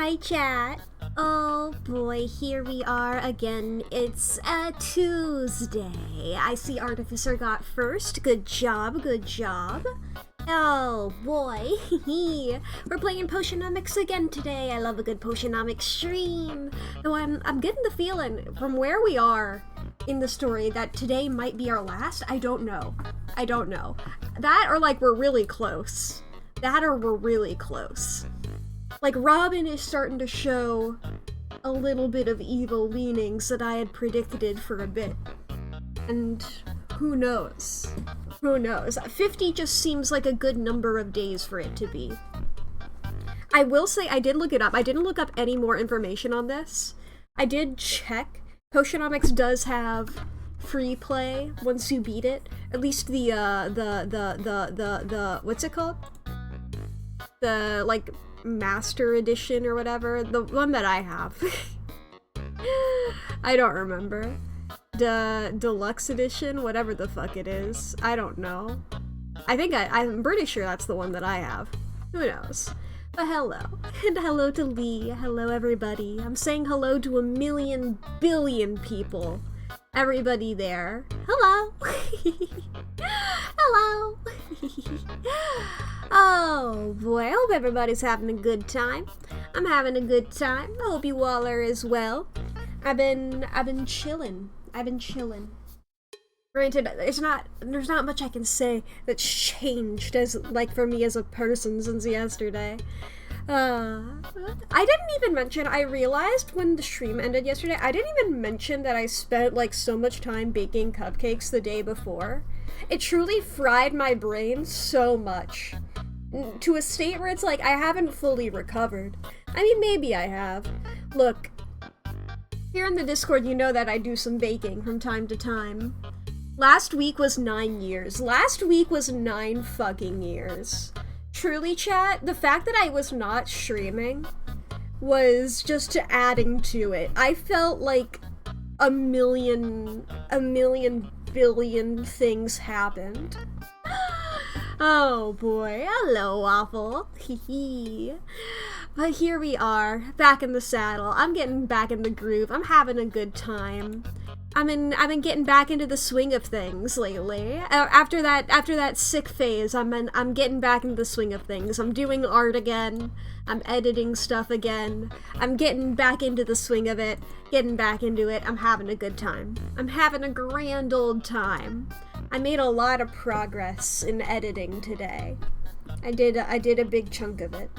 Hi, chat. Oh boy, here we are again. It's a Tuesday. I see Artificer got first. Good job, good job. Oh boy, we're playing Potionomics again today. I love a good Potionomics stream. Though I'm getting the feeling from where we are in the story that today might be our last. I don't know. That or like we're really close. Like, Robin is starting to show a little bit of evil leanings that I had predicted for a bit. And who knows? 50 just seems like a good number of days for it to be. I will say I did look it up. I didn't look up any more information on this. I did check. Potionomics does have free play once you beat it. At least the what's it called? The, like, Master Edition or whatever. The one that I have. I don't remember. The Deluxe Edition, whatever the fuck it is. I don't know. I'm pretty sure that's the one that I have. Who knows? But hello. And hello to Lee. Hello everybody. I'm saying hello to 1,000,000 billion people. Everybody there. Hello. Hello. Oh boy, I hope everybody's having a good time. I'm having a good time. I hope you all are as well. I've been chilling. Granted, there's not much I can say that's changed as, like, for me as a person since yesterday. I didn't even mention, I realized when the stream ended yesterday, I didn't even mention that I spent, like, so much time baking cupcakes the day before. It truly fried my brain so much. To a state where it's like, I haven't fully recovered. I mean, maybe I have. Look, here in the Discord, you know that I do some baking from time to time. Last week was 9 years. Last week was 9 fucking years. Truly, chat, the fact that I was not streaming was just adding to it. I felt like a million billion things happened. Oh boy, hello Waffle. Hee. But here we are, back in the saddle. I'm getting back in the groove. I'm having a good time. I've been getting back into the swing of things lately. After that sick phase, I'm getting back into the swing of things. I'm doing art again. I'm editing stuff again. I'm getting back into the swing of it. Getting back into it. I'm having a good time. I'm having a grand old time. I made a lot of progress in editing today. I did a big chunk of it.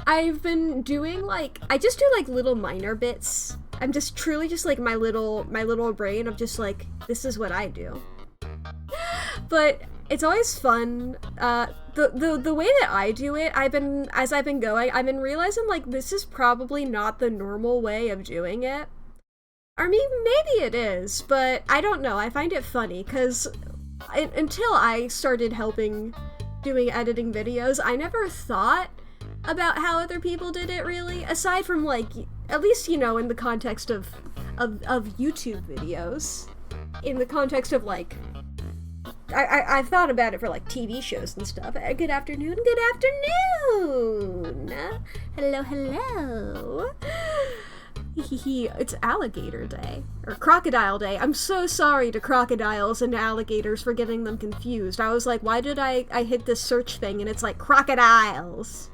I've been doing, like, I just do, like, little minor bits. I'm just truly just, like, my little brain of just, like, this is what I do. But it's always fun. The way that I do it, as I've been going, I've been realizing, like, this is probably not the normal way of doing it. Or maybe it is, but I don't know. I find it funny, because until I started doing editing videos, I never thought about how other people did it, really, aside from, like, at least, you know, in the context of YouTube videos, in the context of, like, I've thought about it for, like, TV shows and stuff. Good afternoon. Hello. It's alligator day. Or crocodile day. I'm so sorry to crocodiles and alligators for getting them confused. I was like, why did I hit this search thing and it's like crocodiles?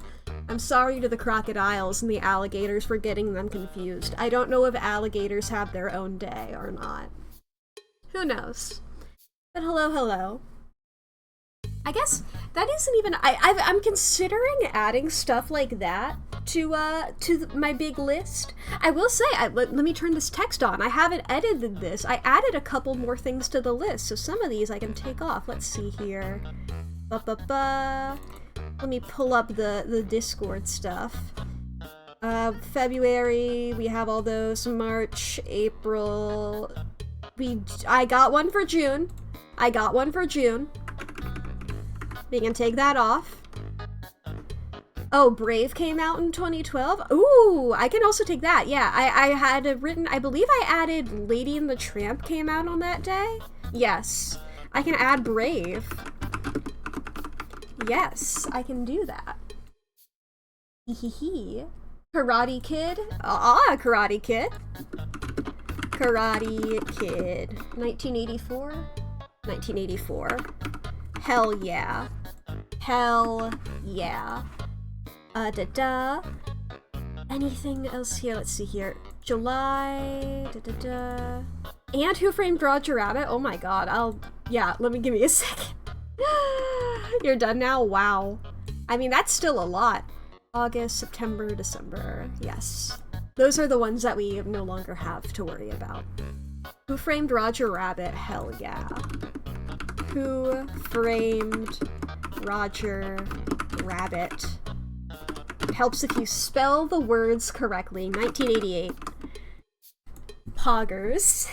I'm sorry to the crocodiles and the alligators for getting them confused. I don't know if alligators have their own day or not. Who knows? But hello. I guess that isn't even. I'm considering adding stuff like that to my big list. I will say, let me turn this text on. I haven't edited this. I added a couple more things to the list, so some of these I can take off. Let's see here. Let me pull up the Discord stuff. February, we have all those. March, April. I got one for June. We can take that off. Oh, Brave came out in 2012? Ooh, I can also take that. Yeah, I had written, I believe I added Lady and the Tramp came out on that day. Yes, I can add Brave. Yes, I can do that. Hee. Karate Kid. Ah, Karate Kid. Karate Kid. 1984? 1984. Hell yeah. Hell yeah. Anything else here? Let's see here. July. And Who Framed Roger Rabbit? Oh my god. Give me a second. You're done now? Wow. I mean, that's still a lot. August, September, December. Yes. Those are the ones that we no longer have to worry about. Who Framed Roger Rabbit? Hell yeah. Who Framed Roger Rabbit? It helps if you spell the words correctly. 1988. Poggers.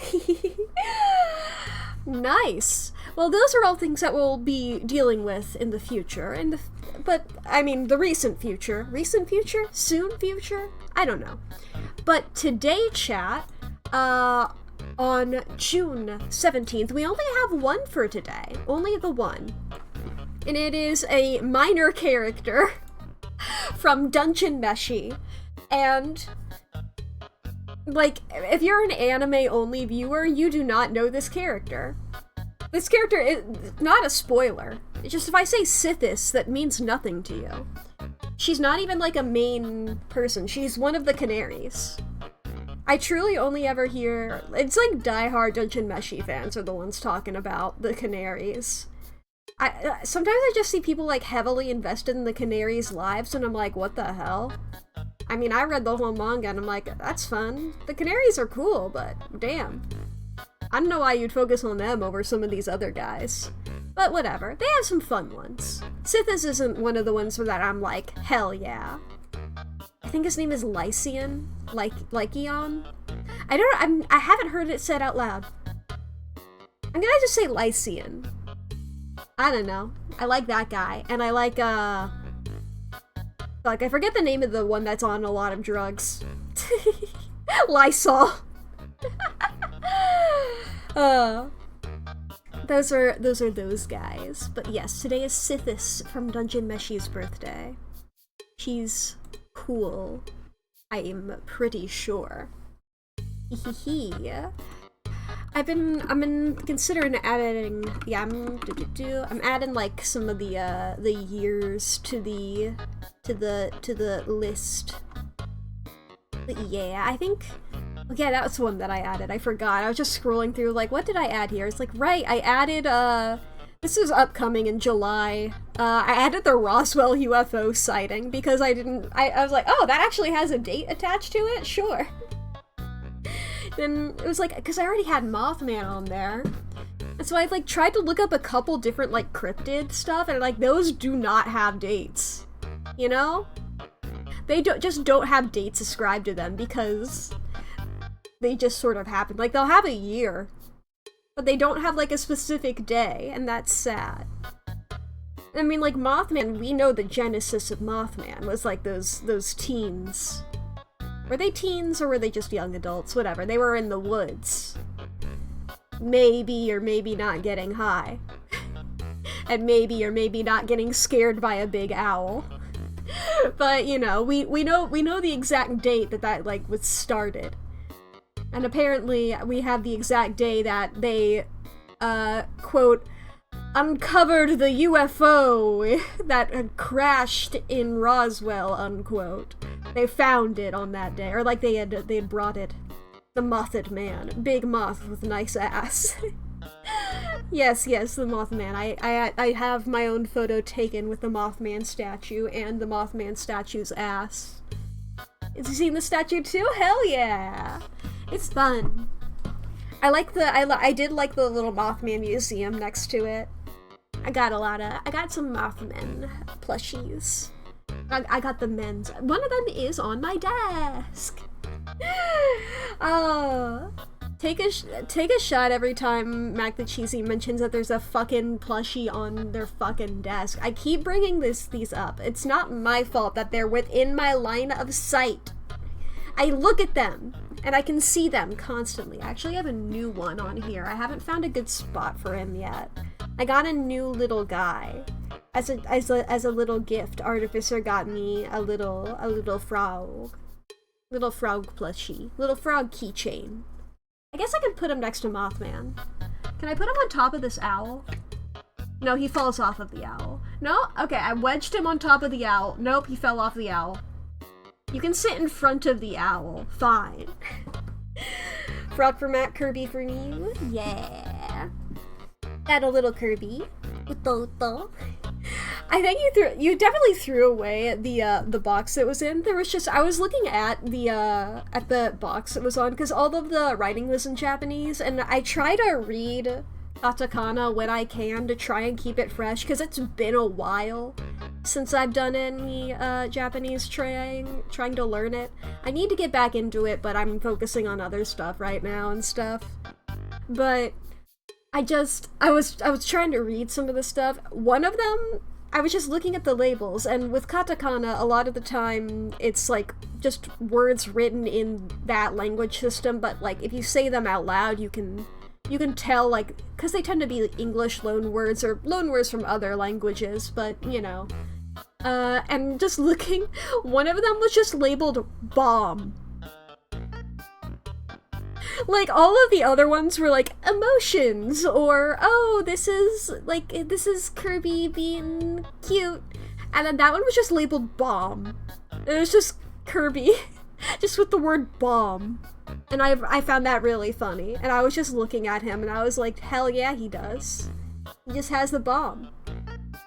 Nice. Well, those are all things that we'll be dealing with in the future. But, I mean, the recent future. Recent future? Soon future? I don't know. But today, chat, on June 17th, we only have one for today. Only the one. And it is a minor character from Dungeon Meshi. And, like, if you're an anime-only viewer, you do not know this character. This character is not a spoiler. It's just if I say Sithis, that means nothing to you. She's not even like a main person. She's one of the canaries. I truly only ever hear... It's like diehard Dungeon Meshi fans are the ones talking about the canaries. Sometimes I just see people like heavily invested in the canaries' lives and I'm like, what the hell? I mean, I read the whole manga and I'm like, that's fun. The canaries are cool, but damn. I don't know why you'd focus on them over some of these other guys. But whatever, they have some fun ones. Sithis isn't one of the ones that I'm like, hell yeah. I think his name is Lycian? Lycion? I haven't heard it said out loud. I'm gonna just say Lycian. I don't know. I like that guy. And I like, I forget the name of the one that's on a lot of drugs. Lysol. Those are those guys. But yes, today is Sithis from Dungeon Meshi's birthday. She's cool. I'm pretty sure. I've been considering adding, I'm adding like some of the years to the list. But yeah, I think, okay, that was one that I added. I forgot. I was just scrolling through, like, what did I add here? It's like, right, I added, this is upcoming in July. I added the Roswell UFO sighting because I was like, oh, that actually has a date attached to it? Sure. Then it was like, because I already had Mothman on there. And so I like tried to look up a couple different like cryptid stuff and like those do not have dates. You know? They just don't have dates ascribed to them because they just sort of happen. Like they'll have a year, but they don't have like a specific day, and that's sad. I mean, like Mothman, we know the genesis of Mothman was like those teens. Were they teens or were they just young adults? Whatever. They were in the woods. Maybe or maybe not getting high. And maybe or maybe not getting scared by a big owl. But, you know, we know the exact date that like was started. And apparently we have the exact day that they, quote, uncovered the UFO that crashed in Roswell, unquote. They found it on that day, or like they had brought it. The Mothed Man, big moth with nice ass. yes, the Mothman. I have my own photo taken with the Mothman statue and the Mothman statue's ass. Have you seen the statue too? Hell yeah! It's fun. I did like the little Mothman museum next to it. I got some Mothman plushies. I got the men's. One of them is on my desk. Take a shot every time Mac the Cheesy mentions that there's a fucking plushie on their fucking desk. I keep bringing these up. It's not my fault that they're within my line of sight. I look at them and I can see them constantly. I actually have a new one on here. I haven't found a good spot for him yet. I got a new little guy. as a little gift, Artificer got me a little frog. Little frog plushie. Little frog keychain. I guess I could put him next to Mothman. Can I put him on top of this owl? No, he falls off of the owl. No? Okay, I wedged him on top of the owl. Nope, he fell off the owl. You can sit in front of the owl. Fine. Frog for Matt, Kirby for you. Yeah. Got a little Kirby. I think you definitely threw away the box it was in. There was just, I was looking at the box it was on because all of the writing was in Japanese, and I try to read katakana when I can to try and keep it fresh because it's been a while since I've done any Japanese trying to learn it. I need to get back into it, but I'm focusing on other stuff right now and stuff. But I was trying to read some of the stuff. One of them, I was just looking at the labels, and with katakana, a lot of the time, it's like just words written in that language system, but like if you say them out loud, you can tell, like, because they tend to be English loan words or loan words from other languages, but you know. And just looking, one of them was just labeled bomb. Like, all of the other ones were, like, emotions, or, oh, this is Kirby being cute. And then that one was just labeled bomb. It was just Kirby, just with the word bomb. And I found that really funny. And I was just looking at him, and I was like, hell yeah, he does. He just has the bomb.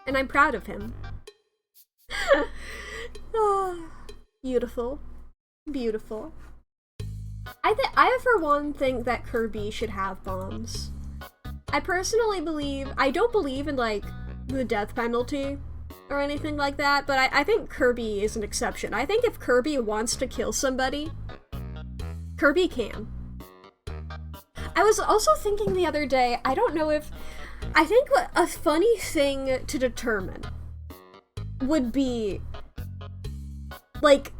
And I'm proud of him. Oh, beautiful. Beautiful. I for one think that Kirby should have bombs. I personally I don't believe in like the death penalty or anything like that, but I think Kirby is an exception. I think if Kirby wants to kill somebody, Kirby can. I was also thinking the other day, I think a funny thing to determine would be, like,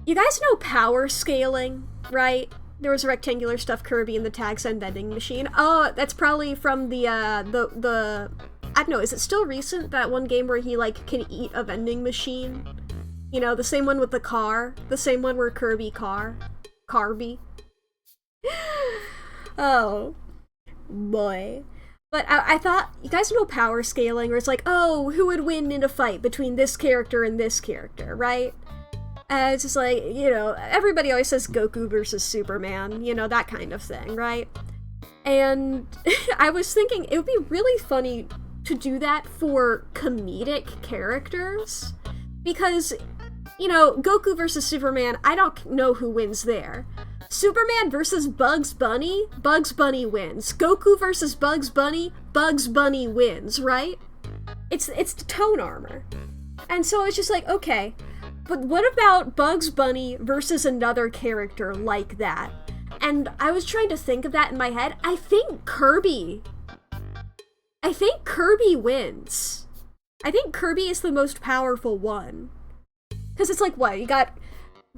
you guys know power scaling, right? There was rectangular stuffed Kirby in the tag send vending machine. Oh, that's probably from the I don't know, is it still recent, that one game where he, like, can eat a vending machine? You know, the same one with the car? The same one where Kirby Carby. Oh, boy. But I thought, you guys know power scaling, where it's like, oh, who would win in a fight between this character and this character, right? It's just like, you know, everybody always says Goku versus Superman, you know, that kind of thing, right? And I was thinking it would be really funny to do that for comedic characters, because, you know, Goku versus Superman, I don't know who wins there. Superman versus Bugs Bunny wins. Goku versus Bugs Bunny wins, right? It's the tone armor. And so it's just like, okay, but what about Bugs Bunny versus another character like that? And I was trying to think of that in my head. I think Kirby wins. I think Kirby is the most powerful one. Because it's like, what? You got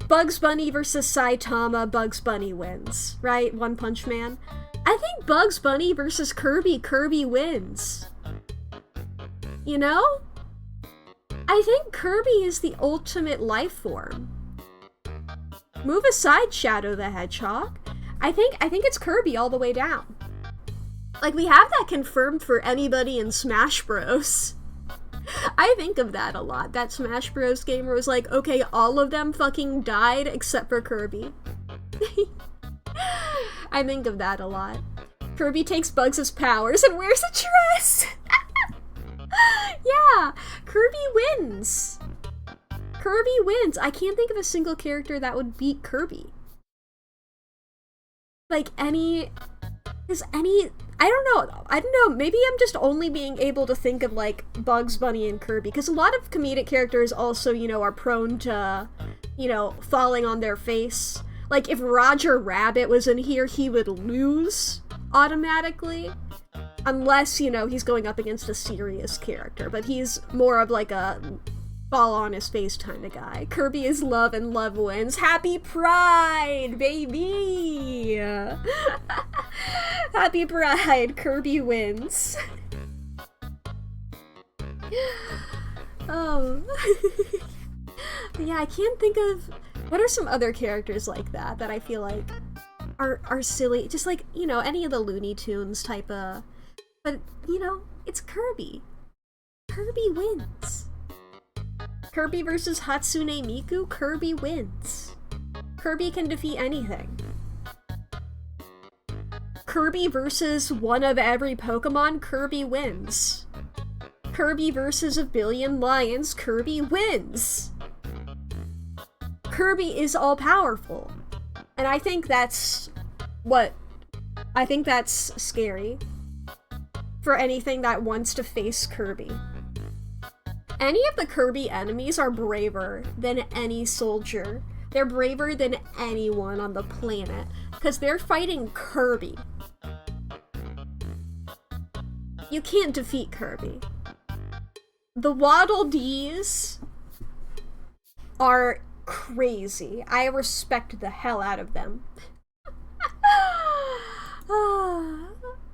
Bugs Bunny versus Saitama, Bugs Bunny wins, right? One Punch Man. I think Bugs Bunny versus Kirby wins. You know? I think Kirby is the ultimate life form. Move aside, Shadow the Hedgehog. I think it's Kirby all the way down. Like, we have that confirmed for anybody in Smash Bros. I think of that a lot. That Smash Bros game where it was like, okay, all of them fucking died except for Kirby. I think of that a lot. Kirby takes Bugs' powers and wears a dress! Yeah! Kirby wins! Kirby wins! I can't think of a single character that would beat Kirby. Like, I don't know, maybe I'm just only being able to think of, like, Bugs Bunny and Kirby, because a lot of comedic characters also, you know, are prone to, you know, falling on their face. Like, if Roger Rabbit was in here, he would lose automatically. Unless, you know, he's going up against a serious character, but he's more of, like, a fall on his face kind of guy. Kirby is love and love wins. Happy Pride, baby! Happy Pride, Kirby wins. Oh. Yeah, I can't think of... What are some other characters like that I feel like are silly? Just like, you know, any of the Looney Tunes type of... But, you know, it's Kirby. Kirby wins. Kirby versus Hatsune Miku, Kirby wins. Kirby can defeat anything. Kirby versus one of every Pokemon, Kirby wins. Kirby versus a billion lions, Kirby wins. Kirby is all-powerful. And I think that's scary for anything that wants to face Kirby. Any of the Kirby enemies are braver than any soldier. They're braver than anyone on the planet, because they're fighting Kirby. You can't defeat Kirby. The Waddle Dees are crazy. I respect the hell out of them.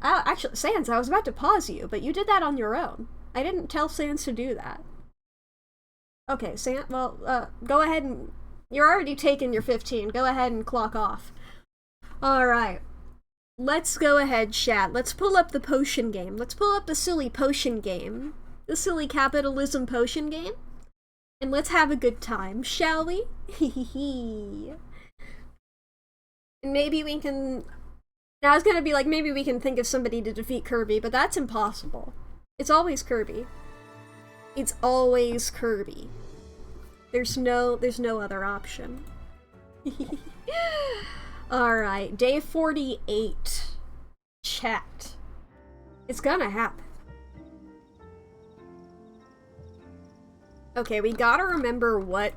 Actually, Sans, I was about to pause you, but you did that on your own. I didn't tell Sans to do that. Okay, Sans, well, go ahead and... You're already taking your 15. Go ahead and clock off. Alright. Let's go ahead, chat. Let's pull up the potion game. Let's pull up the silly potion game. The silly capitalism potion game. And let's have a good time, shall we? Maybe we can... Now I was gonna be like, maybe we can think of somebody to defeat Kirby, but that's impossible. It's always Kirby. It's always Kirby. There's no other option. Alright, day 48. Chat. It's gonna happen. Okay, we gotta remember what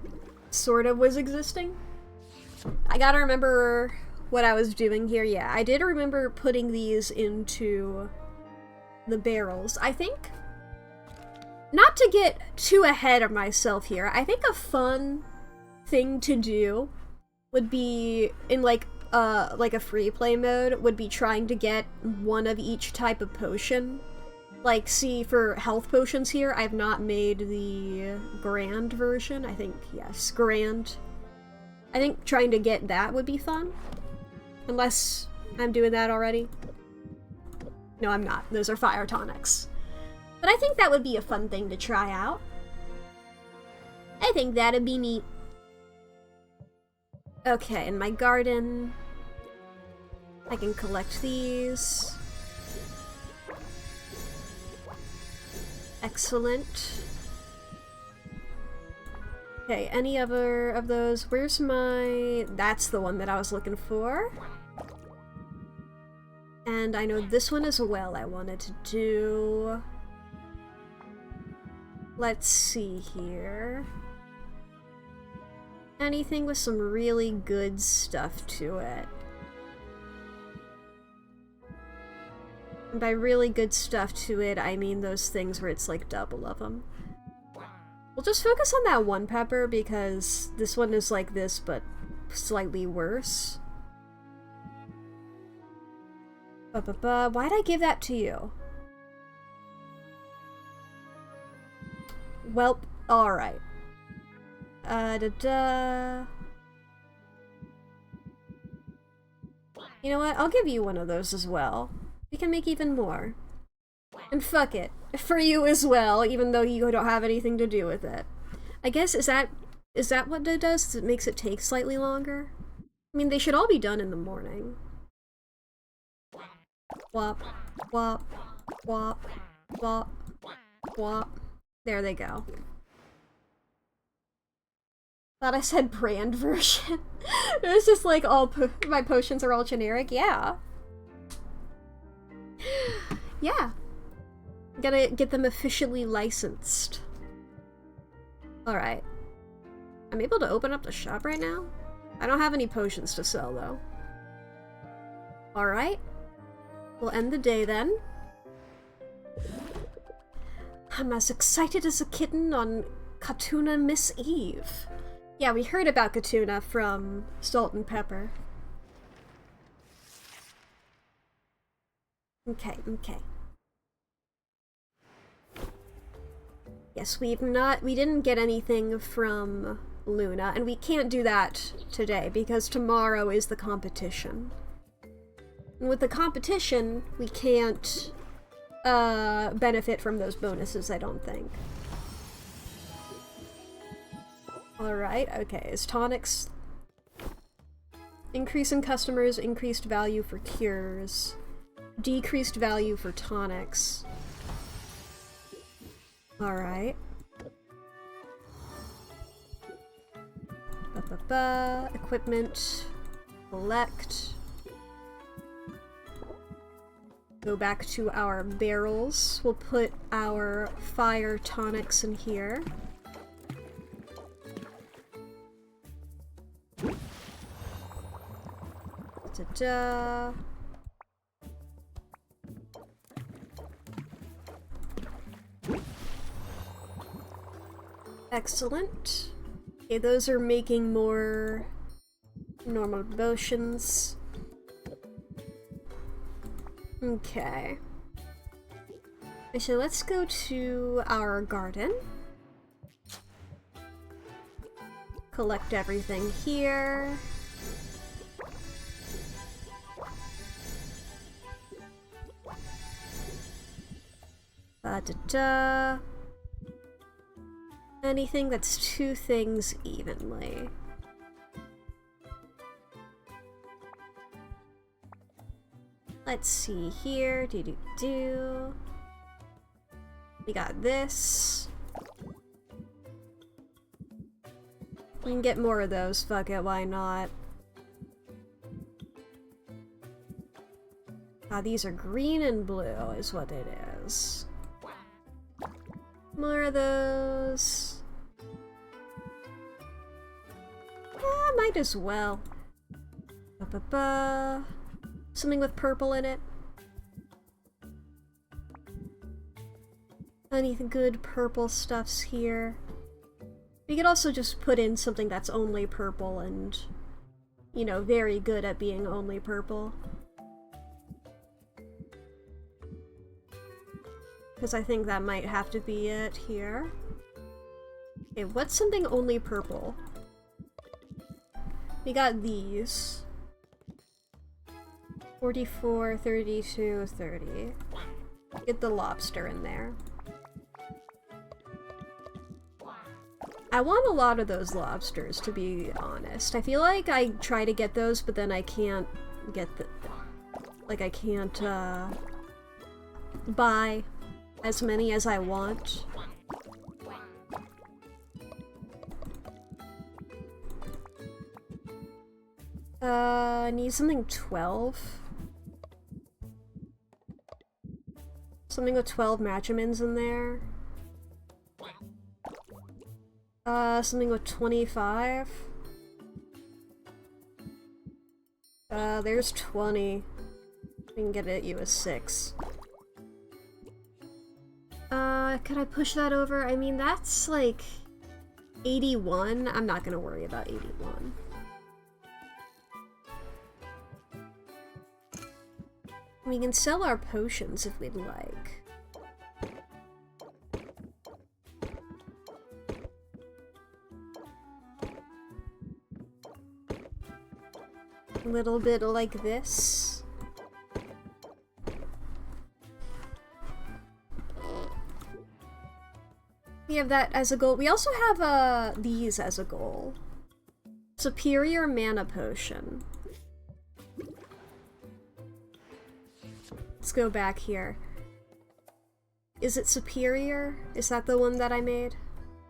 sort of was existing. I gotta remember what I was doing here. Yeah, I did remember putting these into the barrels. I think, not to get too ahead of myself here, I think a fun thing to do would be, in like a free play mode, would be trying to get one of each type of potion. Like, see, for health potions here, I've not made the Grand version. I think, yes, Grand. I think trying to get that would be fun. Unless I'm doing that already. No, I'm not. Those are fire tonics. But I think that would be a fun thing to try out. I think that'd be neat. Okay, in my garden, I can collect these. Excellent. Okay, any other of those? Where's my... That's the one that I was looking for. And I know this one as well I wanted to do. Let's see here. Anything with some really good stuff to it. And by really good stuff to it, I mean those things where it's like double of them. We'll just focus on that one pepper because this one is like this, but slightly worse. Why'd I give that to you? Welp, alright. You know what? I'll give you one of those as well. We can make even more. And fuck it. For you as well, even though you don't have anything to do with it. I guess, is that what it does? It makes it take slightly longer? I mean, they should all be done in the morning. Wop, wop, wop, wop, wop. There they go. Thought I said brand version. It was just like my potions are all generic. Yeah. Yeah. Gotta get them officially licensed. Alright. I'm able to open up the shop right now? I don't have any potions to sell though. Alright. We'll end the day then. I'm as excited as a kitten on Katuna Miss Eve. Yeah, we heard about Katuna from Salt and Pepper. Okay, okay. Yes, we didn't get anything from Luna, and we can't do that today because tomorrow is the competition. And with the competition, we can't benefit from those bonuses, I don't think. Alright, okay, is tonics... Increase in customers, increased value for cures. Decreased value for tonics. Alright. Equipment. Collect. Go back to our barrels. We'll put our fire tonics in here. Ta-da! Excellent. Okay, those are making more normal potions. Okay. So let's go to our garden. Collect everything here. Da-da-da. Anything that's two things evenly. Let's see here. Do-do-do. We got this. We can get more of those. Fuck it, why not? Ah, these are green and blue is what it is. More of those. Might as well. Ba-ba-ba. Something with purple in it. Anything good purple stuffs here. We could also just put in something that's only purple and, you know, very good at being only purple. Because I think that might have to be it here. Okay, what's something only purple? We got these. 44, 32, 30. Get the lobster in there. I want a lot of those lobsters, to be honest. I feel like I try to get those, but then I can't get the... Like, I can't, buy as many as I want. I need something 12. Something with 12 matchmans in there. Something with 25. There's 20. We can get it you a 6. Could I push that over? I mean, that's like 81. I'm not gonna worry about 81. We can sell our potions if we'd like. A little bit like this. We have that as a goal. We also have these as a goal. Superior mana potion. Let's go back here. Is it superior? Is that the one that I made?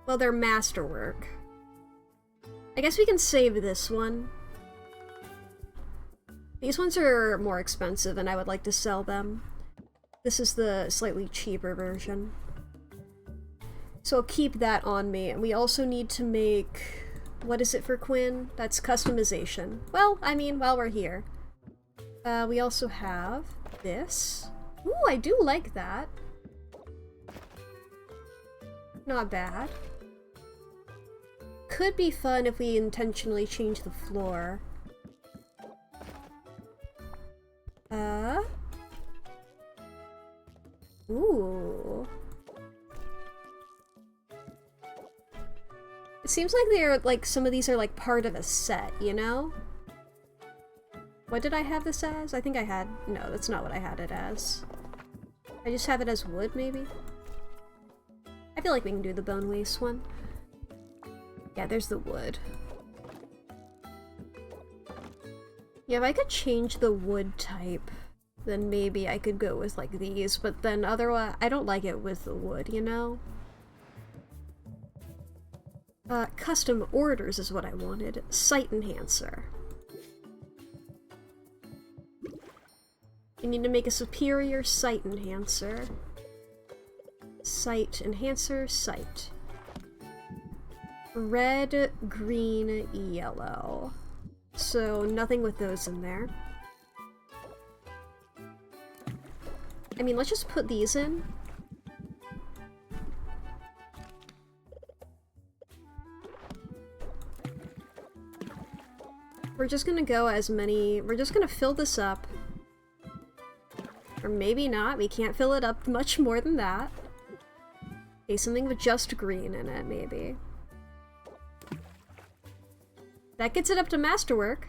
Well, they're masterwork. I guess we can save this one. These ones are more expensive and I would like to sell them. This is the slightly cheaper version. So I'll keep that on me. And we also need to make... What is it for Quinn? That's customization. Well, I mean, while we're here. We also have this. Ooh, I do like that. Not bad. Could be fun if we intentionally change the floor. Ooh. seems like they're, like, some of these are, like, part of a set, you know? What did I have this as? I think I had... No, that's not what I had it as. I just have it as wood, maybe? I feel like we can do the bone waste one. Yeah, there's the wood. Yeah, if I could change the wood type, then maybe I could go with, like, these, but then otherwise, I don't like it with the wood, you know? Custom orders is what I wanted. Sight enhancer. You need to make a superior sight enhancer. Sight enhancer, sight. Red, green, yellow. So nothing with those in there. I mean, let's just put these in. We're just gonna go as many... We're just gonna fill this up. Or maybe not. We can't fill it up much more than that. Okay, something with just green in it, maybe. That gets it up to masterwork.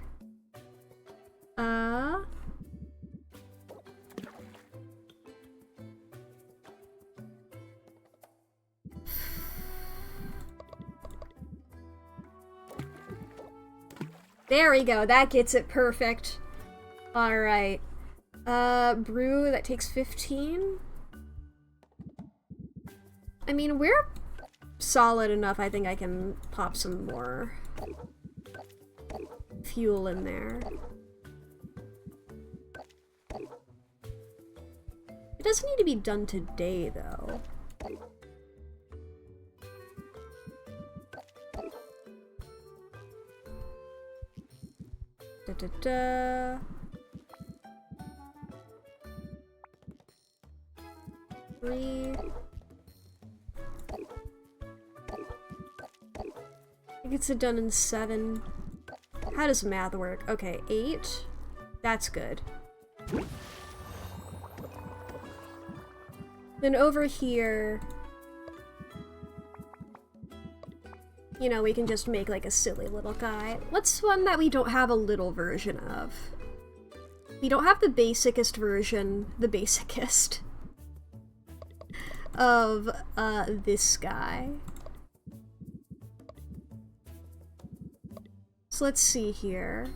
There we go, that gets it perfect. Alright. Brew, that takes 15? I mean, we're solid enough, I think I can pop some more fuel in there. It doesn't need to be done today, though. Da-da-da. Three. It gets it done in 7. How does math work? Okay, 8. That's good. Then over here, you know, we can just make like a silly little guy. What's one that we don't have a little version of? We don't have the basicest version, the basicest, of this guy. So let's see here.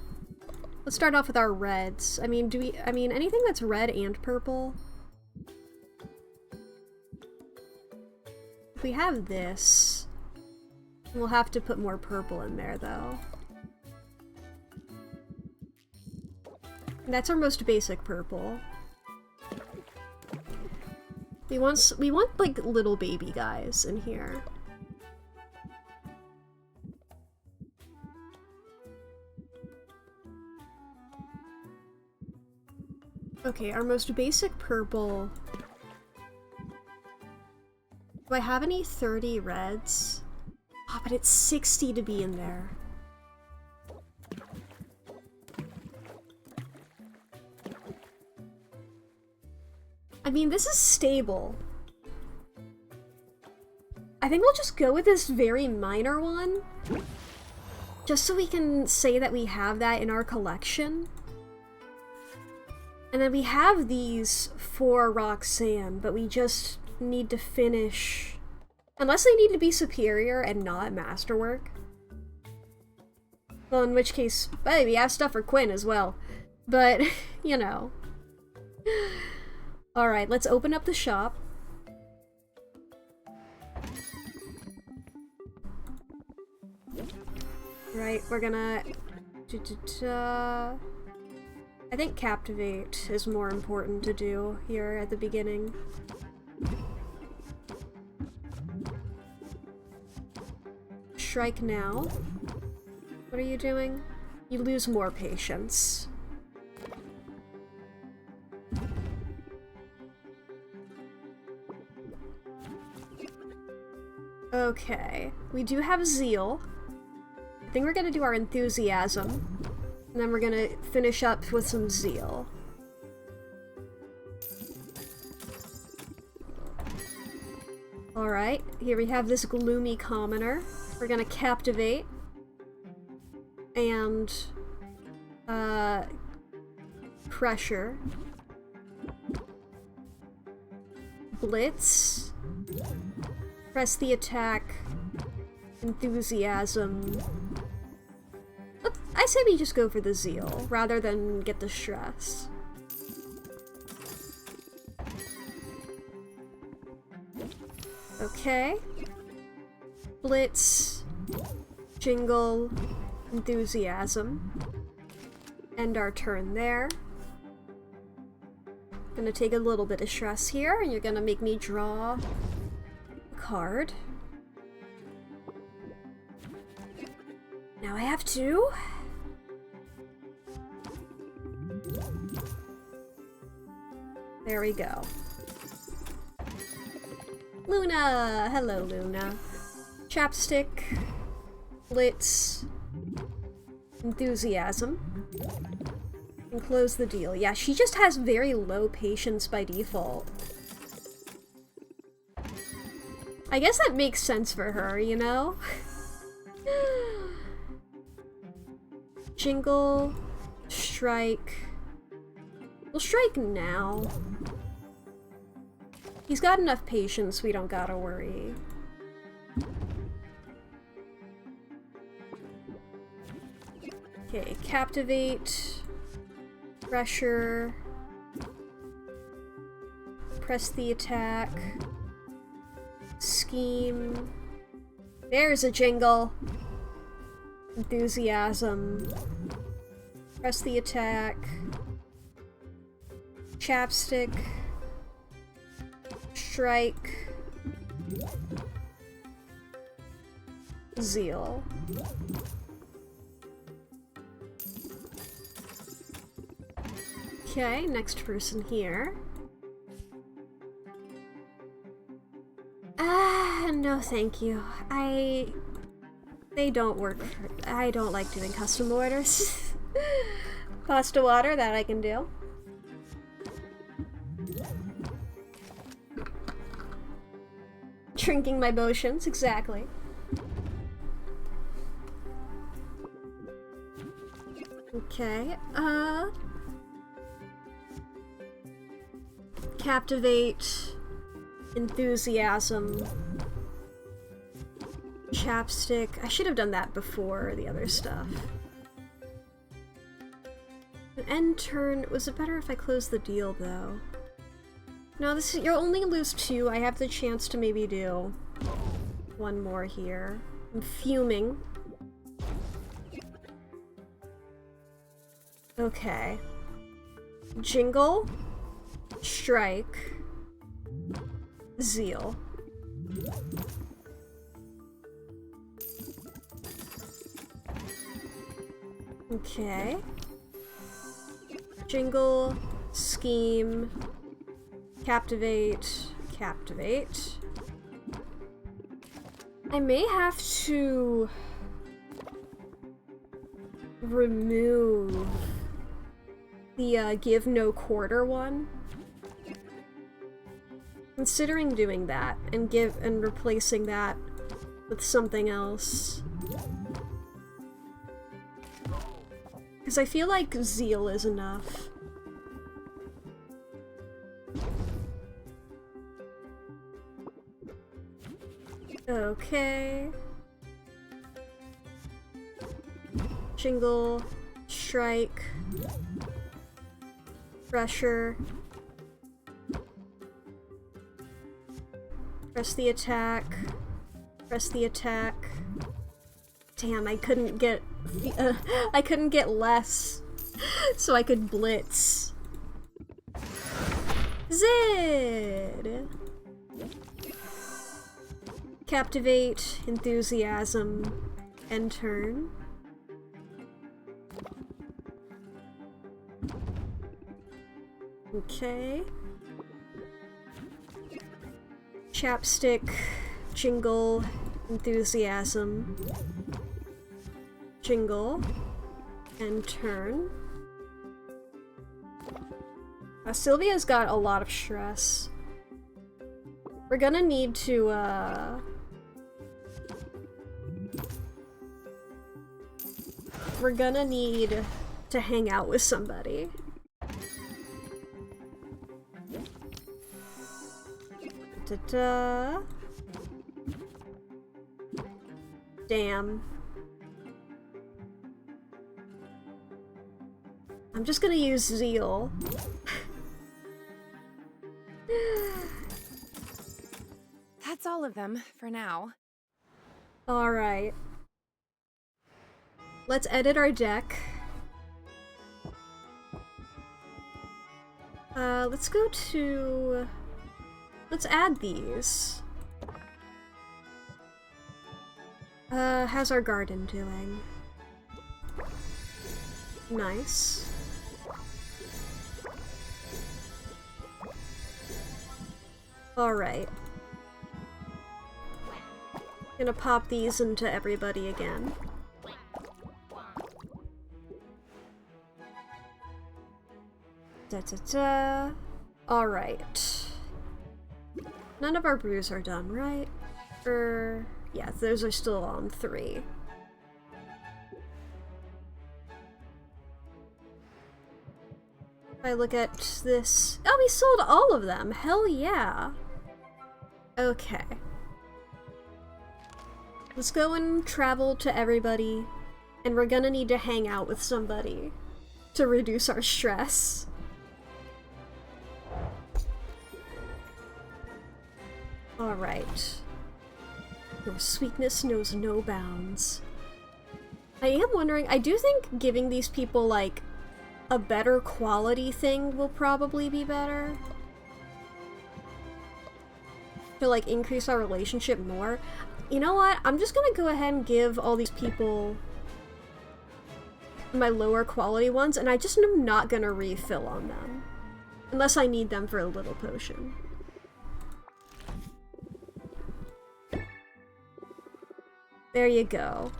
Let's start off with our reds. I mean, anything that's red and purple? If we have this, we'll have to put more purple in there, though. And that's our most basic purple. We want like little baby guys in here. Okay, our most basic purple. Do I have any 30 reds? Oh, but it's 60 to be in there. I mean, this is stable. I think we'll just go with this very minor one. Just so we can say that we have that in our collection. And then we have these for Roxanne, but we just need to finish... Unless they need to be superior and not masterwork. Well, in which case, hey, we have stuff for Quinn as well. But, you know. Alright, let's open up the shop. Right, we're gonna... I think Captivate is more important to do here at the beginning. Strike now. What are you doing? You lose more patience. Okay, we do have Zeal. I think we're gonna do our Enthusiasm. And then we're gonna finish up with some Zeal. Alright, here we have this Gloomy Commoner. We're gonna captivate. And pressure. Blitz. Press the attack. Enthusiasm. I say we just go for the zeal, rather than get the stress. Okay. Blitz. Jingle. Enthusiasm. End our turn there. Gonna take a little bit of stress here, and you're gonna make me draw a card. Now I have two. There we go. Luna! Hello, Luna. Chapstick. Blitz. Enthusiasm. And close the deal. Yeah, she just has very low patience by default. I guess that makes sense for her, you know? Jingle. Strike. We'll strike now. He's got enough patience, we don't gotta worry. Okay, captivate. Pressure. Press the attack. Scheme. There's a jingle. Enthusiasm. Press the attack. Chapstick. Strike. Zeal. Okay, next person here. No thank you. They don't work for... I don't like doing custom orders. Pasta water, that I can do. Shrinking my motions, exactly. Okay, captivate, enthusiasm, chapstick. I should have done that before the other stuff. An end turn. Was it better if I closed the deal though? No, this is, you'll only lose two. I have the chance to maybe do one more here. I'm fuming. Okay. Jingle. Strike. Zeal. Okay. Jingle. Scheme. Captivate. Captivate. I may have to remove the give no quarter one. Considering doing that and replacing that with something else. Because I feel like zeal is enough. Okay. Jingle, strike, pressure, press the attack, press the attack. Damn, I couldn't get less, so I could blitz. Zid! Captivate, enthusiasm, end turn. Okay. Chapstick, jingle, enthusiasm, jingle, and turn. Sylvia's got a lot of stress. We're gonna need to, we're gonna need to hang out with somebody. Ta-da. Damn. I'm just gonna use Zeal. That's all of them for now. Alright. Let's edit our deck. Let's go to... Let's add these. How's our garden doing? Nice. Alright. Gonna pop these into everybody again. Da-da-da. Alright. None of our brews are done, right? Yeah, those are still on 3. If I look at this... Oh, we sold all of them! Hell yeah! Okay. Let's go and travel to everybody, and we're gonna need to hang out with somebody to reduce our stress. Alright. Your sweetness knows no bounds. I am wondering, I do think giving these people, like, a better quality thing will probably be better. To, like, increase our relationship more. You know what? I'm just gonna go ahead and give all these people my lower quality ones, and I just am not gonna refill on them. Unless I need them for a little potion. There you go.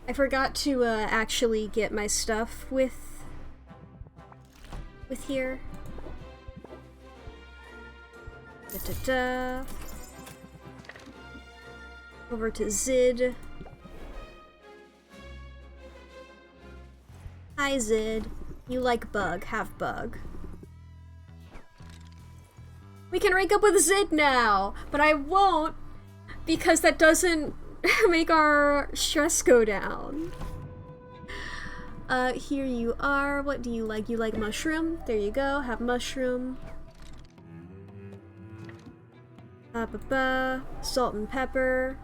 I forgot to actually get my stuff with here. Da-da-da. Over to Zid. Hi Zid. You like bug, have bug. We can rank up with Zid now, but I won't because that doesn't make our stress go down. Here you are. What do you like? You like mushroom? There you go. Have mushroom. Salt and pepper.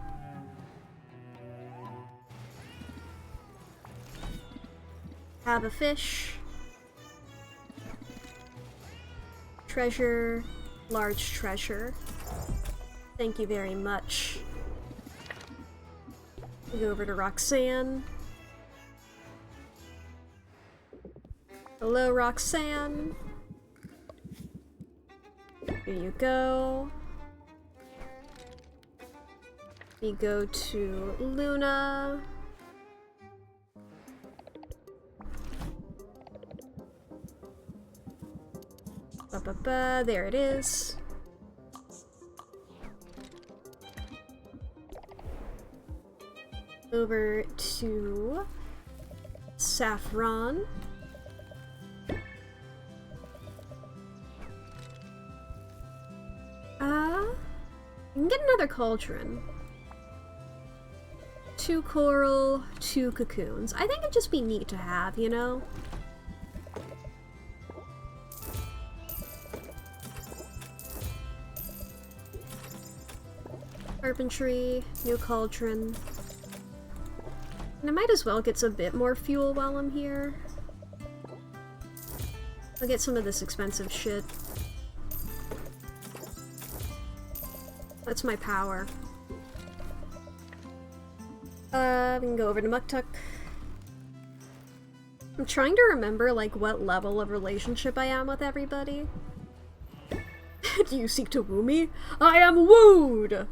Have a fish. Treasure. Large treasure. Thank you very much. We go over to Roxanne. Hello, Roxanne. Here you go. We go to Luna. There it is. Over to Saffron. You can get another cauldron. 2 coral, 2 cocoons. I think it'd just be neat to have, you know? Carpentry, new cauldron. And I might as well get a bit more fuel while I'm here. I'll get some of this expensive shit. That's my power. We can go over to Muktuk. I'm trying to remember, like, what level of relationship I am with everybody. Do you seek to woo me? I am wooed!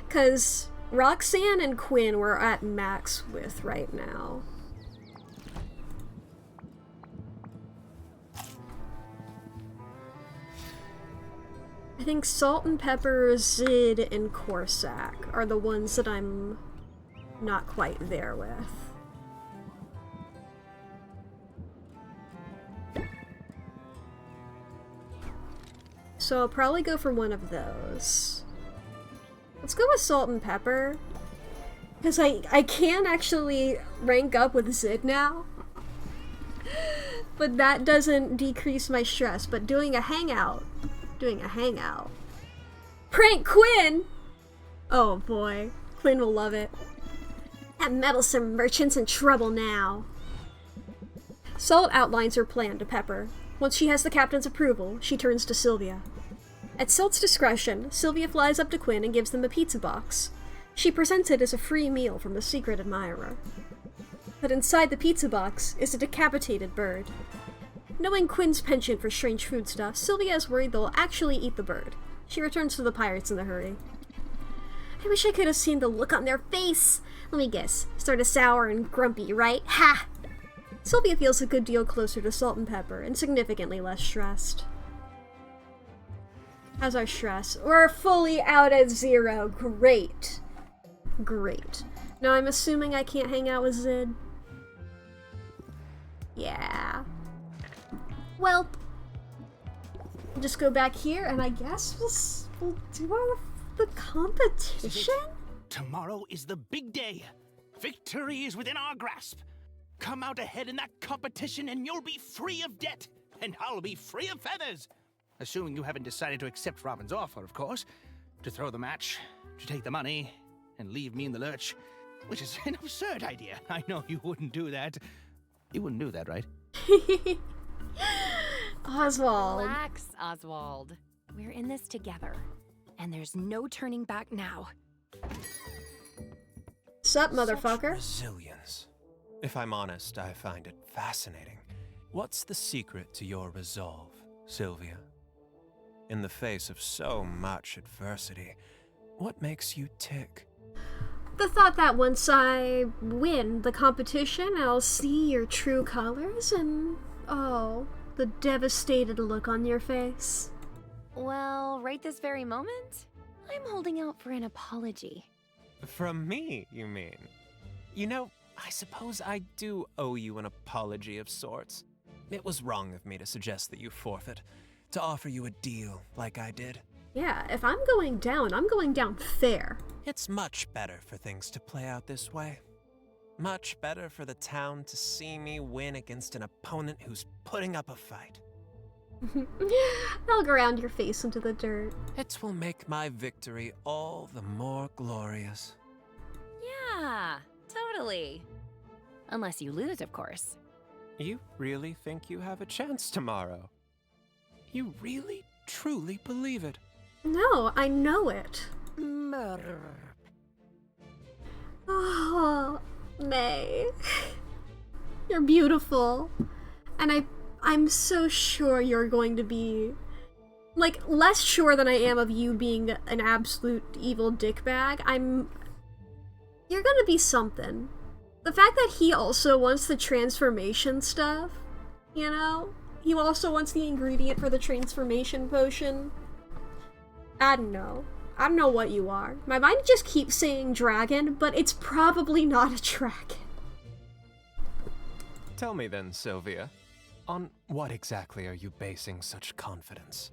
'Cause Roxanne and Quinn we're at max with right now. I think Salt and Pepper, Zid, and Corsac are the ones that I'm not quite there with. So I'll probably go for one of those. Let's go with salt and pepper. Because I can actually rank up with Zid now. But that doesn't decrease my stress. But doing a hangout. Prank Quinn! Oh boy. Quinn will love it. That meddlesome merchant's in trouble now. Salt outlines her plan to Pepper. Once she has the captain's approval, she turns to Sylvia. At Salt's discretion, Sylvia flies up to Quinn and gives them a pizza box. She presents it as a free meal from the secret admirer. But inside the pizza box is a decapitated bird. Knowing Quinn's penchant for strange foodstuffs, Sylvia is worried they'll actually eat the bird. She returns to the pirates in a hurry. I wish I could have seen the look on their face. Let me guess, sort of sour and grumpy, right? Ha! Sylvia feels a good deal closer to Salt and Pepper and significantly less stressed. How's our stress? We're fully out at 0. Great. Great. Now I'm assuming I can't hang out with Zid. Yeah. Well, just go back here and I guess we'll do the competition? Tomorrow is the big day. Victory is within our grasp. Come out ahead in that competition and you'll be free of debt. And I'll be free of feathers. Assuming you haven't decided to accept Robin's offer, of course. To throw the match, to take the money, and leave me in the lurch. Which is an absurd idea. I know you wouldn't do that. You wouldn't do that, right? Oswald. Relax, Oswald. We're in this together. And there's no turning back now. Sup, motherfucker? Such resilience. If I'm honest, I find it fascinating. What's the secret to your resolve, Sylvia? In the face of so much adversity, what makes you tick? The thought that once I win the competition, I'll see your true colors and, oh, the devastated look on your face. Well, right this very moment, I'm holding out for an apology. From me, you mean? You know, I suppose I do owe you an apology of sorts. It was wrong of me to suggest that you forfeit, to offer you a deal like I did. Yeah, if I'm going down fair. It's much better for things to play out this way. Much better for the town to see me win against an opponent who's putting up a fight. I'll ground your face into the dirt. It will make my victory all the more glorious. Yeah, totally. Unless you lose, of course. You really think you have a chance tomorrow? You really, truly believe it? No, I know it. Murder. Oh, May. You're beautiful. And I'm so sure you're going to be, like, less sure than I am of you being an absolute evil dickbag. You're gonna be something. The fact that he also wants the transformation stuff, you know? He also wants the ingredient for the transformation potion. I don't know. I don't know what you are. My mind just keeps saying dragon, but it's probably not a dragon. Tell me then, Sylvia. On what exactly are you basing such confidence?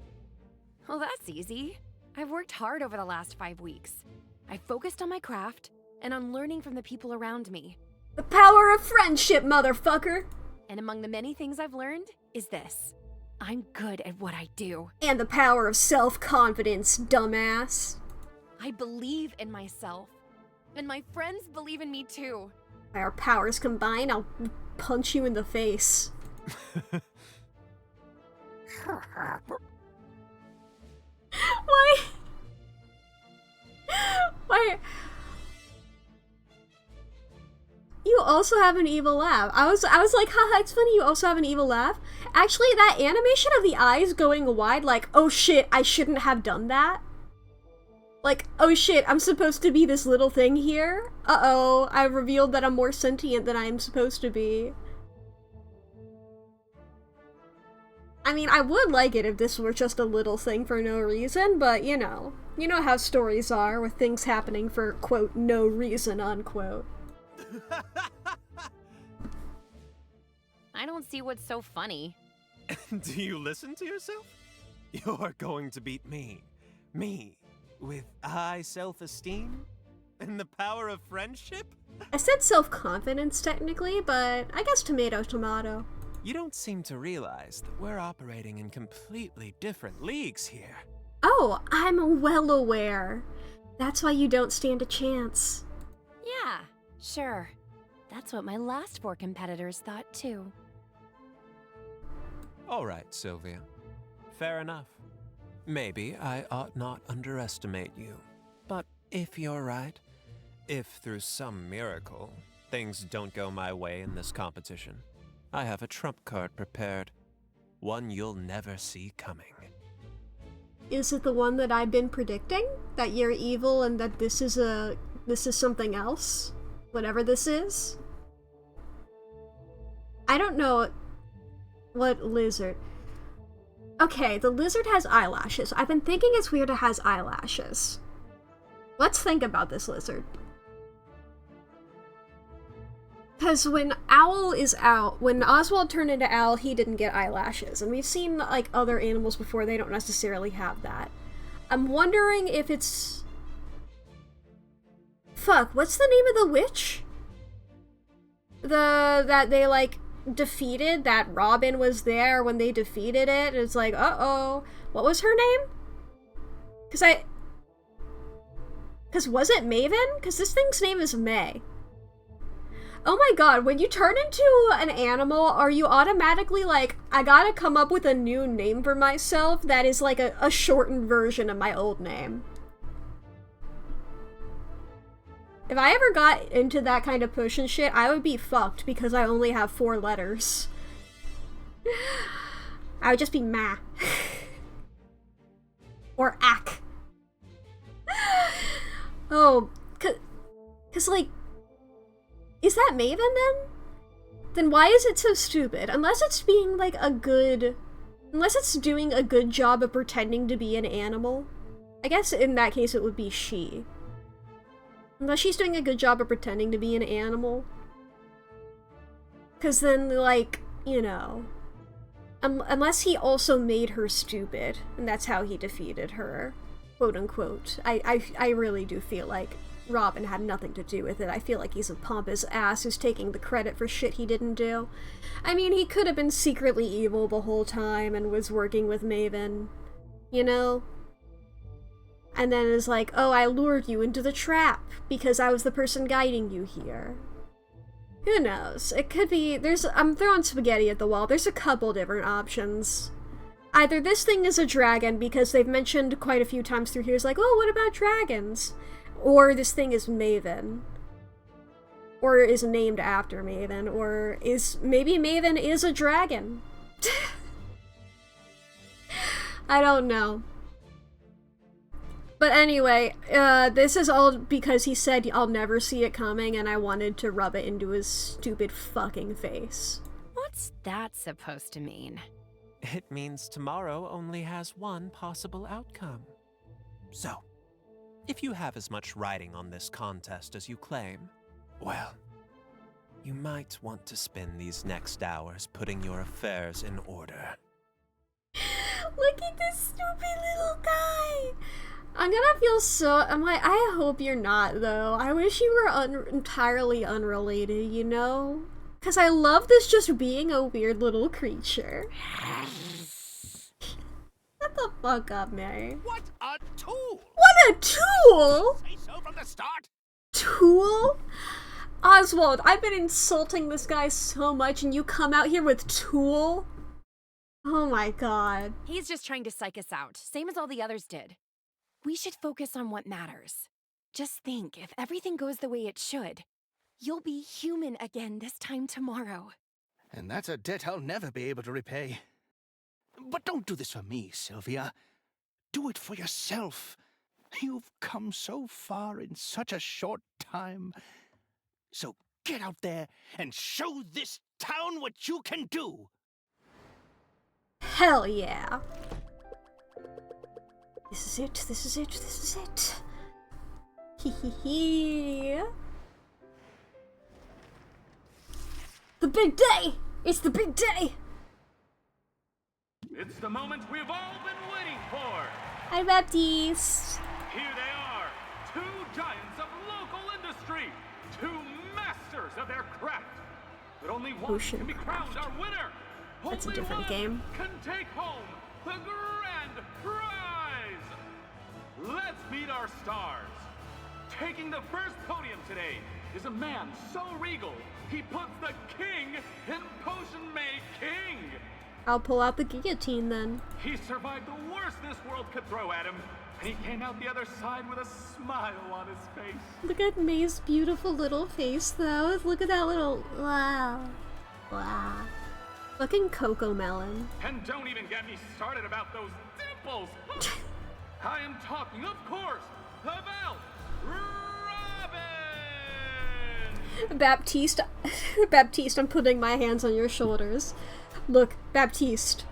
Well, that's easy. I've worked hard over the last 5 weeks. I focused on my craft and on learning from the people around me. The power of friendship, motherfucker! And among the many things I've learned is this. I'm good at what I do. And the power of self-confidence, dumbass. I believe in myself. And my friends believe in me too. By our powers combined, I'll punch you in the face. Why? Why? You also have an evil laugh. I was like, haha, it's funny you also have an evil laugh. Actually, that animation of the eyes going wide, like, oh shit, I shouldn't have done that. Like, oh shit, I'm supposed to be this little thing here. Uh-oh, I've revealed that I'm more sentient than I am supposed to be. I mean, I would like it if this were just a little thing for no reason, but you know how stories are with things happening for, quote, no reason, unquote. I don't see what's so funny. Do you listen to yourself? You're going to beat me. Me, with high self-esteem? And the power of friendship? I said self-confidence technically, but I guess tomato, tomato. You don't seem to realize that we're operating in completely different leagues here. Oh, I'm well aware. That's why you don't stand a chance. Yeah, sure. That's what my last 4 competitors thought too. All right, Sylvia. Fair enough. Maybe I ought not underestimate you. But if you're right, if through some miracle things don't go my way in this competition, I have a trump card prepared. One you'll never see coming. Is it the one that I've been predicting? That you're evil and that this is something else? Whatever this is? I don't know what lizard. Okay, the lizard has eyelashes. I've been thinking it's weird it has eyelashes. Let's think about this lizard. Because when when Oswald turned into Owl, he didn't get eyelashes. And we've seen, like, other animals before, they don't necessarily have that. I'm wondering if it's... Fuck, what's the name of the witch? That they, like, defeated? That Robin was there when they defeated it? And it's like, uh-oh. What was her name? Because was it Maven? Because this thing's name is May. Oh my god, when you turn into an animal, are you automatically like, I gotta come up with a new name for myself that is like a shortened version of my old name? If I ever got into that kind of push and shit, I would be fucked because I only have 4 letters. I would just be Mack. Or Ack. Oh, cause like, is that Maven then? Then why is it so stupid? Unless it's being like unless it's doing a good job of pretending to be an animal. I guess in that case it would be she. Unless she's doing a good job of pretending to be an animal. Cause then, like, you know, unless he also made her stupid, and that's how he defeated her, quote unquote. I really do feel like Robin had nothing to do with it. I feel like he's a pompous ass who's taking the credit for shit he didn't do. I mean, he could have been secretly evil the whole time and was working with Maven, you know? And then is like, oh, I lured you into the trap because I was the person guiding you here. Who knows? It could be, I'm throwing spaghetti at the wall. There's a couple different options. Either this thing is a dragon because they've mentioned quite a few times through here, is like, oh, what about dragons? Or this thing is Maven. Or is named after Maven. Or maybe Maven is a dragon. I don't know. But anyway, this is all because he said I'll never see it coming and I wanted to rub it into his stupid fucking face. What's that supposed to mean? It means tomorrow only has one possible outcome. So, if you have as much riding on this contest as you claim, well, you might want to spend these next hours putting your affairs in order. Look at this stupid little guy! I'm gonna feel I'm like, I hope you're not, though. I wish you were entirely unrelated, you know? Because I love this just being a weird little creature. Shut the fuck up, Mary. What a tool! What a tool! Say so from the start. Tool? Oswald, I've been insulting this guy so much and you come out here with tool? Oh my god. He's just trying to psych us out, same as all the others did. We should focus on what matters. Just think, if everything goes the way it should, you'll be human again this time tomorrow. And that's a debt I'll never be able to repay. But don't do this for me, Sylvia. Do it for yourself. You've come so far in such a short time. So get out there and show this town what you can do. Hell yeah. This is it, this is it, this is it. Hee hee hee. the big day! It's the big day! It's the moment we've all been waiting for! Hi, Baptiste! Here they are, two giants of local industry, two masters of their craft. But only one Ocean can be crowned our winner. That's a Only different one game. can take home the grand prize. Let's meet our stars. Taking the first podium today is a man so regal, he puts the king in potion making. I'll pull out the guillotine then. He survived the worst this world could throw at him, and he came out the other side with a smile on his face. Look at May's beautiful little face, though. Look at that little... Wow. Wow. Fucking Coco Melon. And don't even get me started about those dimples. I am talking, of course, about Robin! Baptiste, Baptiste, I'm putting my hands on your shoulders. Look, Baptiste,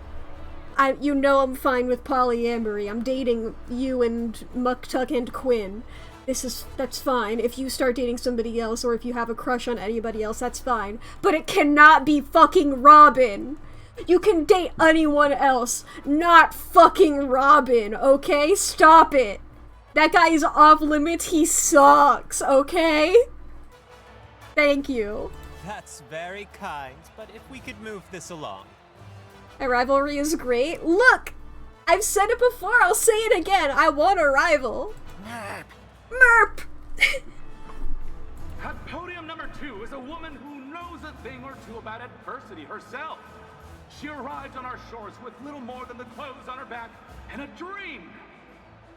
you know I'm fine with polyamory. I'm dating you and Muktuk and Quinn. That's fine. If you start dating somebody else or if you have a crush on anybody else, that's fine. But it cannot be fucking Robin. You can date anyone else, not fucking Robin, okay? Stop it. That guy is off limits. He sucks, okay? Thank you. That's very kind, but if we could move this along. My rivalry is great. Look! I've said it before, I'll say it again. I want a rival. Merp! At podium number 2 is a woman who knows a thing or two about adversity herself. She arrived on our shores with little more than the clothes on her back and a dream.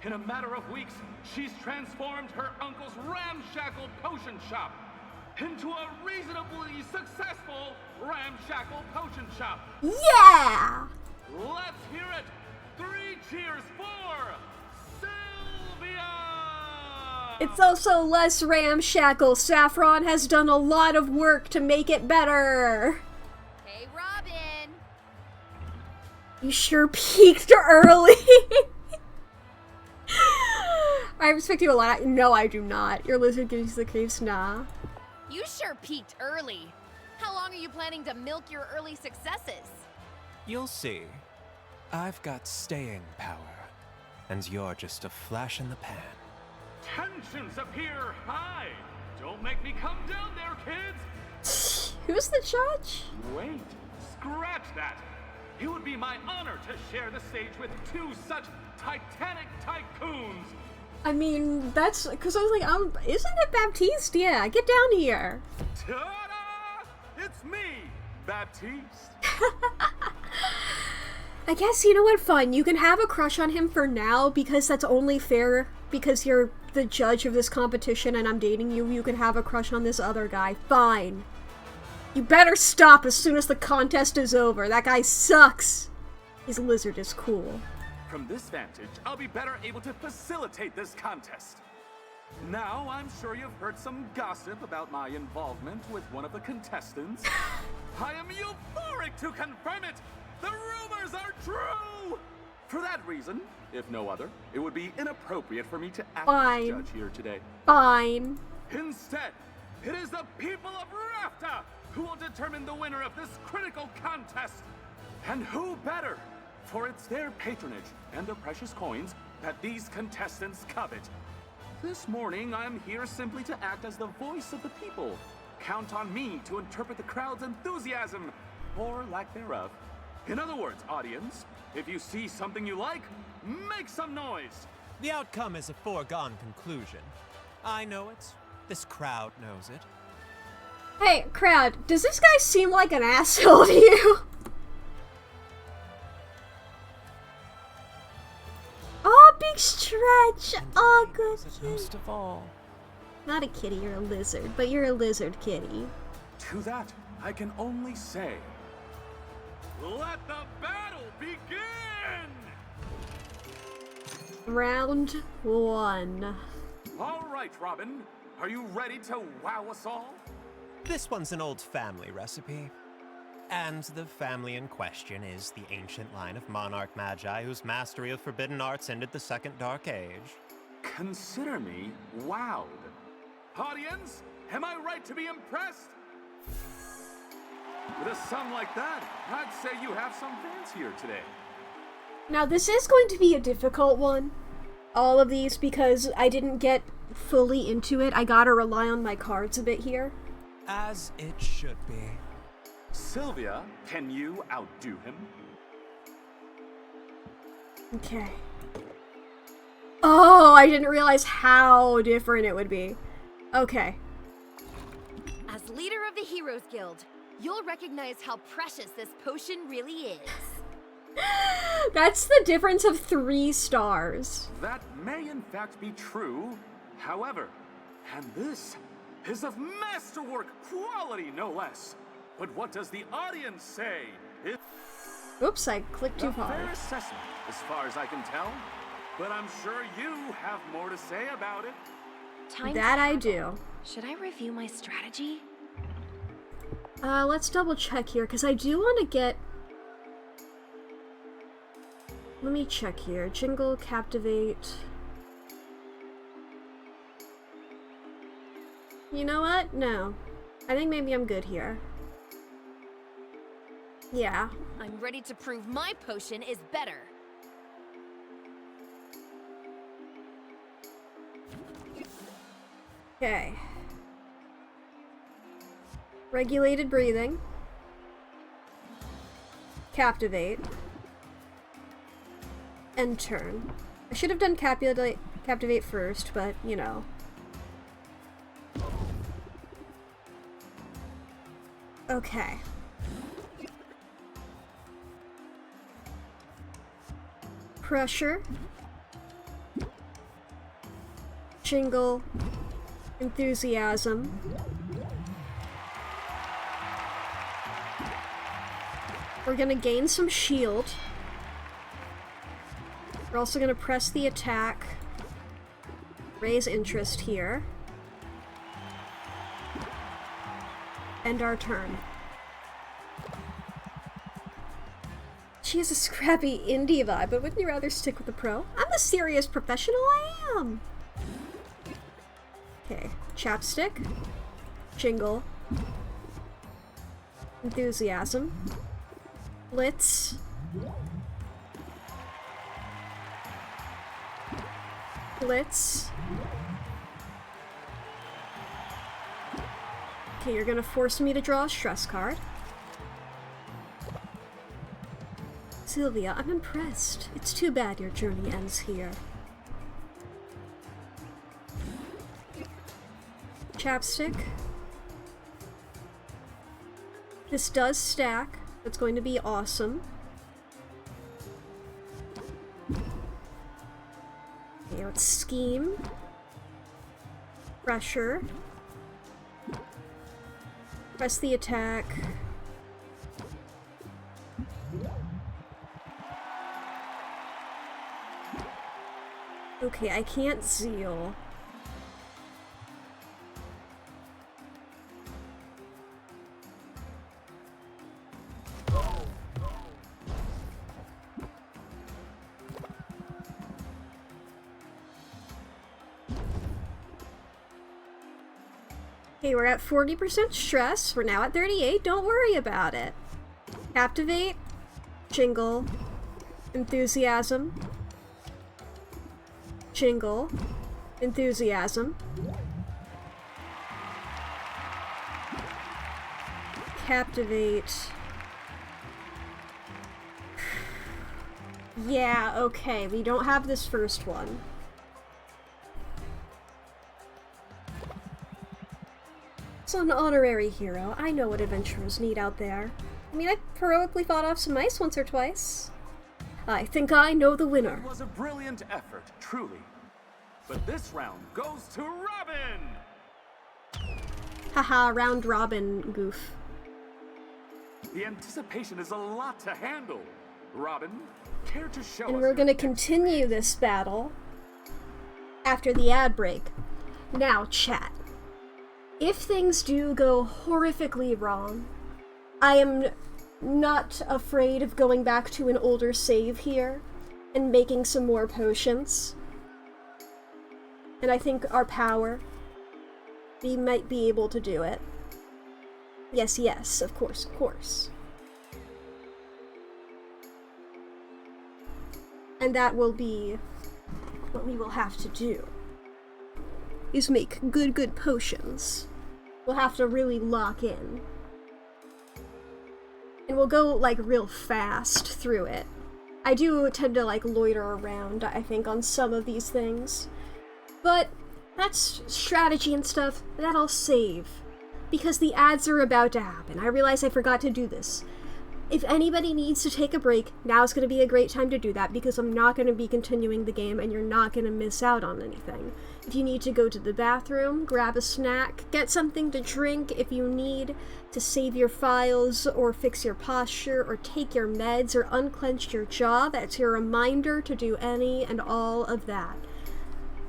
In a matter of weeks, she's transformed her uncle's ramshackle potion shop into a reasonably successful ramshackle potion shop. Yeah! Let's hear it! 3 cheers for Sylvia! It's also less ramshackle. Saffron has done a lot of work to make it better. Hey, Robin! You sure peaked early. I respect you a lot. No, I do not. Your lizard gives the creeps, nah. You sure peaked early. How long are you planning to milk your early successes? You'll see. I've got staying power, and you're just a flash in the pan. Tensions appear high. Don't make me come down there, kids. Who's the judge? Wait, scratch that. It would be my honor to share the stage with 2 such titanic tycoons. I mean, that's because I was like, isn't it Baptiste? Yeah, get down here. Ta-da! It's me, Baptiste. I guess, you know what, fine. You can have a crush on him for now because that's only fair because you're the judge of this competition and I'm dating you. You can have a crush on this other guy. Fine. You better stop as soon as the contest is over. That guy sucks. His lizard is cool. From this vantage, I'll be better able to facilitate this contest. Now, I'm sure you've heard some gossip about my involvement with one of the contestants. I am euphoric to confirm it! The rumors are true! For that reason, if no other, it would be inappropriate for me to act as judge here today. Fine. Instead, it is the people of Rafta who will determine the winner of this critical contest. And who better? For it's their patronage and the precious coins that these contestants covet. This morning, I'm here simply to act as the voice of the people. Count on me to interpret the crowd's enthusiasm, or lack thereof. In other words, audience, if you see something you like, make some noise. The outcome is a foregone conclusion. I know it. This crowd knows it. Hey, crowd, does this guy seem like an asshole to you? Oh, big stretch! Oh, good kitty. Most of all. Not a kitty, you're a lizard, but you're a lizard kitty. To that, I can only say, let the battle begin! Round 1. All right, Robin, are you ready to wow us all? This one's an old family recipe. And the family in question is the ancient line of monarch magi whose mastery of forbidden arts ended the Second Dark Age. Consider me wowed. Audience, am I right to be impressed? With a sum like that, I'd say you have some fancier today. Now this is going to be a difficult one. All of these, because I didn't get fully into it. I gotta rely on my cards a bit here. As it should be. Sylvia, can you outdo him? Okay. Oh, I didn't realize how different it would be. Okay. As leader of the Heroes Guild, you'll recognize how precious this potion really is. That's the difference of 3 stars. That may in fact be true. However, and this is of masterwork quality, no less. But what does the audience say? Oops, I clicked too A fair hard. assessment, as far as I can tell. But I'm sure you have more to say about it. Time That to I travel. do. Should I review my strategy? Let's double check here, because I do want to get... Let me check here. Jingle, Captivate... You know what? No. I think maybe I'm good here. Yeah. I'm ready to prove my potion is better. Okay. Regulated breathing. Captivate. End turn. I should have done Captivate first, but, you know. Okay. Pressure. Jingle. Enthusiasm. We're gonna gain some shield. We're also gonna press the attack. Raise interest here. End our turn. She has a scrappy indie vibe, but wouldn't you rather stick with the pro? I'm a serious professional, I am! Okay, chapstick. Jingle. Enthusiasm. Blitz. Blitz. Okay, you're gonna force me to draw a stress card. Sylvia, I'm impressed. It's too bad your journey ends here. Chapstick. This does stack. That's going to be awesome. Okay, let's scheme. Pressure. Press the attack. Okay, I can't zeal. Okay, we're at 40% stress. We're now at 38. Don't worry about it. Captivate. Jingle. Enthusiasm. Jingle. Enthusiasm. Captivate. Yeah, okay, we don't have this first one. So an honorary hero. I know what adventurers need out there. I mean, I've heroically fought off some ice once or twice. I think I know the winner. It was a brilliant effort, truly. But this round goes to Robin! Haha, round robin goof. The anticipation is a lot to handle. Robin, care to show us? And we're your gonna next continue this battle after the ad break. Now, chat. If things do go horrifically wrong, I am not afraid of going back to an older save here and making some more potions. And I think our power, we might be able to do it. Yes, yes, of course, of course. And that will be what we will have to do. Is make good potions. We'll have to really lock in. And we'll go, like, real fast through it. I do tend to, like, loiter around, I think, on some of these things. But that's strategy and stuff that I'll save. Because the ads are about to happen. I realize I forgot to do this. If anybody needs to take a break, now's going to be a great time to do that, because I'm not going to be continuing the game and you're not going to miss out on anything. If you need to go to the bathroom, grab a snack, get something to drink, if you need to save your files or fix your posture or take your meds or unclench your jaw, that's your reminder to do any and all of that.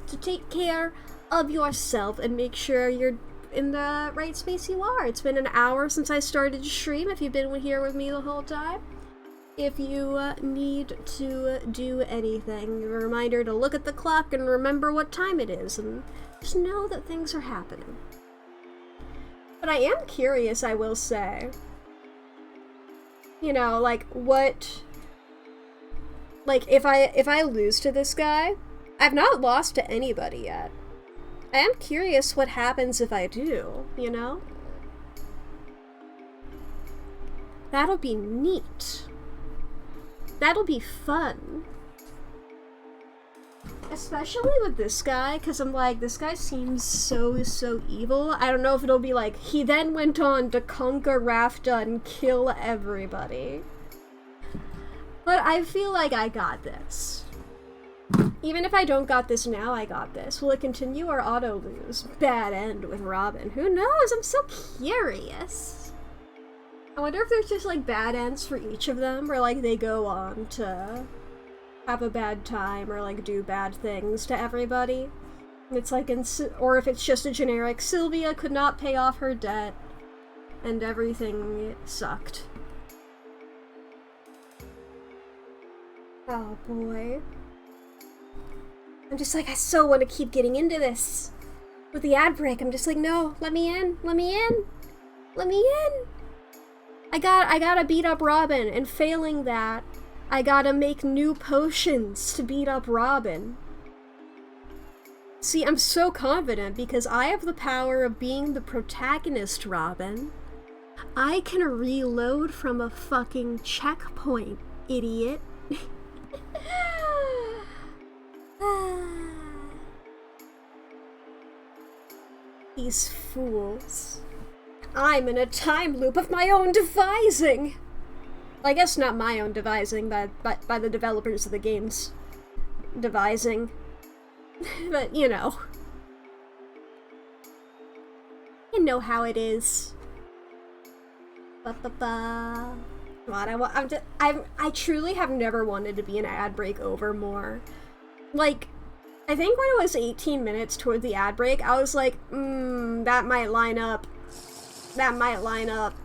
To take care of yourself and make sure you're in the right space you are. It's been an hour since I started to stream, if you've been here with me the whole time. If you need to do anything, a reminder to look at the clock and remember what time it is, and just know that things are happening. But I am curious, I will say. You know, like, what... Like, if I lose to this guy, I've not lost to anybody yet. I am curious what happens if I do, you know? That'll be neat. That'll be fun. Especially with this guy, because I'm like, this guy seems so evil. I don't know if it'll be like, he then went on to conquer Rafta and kill everybody. But I feel like I got this. Even if I don't got this now, I got this. Will it continue or auto-lose? Bad end with Robin. Who knows? I'm so curious. I wonder if there's just, like, bad ends for each of them, where, like, they go on to have a bad time or, like, do bad things to everybody. It's like, or if it's just a generic, Sylvia could not pay off her debt, and everything sucked. Oh, boy. I'm just like, I so want to keep getting into this. With the ad break, I'm just like, no, let me in, let me in, let me in. I gotta beat up Robin, and failing that, I gotta make new potions to beat up Robin. See, I'm so confident because I have the power of being the protagonist, Robin. I can reload from a fucking checkpoint, idiot. These fools. I'm in a time loop of my own devising. I guess not my own devising, but by the developers of the games devising. But, you know. You know how it is. Ba-ba-ba. Come on, I truly have never wanted to be an ad break over more. Like, I think when it was 18 minutes toward the ad break, I was like, that might line up. That might line up.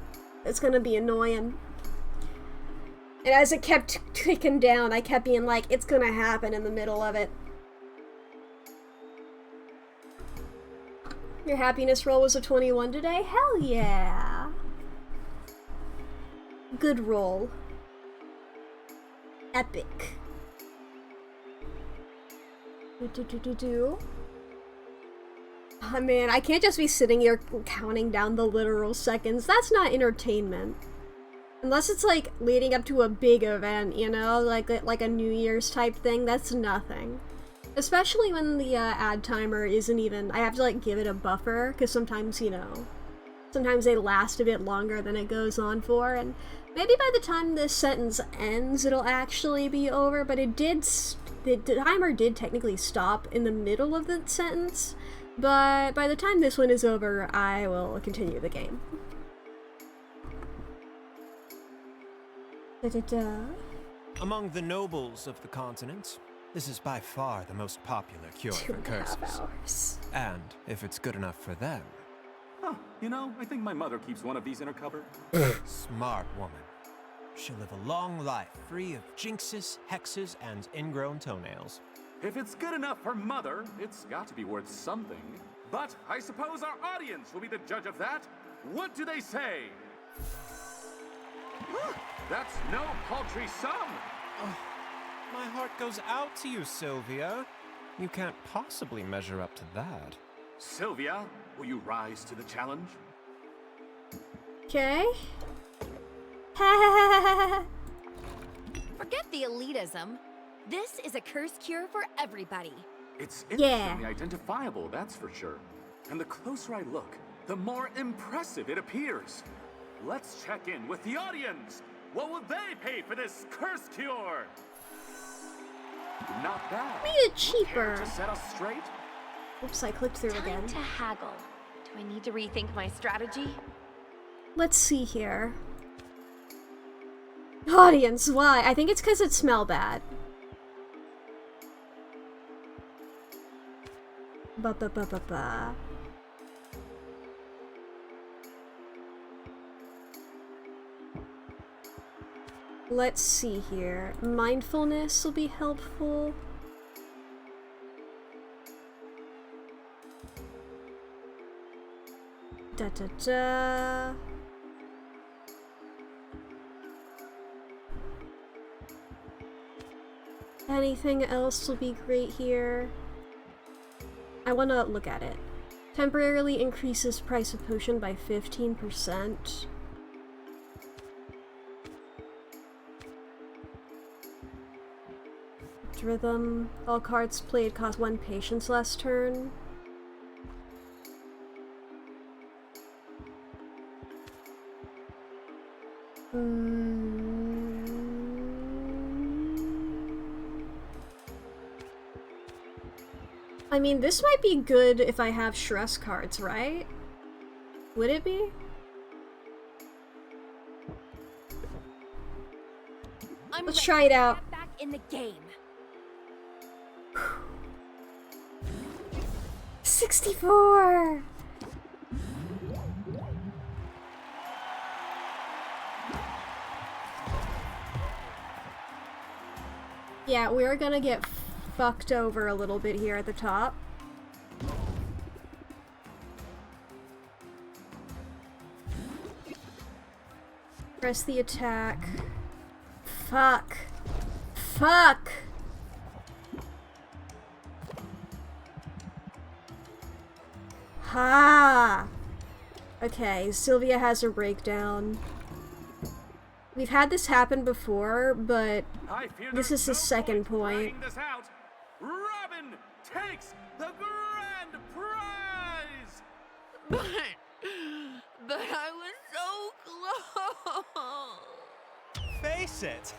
It's gonna be annoying. And as it kept ticking down, I kept being like, it's gonna happen in the middle of it. Your happiness roll was a 21 today? Hell yeah! Good roll. Epic. Oh man, I can't just be sitting here counting down the literal seconds. That's not entertainment. Unless it's like leading up to a big event, you know, like a New Year's type thing, that's nothing. Especially when the ad timer isn't even, I have to like give it a buffer, because sometimes, you know, sometimes they last a bit longer than it goes on for, and maybe by the time this sentence ends, it'll actually be over, but the timer did technically stop in the middle of the sentence, but by the time this one is over, I will continue the game. Among the nobles of the continent, this is by far the most popular cure for curses. 2.5 hours. And if it's good enough for them... Huh, you know, I think my mother keeps one of these in her cupboard. Smart woman. She'll live a long life, free of jinxes, hexes, and ingrown toenails. If it's good enough for Mother, it's got to be worth something. But I suppose our audience will be the judge of that. What do they say? That's no paltry sum! My heart goes out to you, Sylvia. You can't possibly measure up to that. Sylvia, will you rise to the challenge? Okay. Forget the elitism. This is a curse cure for everybody. It's Yeah. instantly identifiable, that's for sure. And the closer I look, the more impressive it appears. Let's check in with the audience. What will they pay for this curse cure? Not bad. Made it Care cheaper. to set us straight? Oops, I clicked through again. Time to haggle. Do I need to rethink my strategy? Let's see here. Audience, why? I think it's because it smell bad. Ba. Let's see here. Mindfulness will be helpful. Da. Anything else will be great here. I want to look at it. Temporarily increases price of potion by 15%. Rhythm. All cards played cost 1 patience last turn. I mean, this might be good if I have stress cards, right? Would it be? Let's try it out. Get back in the game. 64! Yeah, we're gonna get fucked over a little bit here at the top. Press the attack. Fuck. Fuck! Ha! Okay, Sylvia has her breakdown. We've had this happen before, but this is the second point. This out. Robin takes the grand prize! But I was so close. Face it!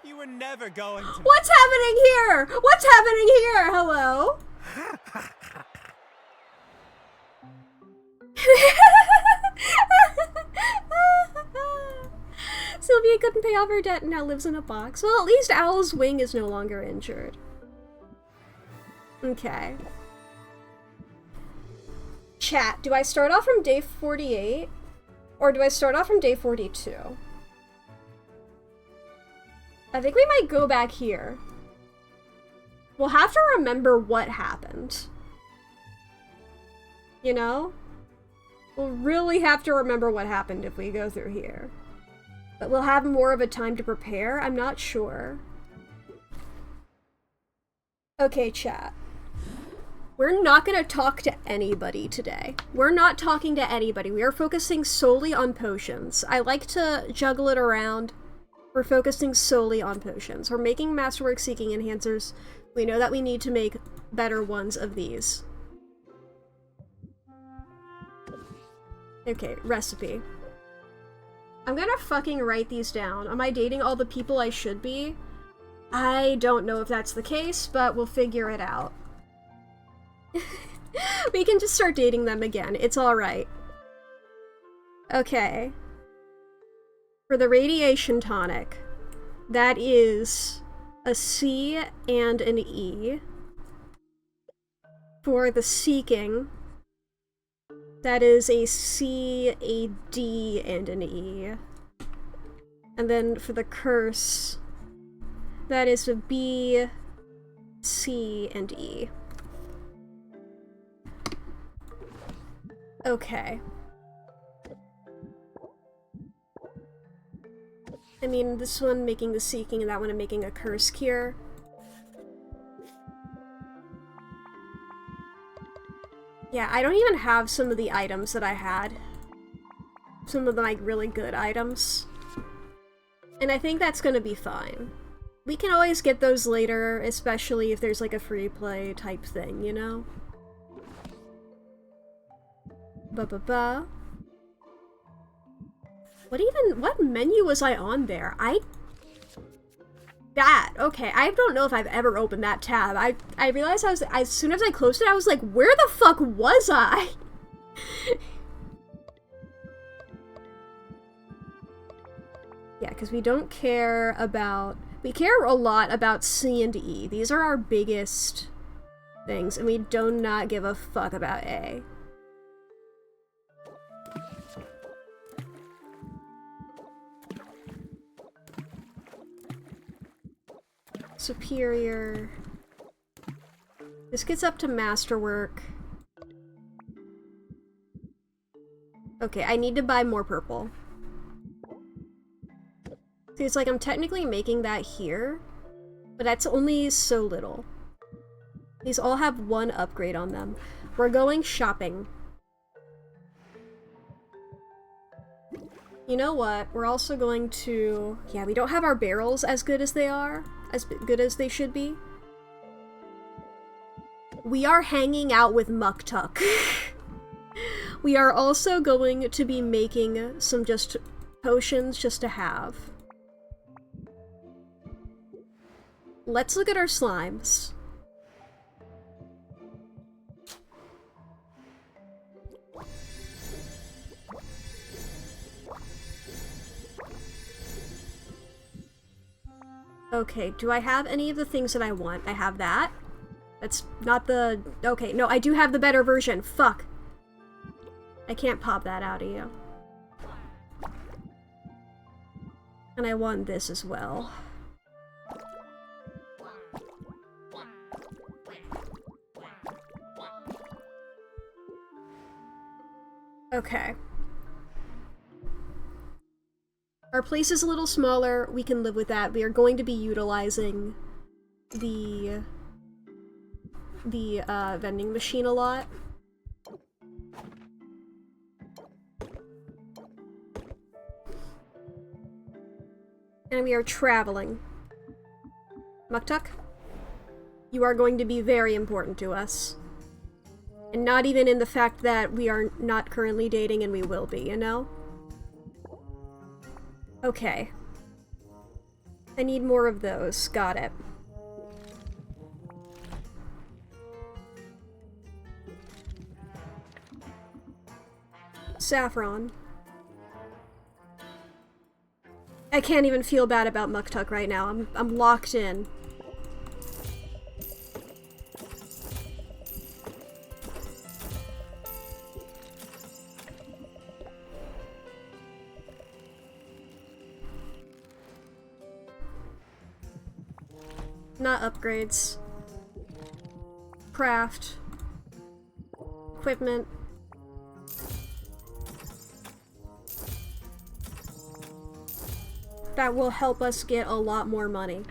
You were never going to... What's happening here? What's happening here? Hello? Sylvia couldn't pay off her debt and now lives in a box. Well, at least Owl's wing is no longer injured. Okay. Chat, do I start off from day 48? Or do I start off from day 42? I think we might go back here. We'll have to remember what happened. You know? We'll really have to remember what happened if we go through here. But we'll have more of a time to prepare? I'm not sure. Okay, chat. We're not gonna talk to anybody today. We're not talking to anybody. We are focusing solely on potions. I like to juggle it around. We're focusing solely on potions. We're making Masterwork Seeking Enhancers. We know that we need to make better ones of these. Okay, recipe. I'm gonna fucking write these down. Am I dating all the people I should be? I don't know if that's the case, but we'll figure it out. We can just start dating them again. It's alright. Okay. For the radiation tonic, that is a C and an E. For the seeking, that is a C, a D, and an E. And then for the curse, that is a B, C, and E. Okay. I mean, this one making the Seeking and that one making a Curse Cure. Yeah, I don't even have some of the items that I had. Some of the, like, really good items. And I think that's gonna be fine. We can always get those later, especially if there's, like, a free play type thing, you know? Ba-ba-ba. What menu was I on there? Okay, I don't know if I've ever opened that tab. I realized as soon as I closed it, I was like, where the fuck was I? Yeah, because we don't care about... We care a lot about C and E. These are our biggest things, and we do not give a fuck about A. Superior. This gets up to masterwork. Okay, I need to buy more purple. See, it's like I'm technically making that here, but that's only so little. These all have one upgrade on them. We're going shopping. You know what? We're also going to... Yeah, we don't have our barrels as good as they are. As good as they should be. We are hanging out with Muktuk. We are also going to be making some just potions just to have. Let's look at our slimes. Okay, do I have any of the things that I want? I have that. That's not the... Okay, no, I do have the better version. Fuck. I can't pop that out of you. And I want this as well. Okay. Our place is a little smaller, we can live with that. We are going to be utilizing the vending machine a lot. And we are traveling. Muktuk, you are going to be very important to us. And not even in the fact that we are not currently dating and we will be, you know? Okay. I need more of those. Got it. Saffron. I can't even feel bad about Muktuk right now. I'm locked in. Not upgrades. Craft. Equipment. That will help us get a lot more money.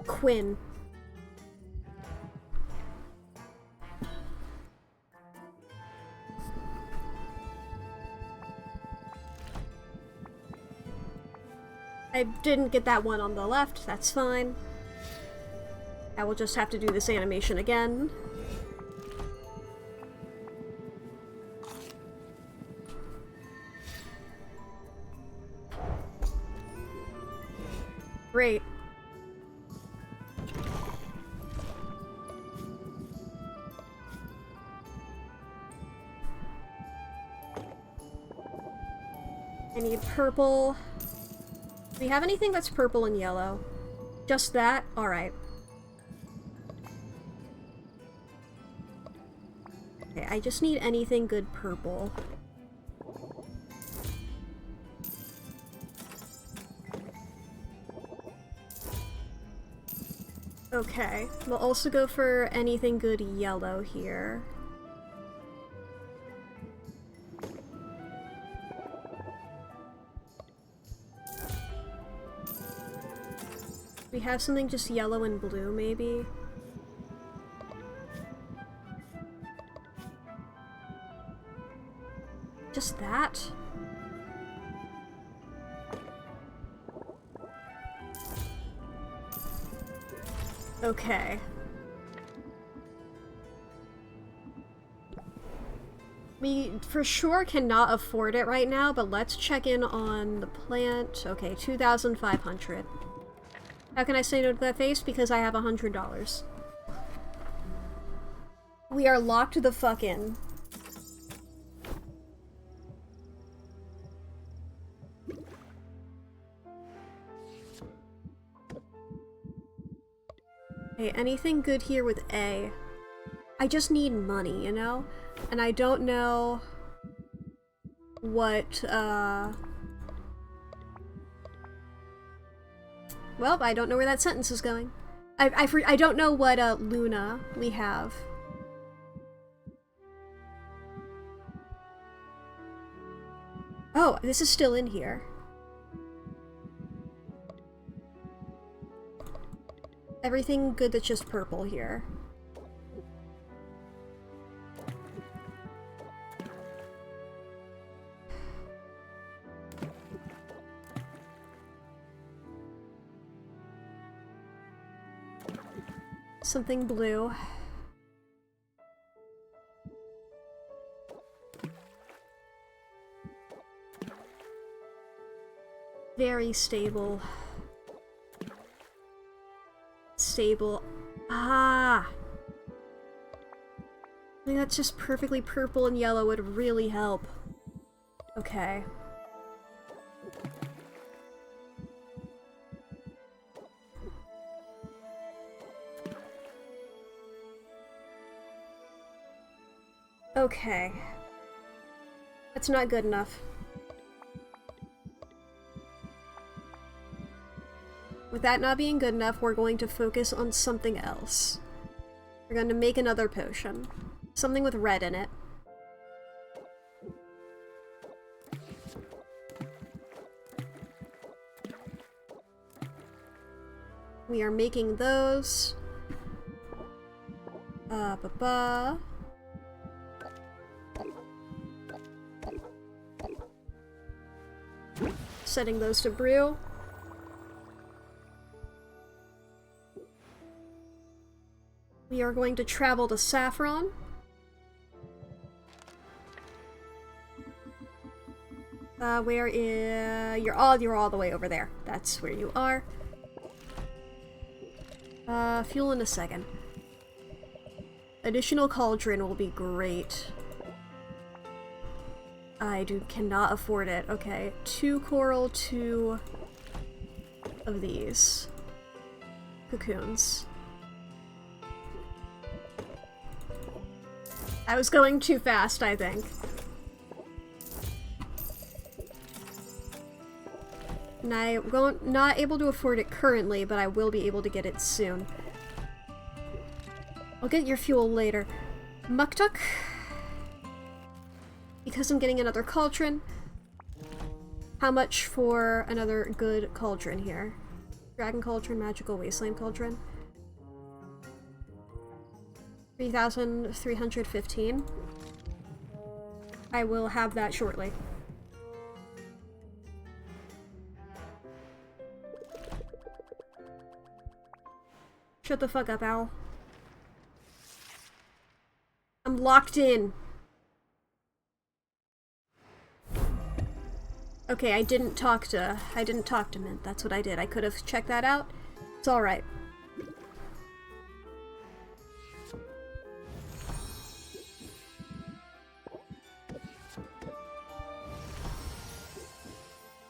Quinn. I didn't get that one on the left, that's fine. I will just have to do this animation again. Great. I need purple. Do we have anything that's purple and yellow? Just that? Alright. Okay, I just need anything good purple. Okay, we'll also go for anything good yellow here. We have something just yellow and blue, maybe? Just that? Okay. We for sure cannot afford it right now, but let's check in on the plant. Okay, 2,500. How can I say no to that face? Because I have $100. We are locked the fuck in. Okay, anything good here with A? I just need money, you know? And I don't know what, well, I don't know where that sentence is going. I don't know what, Luna we have. Oh, this is still in here. Everything good that's just purple here. Something blue. Very stable. Stable. Ah! I think that's just perfectly purple and yellow would really help. Okay. Okay. That's not good enough. With that not being good enough, we're going to focus on something else. We're going to make another potion. Something with red in it. We are making those. Setting those to brew. We are going to travel to Saffron. Where is... You're all the way over there. That's where you are. Fuel in a second. Additional cauldron will be great. I cannot afford it. Okay, 2 coral, 2 of these cocoons. I was going too fast, I think. And I'm not able to afford it currently, but I will be able to get it soon. I'll get your fuel later. Muktuk? Because I'm getting another cauldron. How much for another good cauldron here? Dragon cauldron, magical wasteland cauldron. 3,315. I will have that shortly. Shut the fuck up, Owl. I'm locked in. Okay, I didn't talk to Mint. That's what I did. I could have checked that out. It's alright.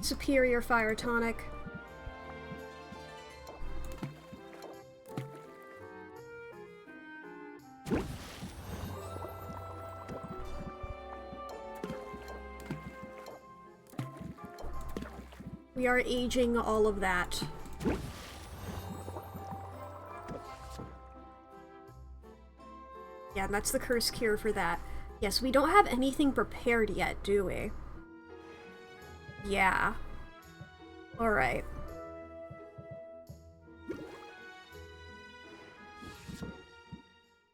Superior fire tonic. We are aging all of that. Yeah, that's the curse cure for that. Yes, we don't have anything prepared yet, do we? Yeah. Alright.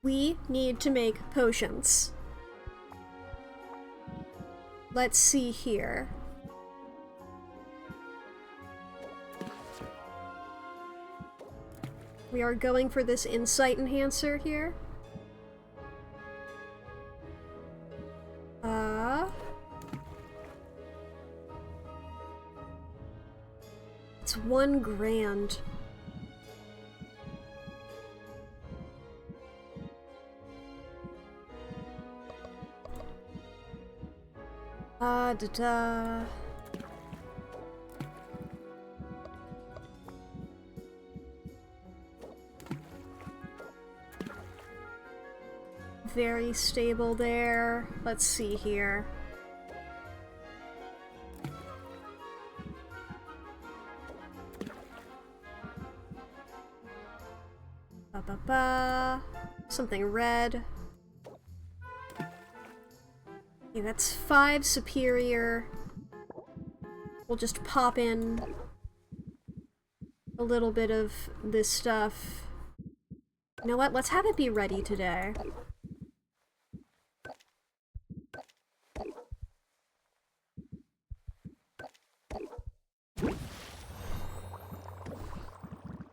We need to make potions. Let's see here. We are going for this insight enhancer here. It's 1 grand. Da-da. Very stable there. Let's see here. Ba-ba-ba. Something red. Okay, that's 5 superior. We'll just pop in a little bit of this stuff. You know what? Let's have it be ready today.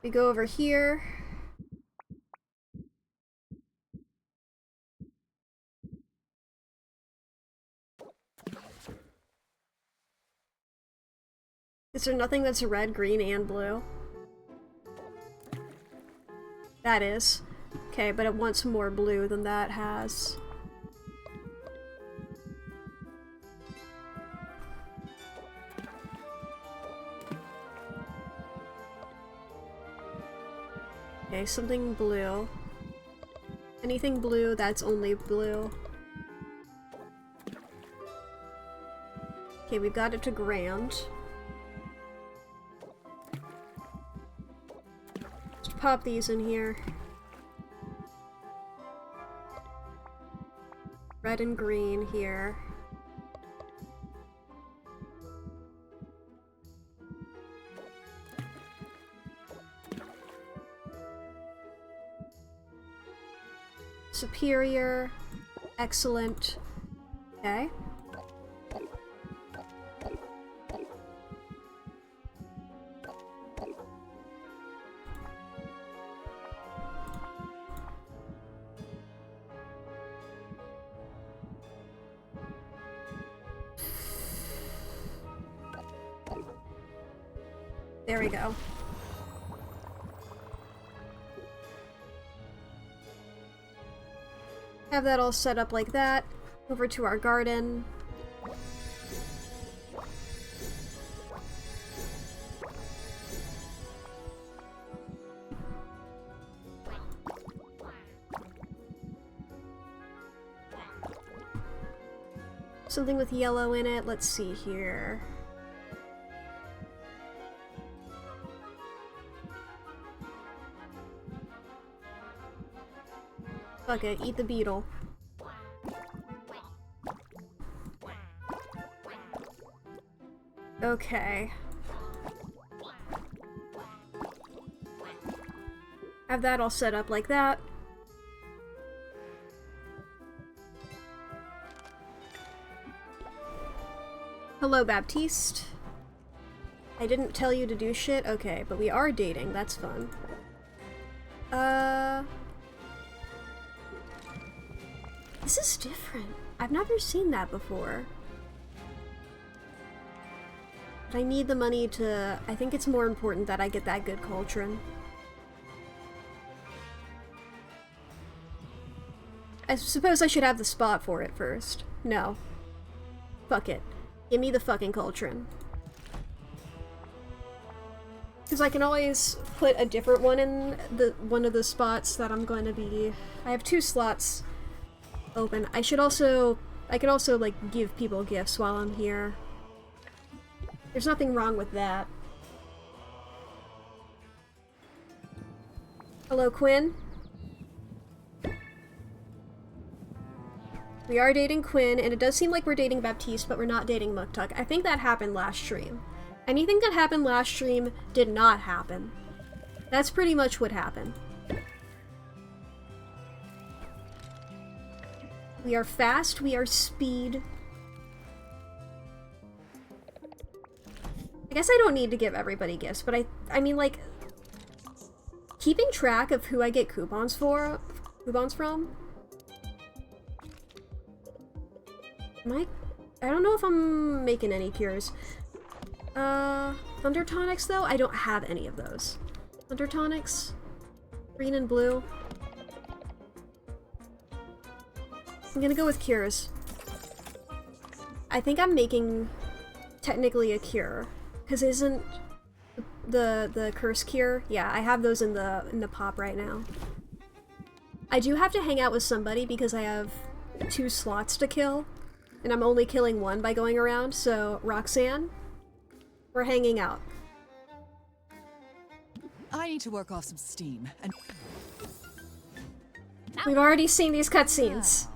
We go over here. Is there nothing that's red, green, and blue? That is. Okay, but it wants more blue than that has. Okay, something blue. Anything blue, that's only blue. Okay, we've got it to grand. Just pop these in here. Red and green here. Superior. Excellent. Okay. There we go. Have that all set up like that. Over to our garden. Something with yellow in it. Let's see here. Fuck it, eat the beetle. Okay. Have that all set up like that. Hello, Baptiste. I didn't tell you to do shit? Okay, but we are dating. That's fun. This is different. I've never seen that before. But I need the money to... I think it's more important that I get that good cauldron. I suppose I should have the spot for it first. No. Fuck it. Give me the fucking cauldron. Because I can always put a different one in one of the spots that I'm going to be... I have 2 slots open. I could also like give people gifts while I'm here. There's nothing wrong with that. Hello, Quinn. We are dating Quinn, and it does seem like we're dating Baptiste, but we're not dating Muktuk. I think that happened last stream. Anything that happened last stream did not happen. That's pretty much what happened. We are fast, we are speed. I guess I don't need to give everybody gifts, but I mean, like, keeping track of who I get coupons from. I don't know if I'm making any cures. Thunder tonics though? I don't have any of those. Thunder tonics? Green and blue? I'm gonna go with cures. I think I'm making technically a cure. Cause isn't the curse cure? Yeah, I have those in the pop right now. I do have to hang out with somebody because I have 2 slots to kill. And I'm only killing 1 by going around, so Roxanne, we're hanging out. I need to work off some steam, and We've already seen these cutscenes.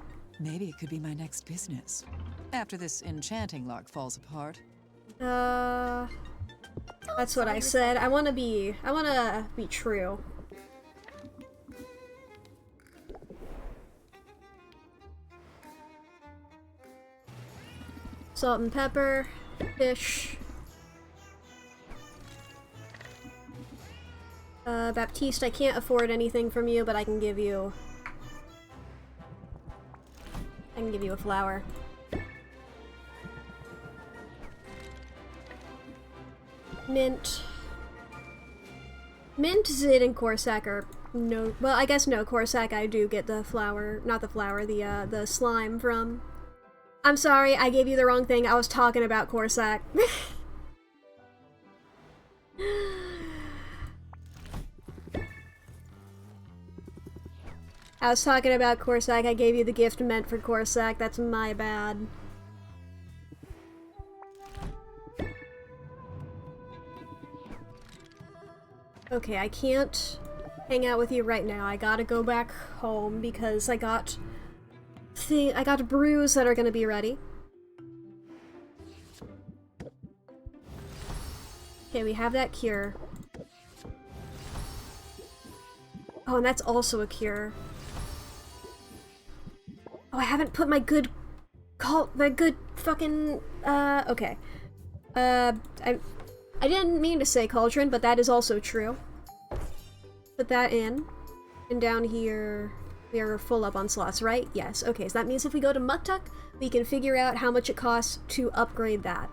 maybe it could be my next business. After this enchanting lark falls apart. That's what I said. I wanna be true. Salt and pepper, fish. Baptiste, I can't afford anything from you, but I can give you a flower. Mint. Mint, Zid, and Corsac are no. Well, I guess no. Corsac, I do get the flower, not the flower, the slime from. I'm sorry, I gave you the wrong thing. I was talking about Corsac. I was talking about Corsac. I gave you the gift meant for Corsac. That's my bad. Okay, I can't hang out with you right now. I gotta go back home because I got brews that are gonna be ready. Okay, we have that cure. Oh, and that's also a cure. Oh, I haven't put my good fucking, okay. I didn't mean to say cauldron, but that is also true. Put that in. And down here, we are full up on slots, right? Yes. Okay, so that means if we go to Muktuk, we can figure out how much it costs to upgrade that.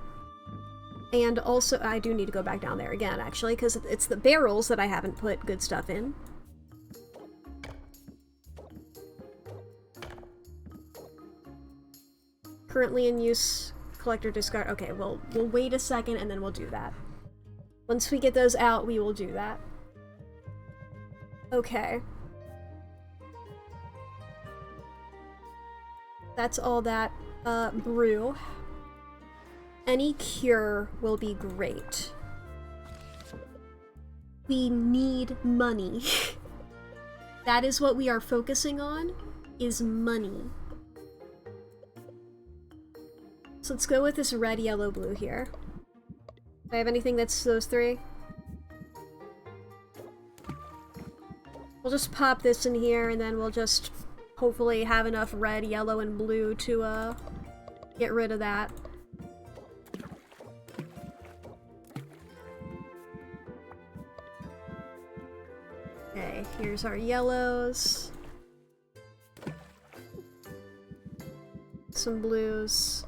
And also, I do need to go back down there again, actually, because it's the barrels that I haven't put good stuff in. Currently in use, collector discard. Okay, well, we'll wait a second and then we'll do that. Once we get those out, we will do that. Okay. That's all that, brew. Any cure will be great. We need money. That is what we are focusing on, is money. So let's go with this red, yellow, blue here. Do I have anything that's those 3? We'll just pop this in here and then we'll just hopefully have enough red, yellow, and blue to get rid of that. Okay, here's our yellows. Some blues.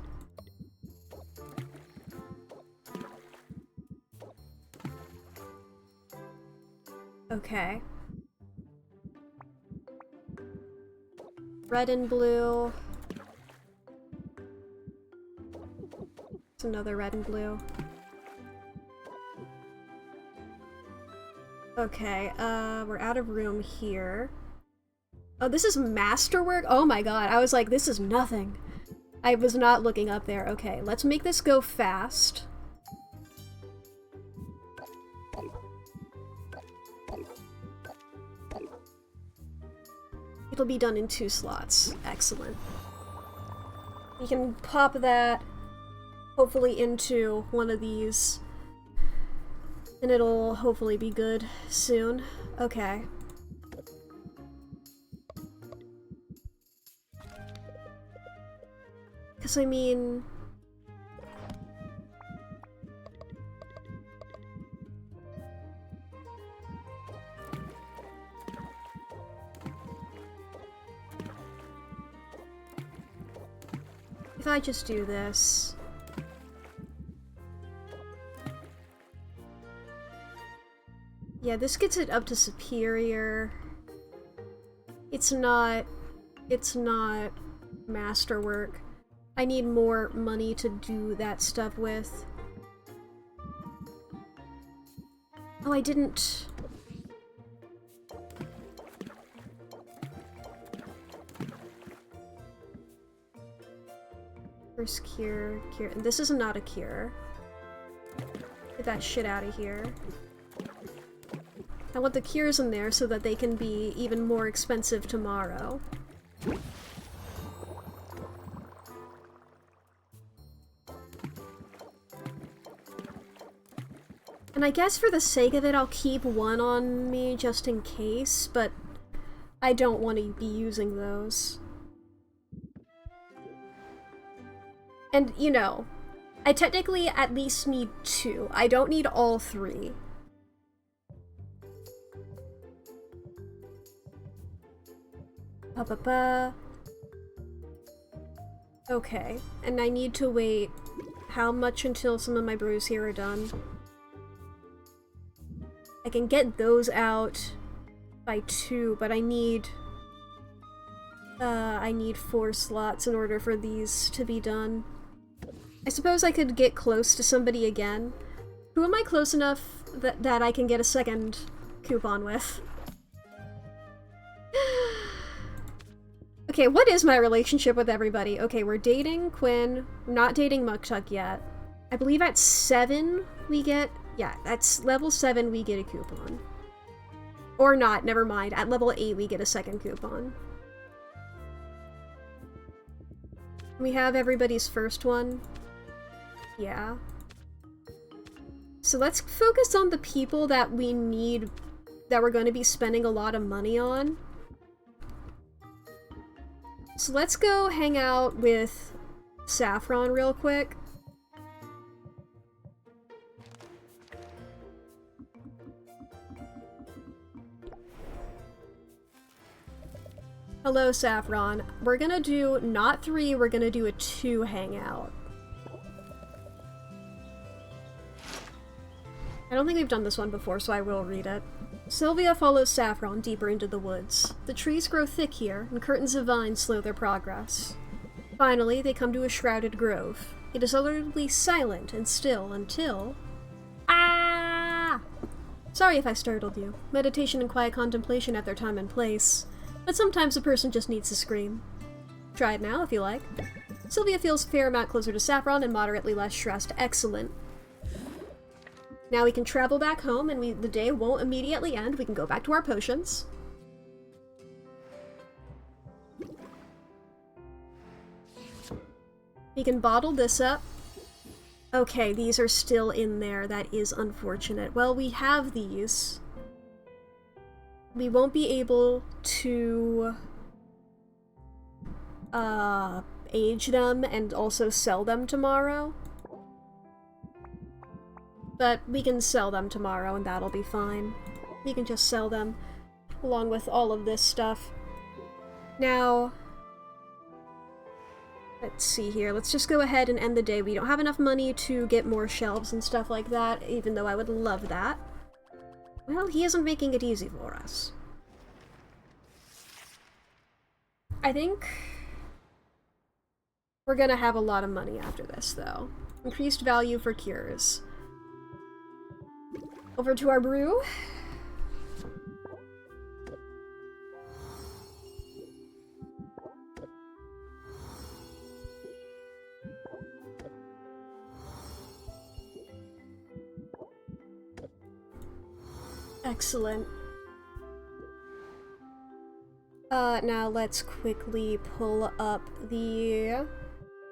Okay. Red and blue. It's another red and blue. Okay, we're out of room here. Oh, this is masterwork? Oh my god, I was like, this is nothing. I was not looking up there. Okay, let's make this go fast. It'll be done in 2 slots. Excellent. You can pop that, hopefully, into one of these. And it'll hopefully be good soon. Okay. Because I mean... if I just do this... yeah, this gets it up to superior. It's not masterwork. I need more money to do that stuff with. Oh, I didn't... first cure. This is not a cure. Get that shit out of here. I want the cures in there so that they can be even more expensive tomorrow. And I guess for the sake of it, I'll keep one on me just in case, but I don't want to be using those. And, you know, I technically at least need 2. I don't need all 3. Okay, and I need to wait how much until some of my brews here are done? I can get those out by 2, but I need 4 slots in order for these to be done. I suppose I could get close to somebody again. Who am I close enough that I can get a second coupon with? Okay, what is my relationship with everybody? Okay, we're dating Quinn, not dating Muktuk yet. I believe at 7 we get... yeah, that's level 7 we get a coupon. Or not, never mind. At level 8 we get a second coupon. We have everybody's first one. Yeah. So let's focus on the people that we need, that we're going to be spending a lot of money on. So let's go hang out with Saffron real quick. Hello, Saffron. We're gonna do not 3, we're gonna do a 2 hangout. I don't think we've done this one before, so I will read it. Sylvia follows Saffron deeper into the woods. The trees grow thick here, and curtains of vines slow their progress. Finally, they come to a shrouded grove. It is utterly silent and still until... ah! Sorry if I startled you. Meditation and quiet contemplation have their time and place, but sometimes a person just needs to scream. Try it now if you like. Sylvia feels a fair amount closer to Saffron and moderately less stressed. Excellent. Now we can travel back home and the day won't immediately end. We can go back to our potions. We can bottle this up. Okay, these are still in there. That is unfortunate. Well, we have these. We won't be able to age them and also sell them tomorrow. But we can sell them tomorrow and that'll be fine. We can just sell them along with all of this stuff. Now, let's see here. Let's just go ahead and end the day. We don't have enough money to get more shelves and stuff like that, even though I would love that. Well, he isn't making it easy for us. I think we're gonna have a lot of money after this, though. Increased value for cures. Over to our brew. Excellent. Now let's quickly pull up the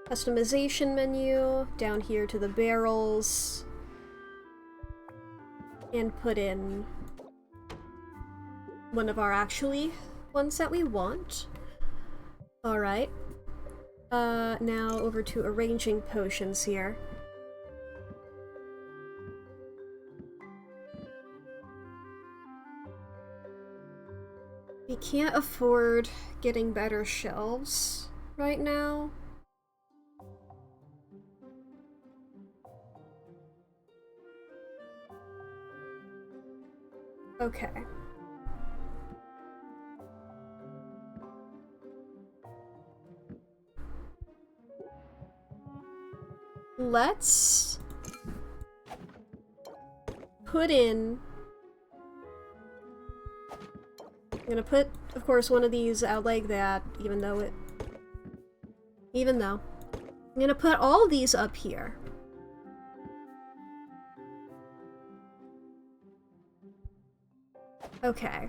customization menu down here to the barrels and put in one of our ones that we want. Alright. Now over to arranging potions here. We can't afford getting better shelves right now. Okay. Let's put in... I'm gonna put, of course, one of these out like that, even though... I'm gonna put all these up here. Okay.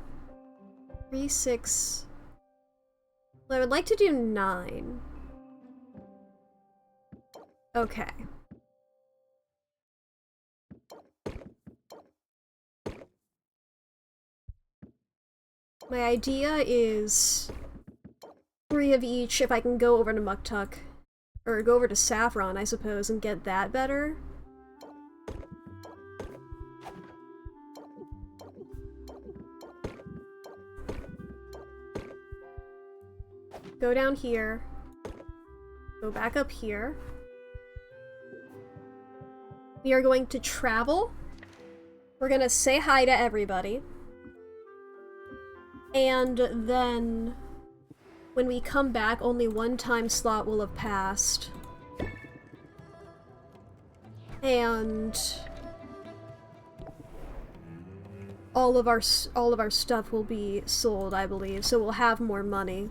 3, 6... Well, I would like to do 9. Okay. My idea is 3 of each if I can go over to Muktuk. Or go over to Saffron, I suppose, and get that better. Go down here. Go back up here. We are going to travel. We're gonna say hi to everybody. And then, when we come back, only one time slot will have passed. And all of our stuff will be sold, I believe, so we'll have more money.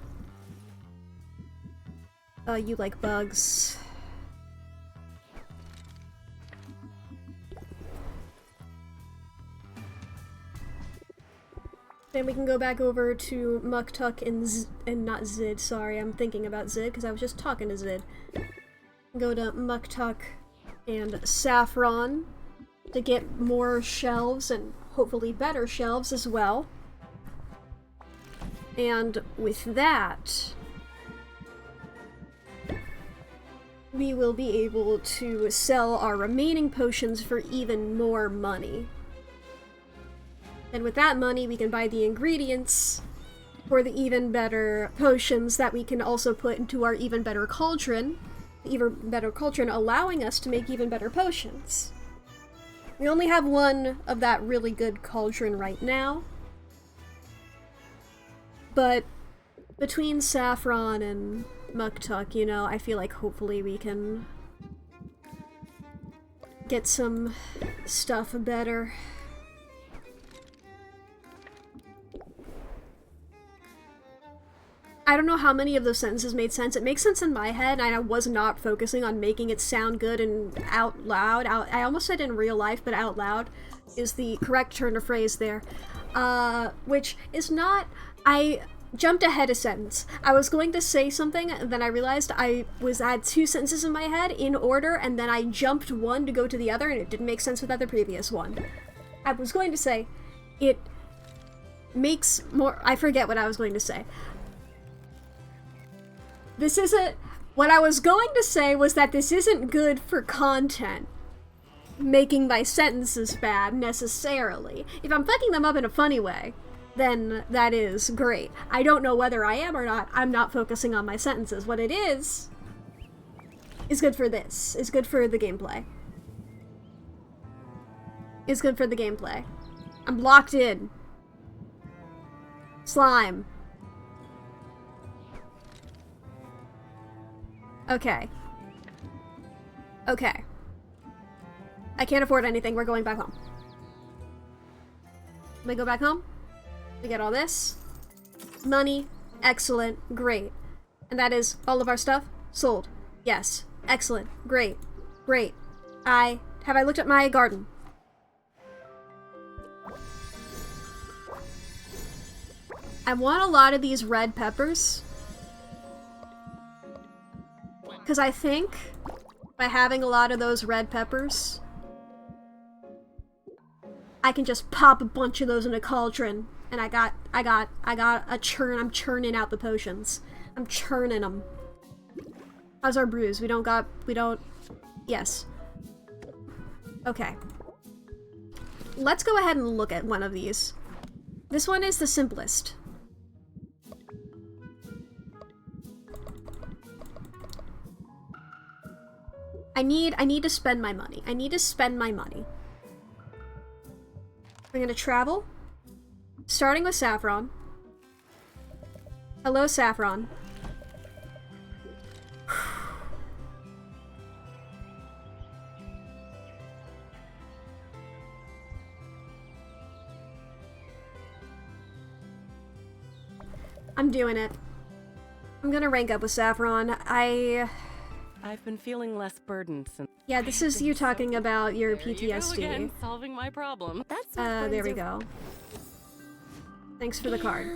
You like bugs. Then we can go back over to Muktuk and not Zid, sorry, I'm thinking about Zid because I was just talking to Zid. Go to Muktuk and Saffron to get more shelves and hopefully better shelves as well. And with that, we will be able to sell our remaining potions for even more money. And with that money, we can buy the ingredients for the even better potions that we can also put into our even better cauldron. The even better cauldron allowing us to make even better potions. We only have one of that really good cauldron right now. But between Saffron and Muktuk, you know, I feel like hopefully we can get some stuff better. I don't know how many of those sentences made sense. It makes sense in my head, and I was not focusing on making it sound good and out loud. I almost said in real life, but out loud is the correct turn of phrase there. Which is not... I jumped ahead a sentence. I was going to say something, and then I realized I had 2 sentences in my head in order, and then I jumped one to go to the other, and it didn't make sense without the previous one. I was going to say, it makes more... I forget what I was going to say. This isn't... What I was going to say was that this isn't good for content. Making my sentences bad, necessarily. If I'm fucking them up in a funny way, then that is great. I don't know whether I am or not. I'm not focusing on my sentences. What it is good for this. Is good for the gameplay. Is good for the gameplay. I'm locked in. Slime. Okay. Okay. I can't afford anything. We're going back home. Let me go back home. We get all this. Money. Excellent. Great. And that is all of our stuff sold. Yes. Excellent. Great. Great. Have I looked at my garden? I want a lot of these red peppers. Because I think by having a lot of those red peppers, I can just pop a bunch of those in a cauldron, and I got a churn. I'm churning out the potions. I'm churning them. How's our bruise? We don't... Yes. Okay. Let's go ahead and look at one of these. This one is the simplest. I need to spend my money. I need to spend my money. We're gonna travel. Starting with Saffron. Hello, Saffron. I'm doing it. I'm gonna rank up with Saffron. I've been feeling less burdened since. Yeah, this is you talking about your There you go PTSD. again, solving my problem. That's There we go. Thanks for the card.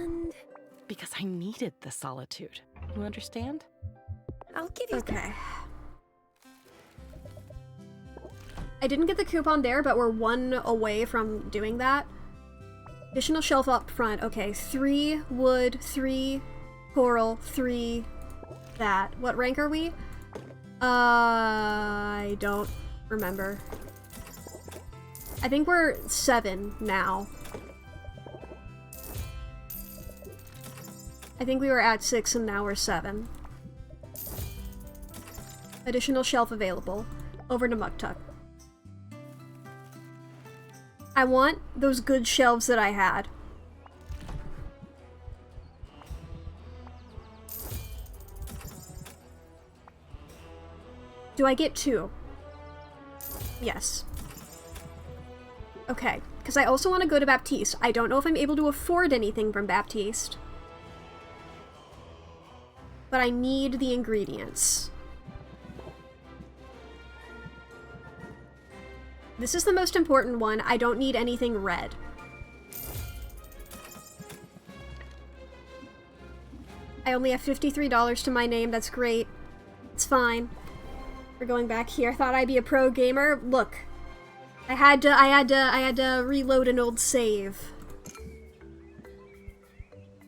Because I needed the solitude. You understand? I'll give you Okay. I didn't get the coupon there, but we're one away from doing that. Additional shelf up front. Okay, 3 wood, 3 coral, 3 that. What rank are we? I don't remember. I think we're 7 now. I think we were at 6 and now we're 7. Additional shelf available. Over to Muktuk. I want those good shelves that I had. Do I get 2? Yes. Okay, because I also want to go to Baptiste. I don't know if I'm able to afford anything from Baptiste. But I need the ingredients. This is the most important one. I don't need anything red. I only have $53 to my name. That's great. It's fine. We're going back here. I thought I'd be a pro gamer. Look. I had to reload an old save.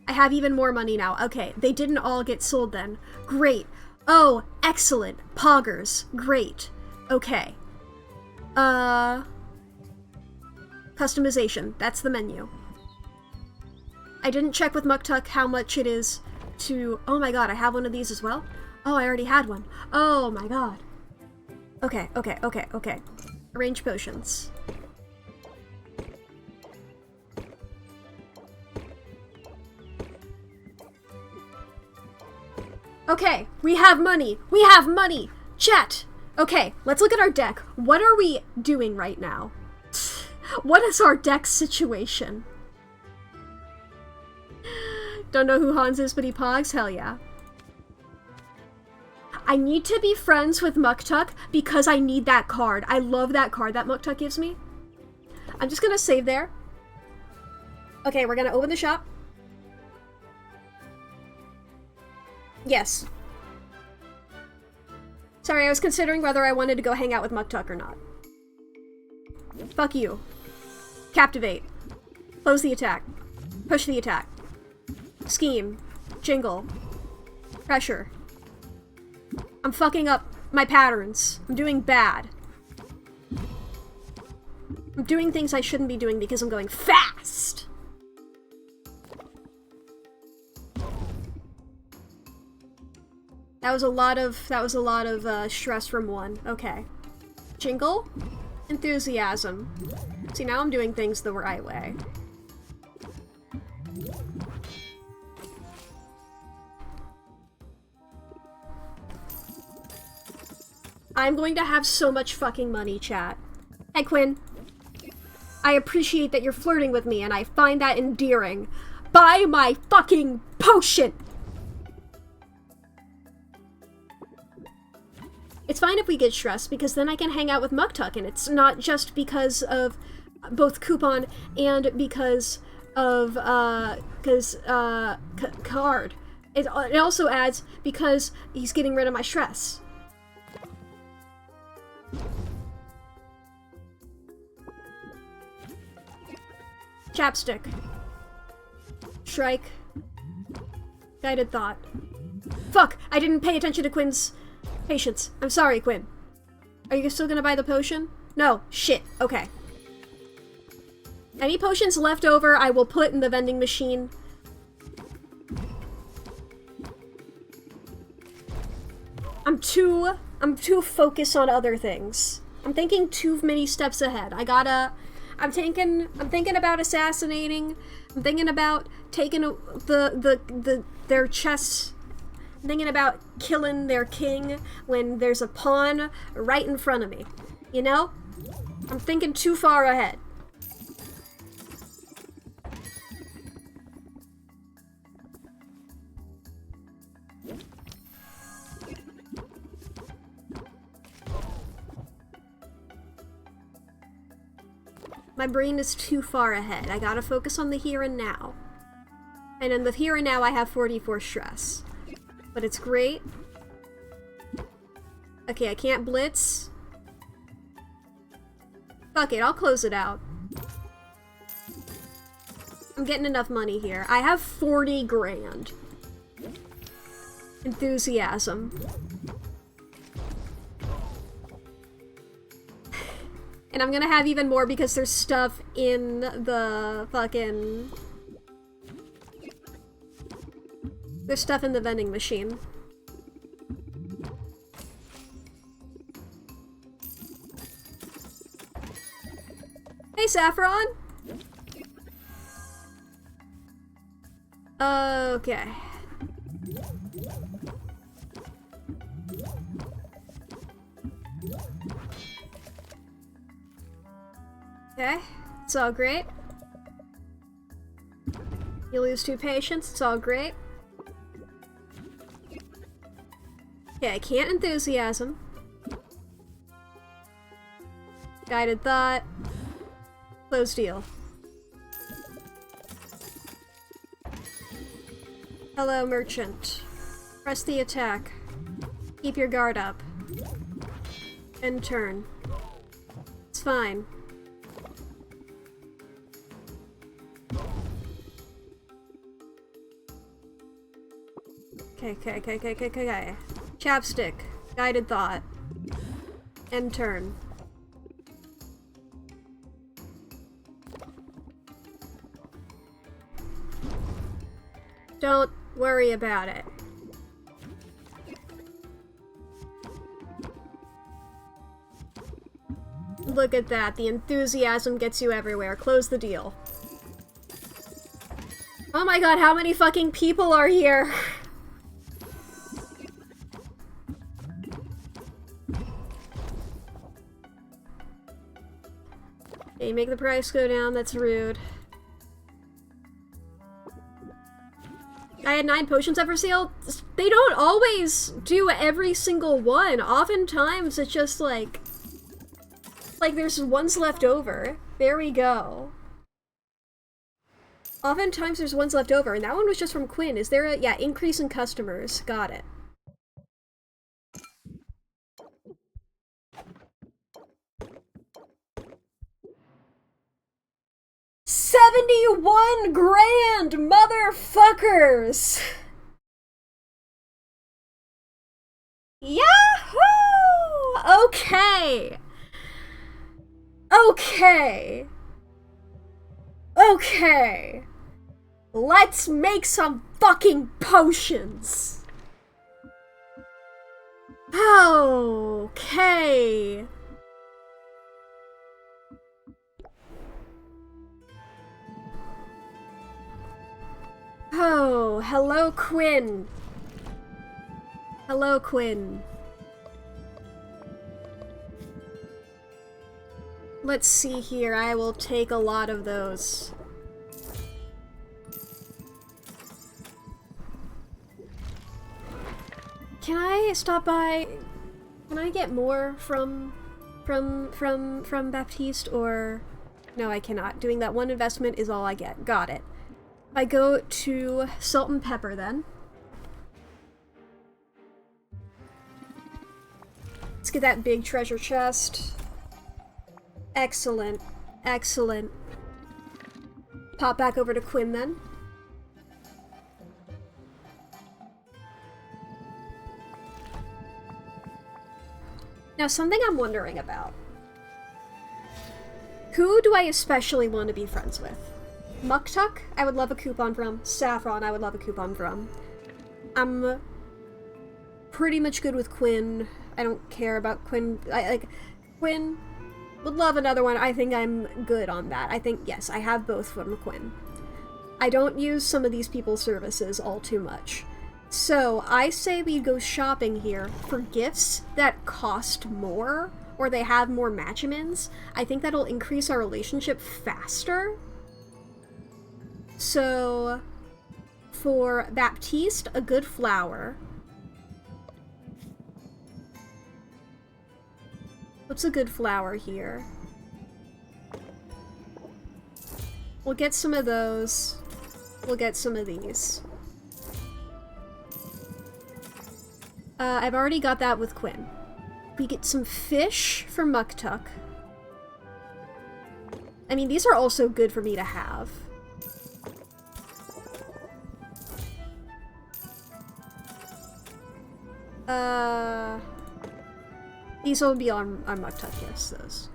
I have even more money now. Okay, they didn't all get sold then. Great. Oh, excellent. Poggers. Great. Okay. Customization. That's the menu. I didn't check with Muktuk how much it is to... Oh my god, I have one of these as well? Oh, I already had one. Oh my god. Okay. Arrange potions. Okay, we have money! We have money! Chat! Okay, let's look at our deck. What are we doing right now? What is our deck situation? Don't know who Hans is, but he pogs? Hell yeah. I need to be friends with Muktuk because I need that card. I love that card that Muktuk gives me. I'm just gonna save there. Okay, we're gonna open the shop. Yes. Sorry, I was considering whether I wanted to go hang out with Muktuk or not. Fuck you. Captivate. Close the attack. Push the attack. Scheme. Jingle. Pressure. I'm fucking up my patterns. I'm doing bad. I'm doing things I shouldn't be doing because I'm going fast! That was a lot of stress from one. Okay. Jingle. Enthusiasm. See, now I'm doing things the right way. I'm going to have so much fucking money, chat. Hey, Quinn. I appreciate that you're flirting with me, and I find that endearing. Buy my fucking potion! It's fine if we get stressed, because then I can hang out with Muktuk, and it's not just because of both coupon and because of, card. It also adds because he's getting rid of my stress. Chapstick. Shrike. Guided thought. Fuck! I didn't pay attention to Quinn's Patience. I'm sorry, Quinn. Are you still gonna buy the potion? No. Shit. Okay. Any potions left over, I will put in the vending machine. I'm too focused on other things. I'm thinking too many steps ahead. I'm thinking about assassinating. I'm thinking about taking their chests. I'm thinking about killing their king when there's a pawn right in front of me. You know? I'm thinking too far ahead. My brain is too far ahead. I gotta focus on the here and now. And in the here and now, I have 44 stress. But it's great. Okay, I can't blitz. Fuck it, I'll close it out. I'm getting enough money here. I have 40 grand. Enthusiasm. And I'm gonna have even more because there's stuff in the fucking... There's stuff in the vending machine. Hey, Saffron! Okay. Okay, it's all great. You lose 2 patience, it's all great. Okay, I can't enthusiasm. Guided thought. Close deal. Hello, merchant. Press the attack. Keep your guard up. End turn. It's fine. Okay. Chapstick. Guided thought. End turn. Don't worry about it. Look at that. The enthusiasm gets you everywhere. Close the deal. Oh my god, how many fucking people are here? Okay, make the price go down. That's rude. I had 9 potions up for sale. They don't always do every single one. Oftentimes it's just like there's ones left over. There we go. Oftentimes there's ones left over, and that one was just from Quinn. Is there a, yeah, increase in customers. Got it. $71 grand, motherfuckers! Yahoo! Okay. Okay. Okay. Let's make some fucking potions. Okay. Oh, hello, Quinn. Hello, Quinn. Let's see here. I will take a lot of those. Can I stop by? Can I get more from Baptiste, or no, I cannot. Doing that one investment is all I get. Got it. I go to Salt and Pepper then. Let's get that big treasure chest. Excellent. Excellent. Pop back over to Quinn then. Now, something I'm wondering about. Who do I especially want to be friends with? Muktuk, I would love a coupon from. Saffron, I would love a coupon from. I'm pretty much good with Quinn. I don't care about Quinn. Quinn would love another one. I think I'm good on that. I think, yes, I have both from Quinn. I don't use some of these people's services all too much. So, I say we go shopping here for gifts that cost more, or they have more match-em-ins. I think that'll increase our relationship faster. So, for Baptiste, a good flower. What's a good flower here? We'll get some of those. We'll get some of these. I've already got that with Quinn. We get some fish for Muktuk. I mean, these are also good for me to have. These will be on Muktuk, yes, those.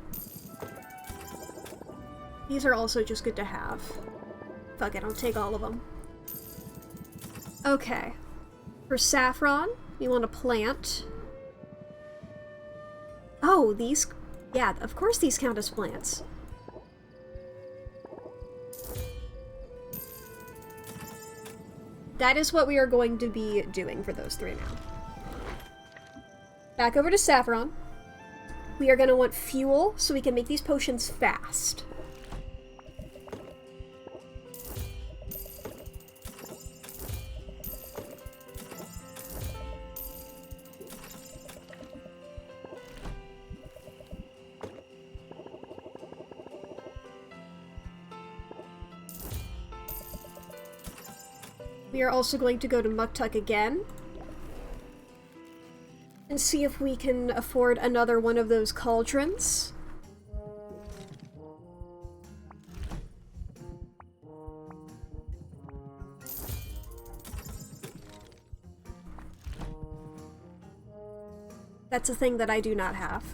These are also just good to have. Fuck it, I'll take all of them. Okay. For Saffron, we want a plant. Oh, these... Yeah, of course these count as plants. That is what we are going to be doing for those three now. Back over to Saffron. We are going to want fuel so we can make these potions fast. We are also going to go to Muktuk again and see if we can afford another one of those cauldrons. That's a thing that I do not have.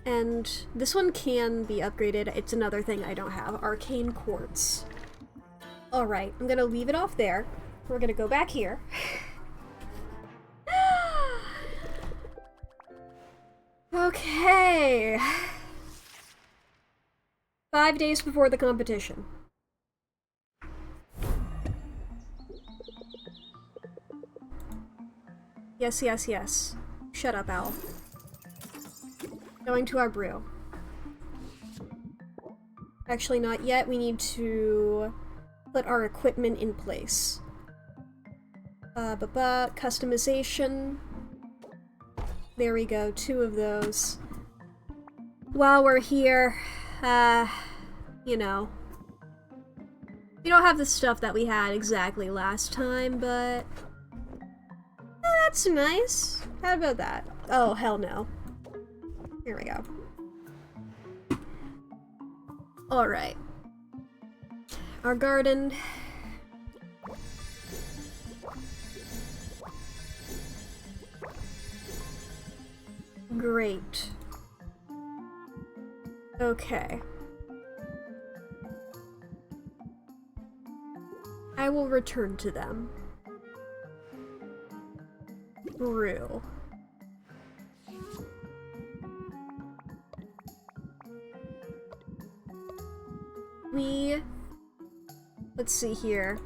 And this one can be upgraded. It's another thing I don't have. Arcane Quartz. Alright, I'm gonna leave it off there. We're gonna go back here. Okay. 5 days before the competition. Yes, yes, yes. Shut up, Owl. Going to our brew. Actually, not yet. We need to put our equipment in place. Customization. There we go, 2 of those. While we're here, you know. We don't have the stuff that we had exactly last time, but... that's nice. How about that? Oh, hell no. Here we go. Alright. Our garden. Great. Okay. I will return to them. Brew. Let's see here.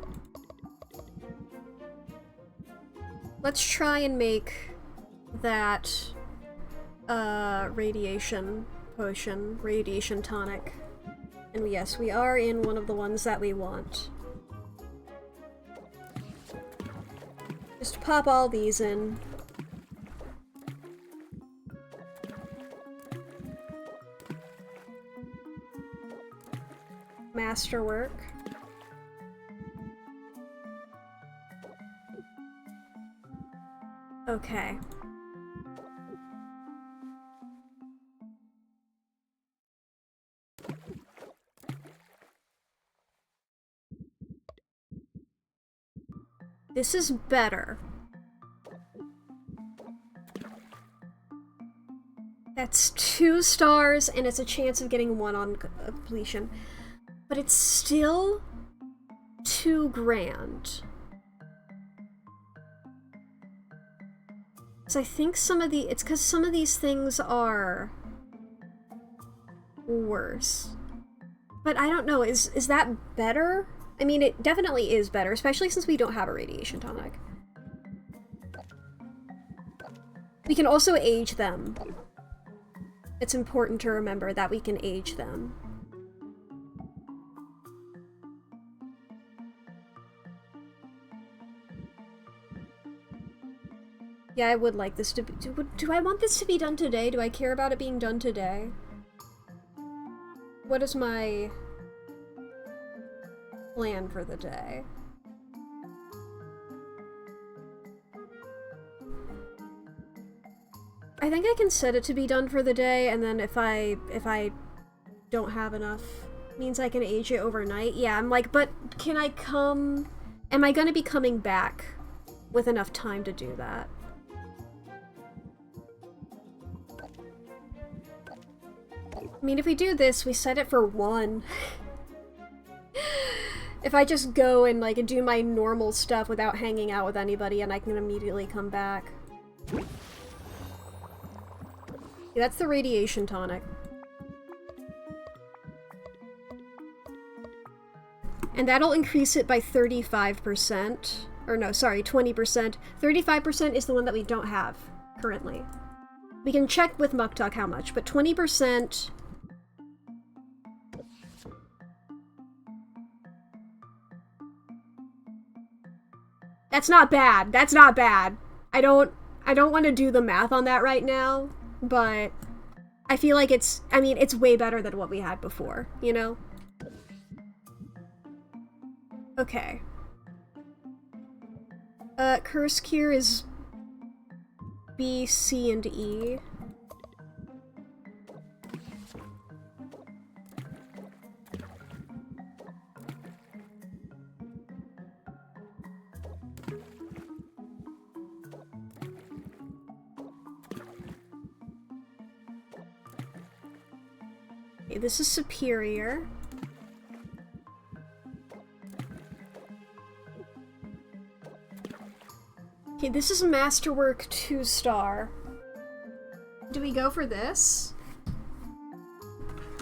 Let's try and make that radiation potion, radiation tonic. And yes, we are in one of the ones that we want. Just pop all these in. Masterwork. Okay. This is better. That's 2 stars, and it's a chance of getting 1 on completion. But it's still $2,000. So I think it's because some of these things are worse. But I don't know, is that better? I mean, it definitely is better, especially since we don't have a radiation tonic. We can also age them. It's important to remember that we can age them. Yeah, I would like this to be... Do I want this to be done today? Do I care about it being done today? What is my plan for the day? I think I can set it to be done for the day, and then if I don't have enough, means I can age it overnight. Yeah, I'm like, but can I come... Am I gonna be coming back with enough time to do that? I mean, if we do this, we set it for 1. If I just go and, like, do my normal stuff without hanging out with anybody and I can immediately come back. Yeah, that's the radiation tonic. And that'll increase it by 35%. Or no, sorry, 20%. 35% is the one that we don't have currently. We can check with Muktuk how much, but 20%... That's not bad. That's not bad. I don't want to do the math on that right now, but I feel like it's way better than what we had before, you know? Okay. Curse Cure is B, C, and E. Okay, this is superior. Okay, this is Masterwork 2-star. Do we go for this?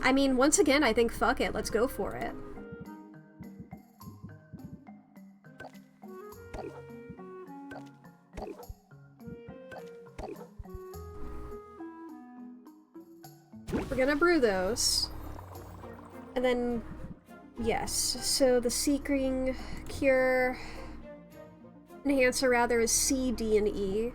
I mean, once again, I think fuck it, let's go for it. We're gonna brew those. And then, yes, so the Seekring Cure... Enhancer, rather, is C, D, and E.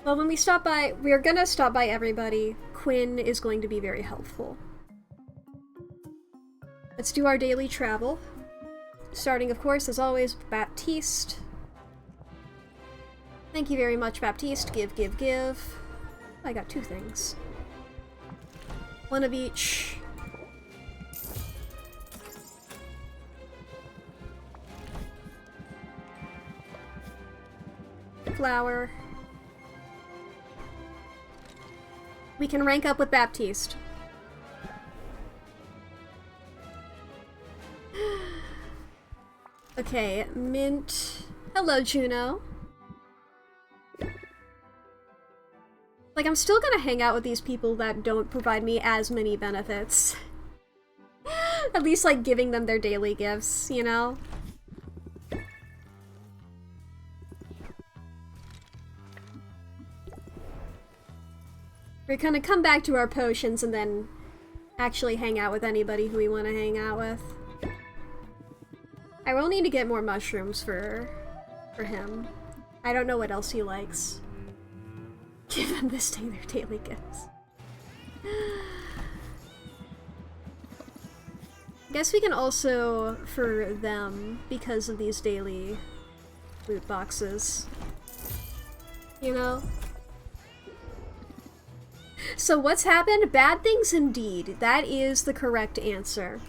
Well, when we stop by, we're gonna stop by everybody. Quinn is going to be very helpful. Let's do our daily travel. Starting, of course, as always, with Baptiste. Thank you very much, Baptiste. Give, give, give. I got 2 things. 1 of each. Flower. We can rank up with Baptiste. Okay, mint. Hello, Juno. Like, I'm still gonna hang out with these people that don't provide me as many benefits. At least, like, giving them their daily gifts, you know? We're gonna come back to our potions and then actually hang out with anybody who we want to hang out with. I will need to get more mushrooms for him. I don't know what else he likes. Give them this day their daily gifts. Guess we can also, for them, because of these daily loot boxes. You know? So what's happened? Bad things indeed. That is the correct answer.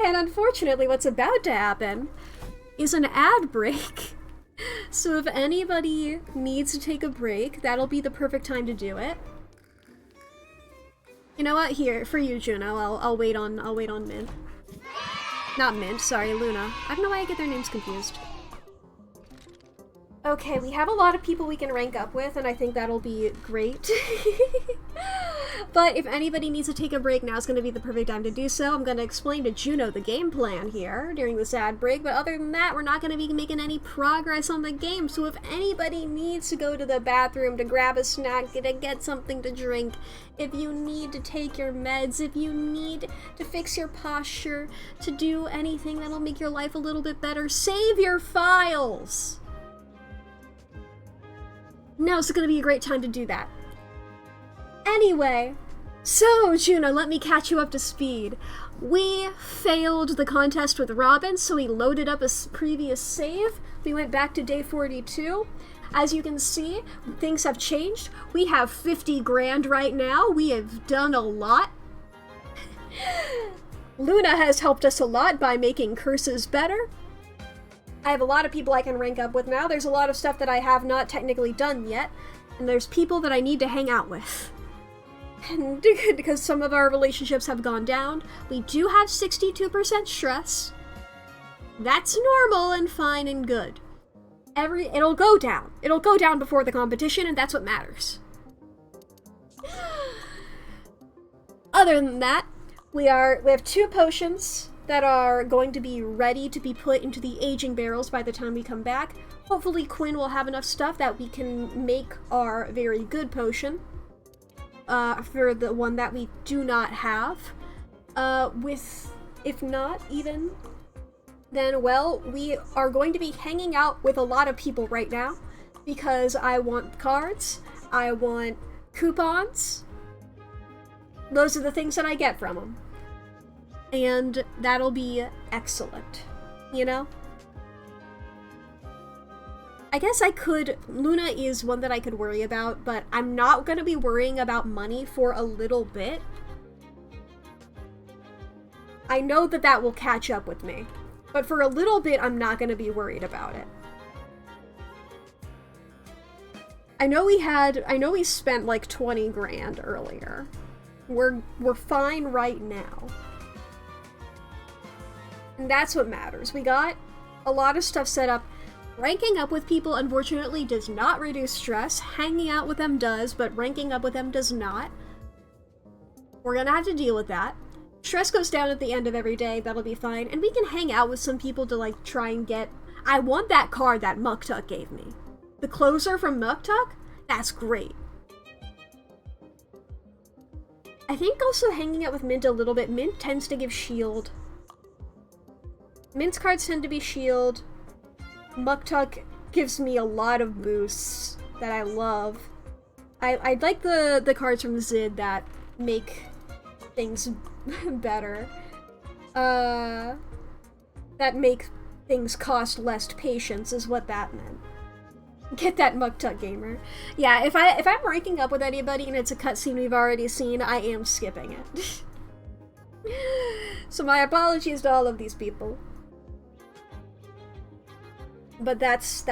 And unfortunately, what's about to happen is an ad break. So if anybody needs to take a break, that'll be the perfect time to do it. You know what? Here, for you, Juno, I'll wait on Mint. Not Mint, sorry, Luna. I don't know why I get their names confused. Okay, we have a lot of people we can rank up with, and I think that'll be great. But if anybody needs to take a break, now's going to be the perfect time to do so. I'm going to explain to Juno the game plan here during this ad break, but other than that, we're not going to be making any progress on the game. So if anybody needs to go to the bathroom to grab a snack, to get something to drink, if you need to take your meds, if you need to fix your posture, to do anything that'll make your life a little bit better, save your files! Now's going to be a great time to do that. Anyway, so Juno, let me catch you up to speed. We failed the contest with Robin, so we loaded up a previous save. We went back to day 42. As you can see, things have changed. We have 50 grand right now. We have done a lot. Luna has helped us a lot by making curses better. I have a lot of people I can rank up with now. There's a lot of stuff that I have not technically done yet. And there's people that I need to hang out with. And because some of our relationships have gone down, we do have 62% stress. That's normal and fine and good. It'll go down. It'll go down before the competition, and that's what matters. Other than that, we have 2 potions that are going to be ready to be put into the aging barrels by the time we come back. Hopefully Quinn will have enough stuff that we can make our very good potion. For the one that we do not have. If not even, then, well, we are going to be hanging out with a lot of people right now, because I want cards, I want coupons. Those are the things that I get from them. And that'll be excellent, you know? I guess Luna is one that I could worry about, but I'm not going to be worrying about money for a little bit. I know that that will catch up with me, but for a little bit, I'm not going to be worried about it. I know we spent like 20 grand earlier. We're fine right now. And that's what matters. We got a lot of stuff set up. Ranking up with people, unfortunately, does not reduce stress. Hanging out with them does, but ranking up with them does not. We're gonna have to deal with that. Stress goes down at the end of every day, that'll be fine. And we can hang out with some people to, like, try and get... I want that card that Muktuk gave me. The closer from Muktuk? That's great. I think also hanging out with Mint a little bit. Mint tends to give shield. Mint's cards tend to be shield. Muktuk gives me a lot of boosts that I love. I like the cards from Zid that make things better. That make things cost less patience is what that meant. Get that Muktuk gamer. Yeah, if I'm ranking up with anybody and it's a cutscene we've already seen, I am skipping it. So my apologies to all of these people. But that's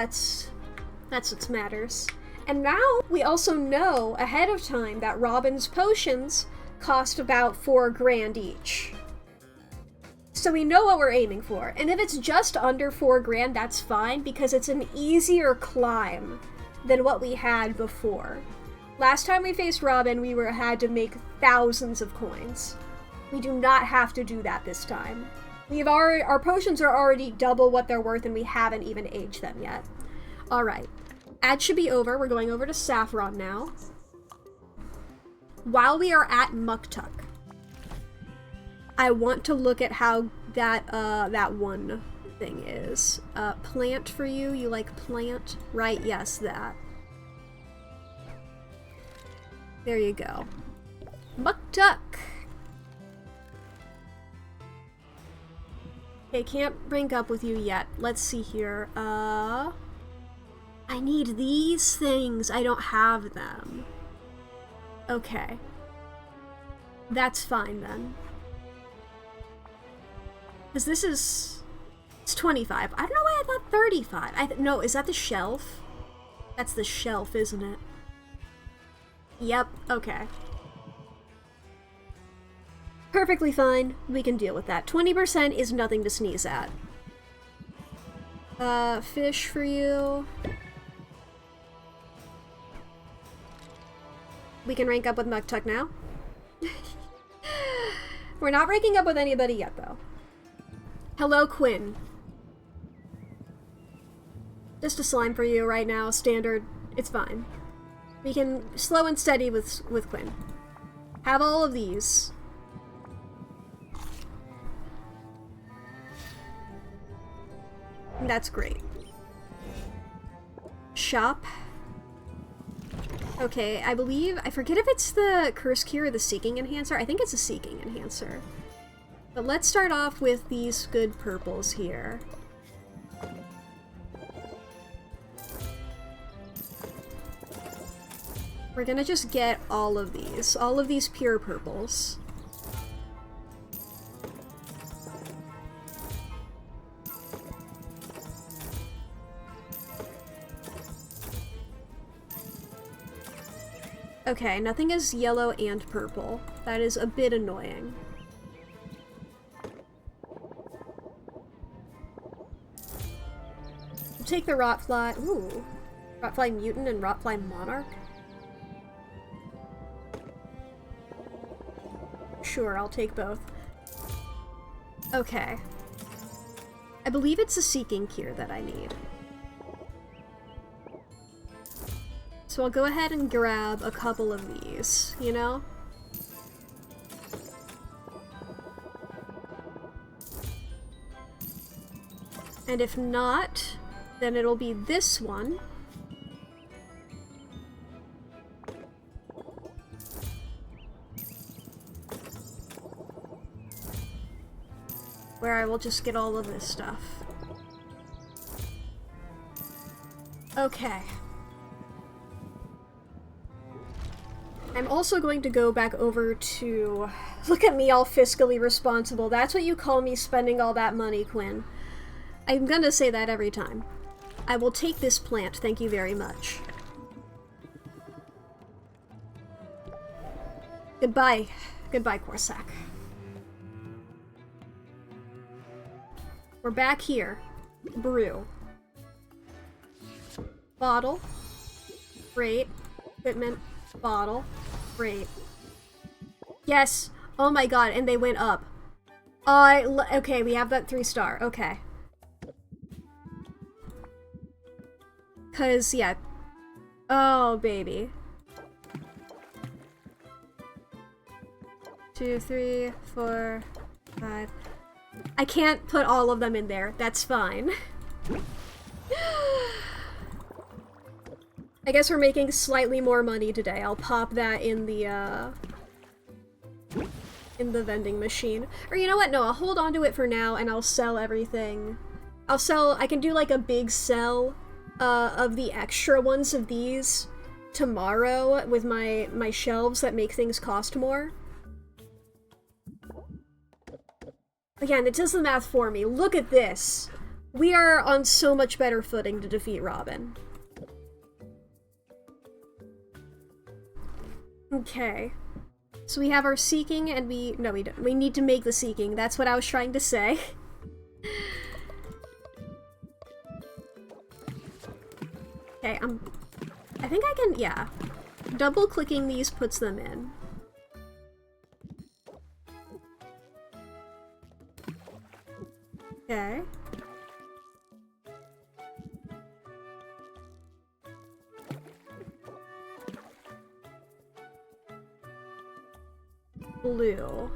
what matters. And now we also know ahead of time that Robin's potions cost about 4 grand each. So we know what we're aiming for. And if it's just under 4 grand, that's fine, because it's an easier climb than what we had before. Last time we faced Robin, we had to make thousands of coins. We do not have to do that this time. Our potions are already double what they're worth, and we haven't even aged them yet. Alright. Ad should be over. We're going over to Saffron now. While we are at Muktuk, I want to look at how that one thing is. Plant for you. You like plant? Right, yes, that. There you go. Muktuk! Okay, can't rank up with you yet. Let's see here. I need these things. I don't have them. Okay. That's fine then. Because this is It's 25. I don't know why I thought 35. No, is that the shelf? That's the shelf, isn't it? Yep, okay. Perfectly fine. We can deal with that. 20% is nothing to sneeze at. Fish for you. We can rank up with Muktuk now. We're not ranking up with anybody yet, though. Hello, Quinn. Just a slime for you right now, standard. It's fine. We can slow and steady with Quinn. Have all of these. That's great. Shop. Okay, I forget if it's the Curse Cure or the Seeking Enhancer. I think it's a Seeking Enhancer. But let's start off with these good purples here. We're gonna just get all of these pure purples. Okay, nothing is yellow and purple. That is a bit annoying. We'll take the Rotfly. Ooh. Rotfly Mutant and Rotfly Monarch. Sure, I'll take both. Okay. I believe it's a Seeking Cure that I need. So I'll go ahead and grab a couple of these, you know? And if not, then it'll be this one. Where I will just get all of this stuff. Okay. I'm also going to go back over to... Look at me, all fiscally responsible. That's what you call me spending all that money, Quinn. I'm gonna say that every time. I will take this plant, thank you very much. Goodbye. Goodbye, Corsac. We're back here. Brew. Bottle. Great. Equipment. Bottle. Great. Yes! Oh my god, and they went up. Okay, we have that 3-star. Okay. 'Cause, yeah. Oh, baby. 2, 3, 4, 5. I can't put all of them in there. That's fine. I guess we're making slightly more money today. I'll pop that in the vending machine. Or you know what? No, I'll hold on to it for now and I'll sell everything. I can do like a big sell of the extra ones of these tomorrow with my shelves that make things cost more. Again, it does the math for me. Look at this. We are on so much better footing to defeat Robin. Okay. So we have our Seeking and no, we don't. We need to make the Seeking. That's what I was trying to say. Okay, I think I can, yeah. Double clicking these puts them in. Okay. Blue.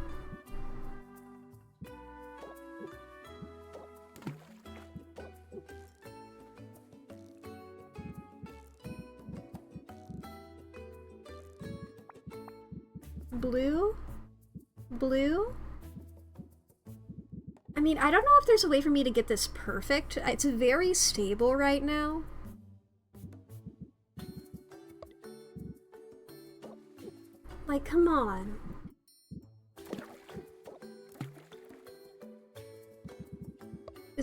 Blue? Blue? I mean, I don't know if there's a way for me to get this perfect. It's very stable right now. Like, come on.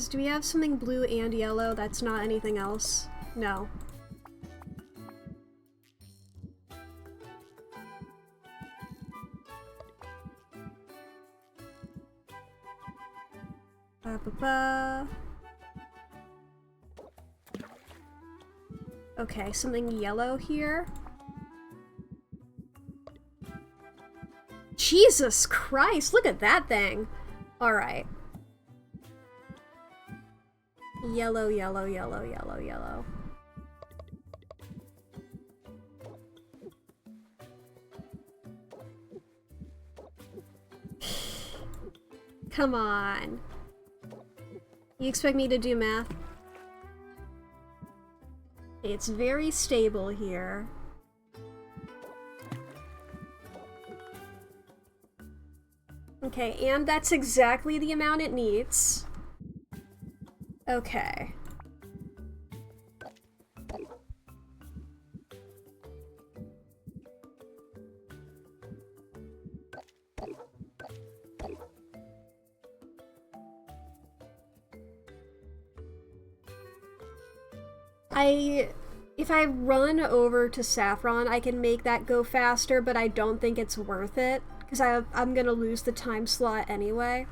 Do we have something blue and yellow that's not anything else? No. Ba-ba-ba. Okay, something yellow here. Jesus Christ, look at that thing! Alright. Yellow, yellow, yellow, yellow, yellow. Come on. You expect me to do math? It's very stable here. Okay, and that's exactly the amount it needs. Okay. If I run over to Saffron, I can make that go faster, but I don't think it's worth it, because I'm gonna lose the time slot anyway.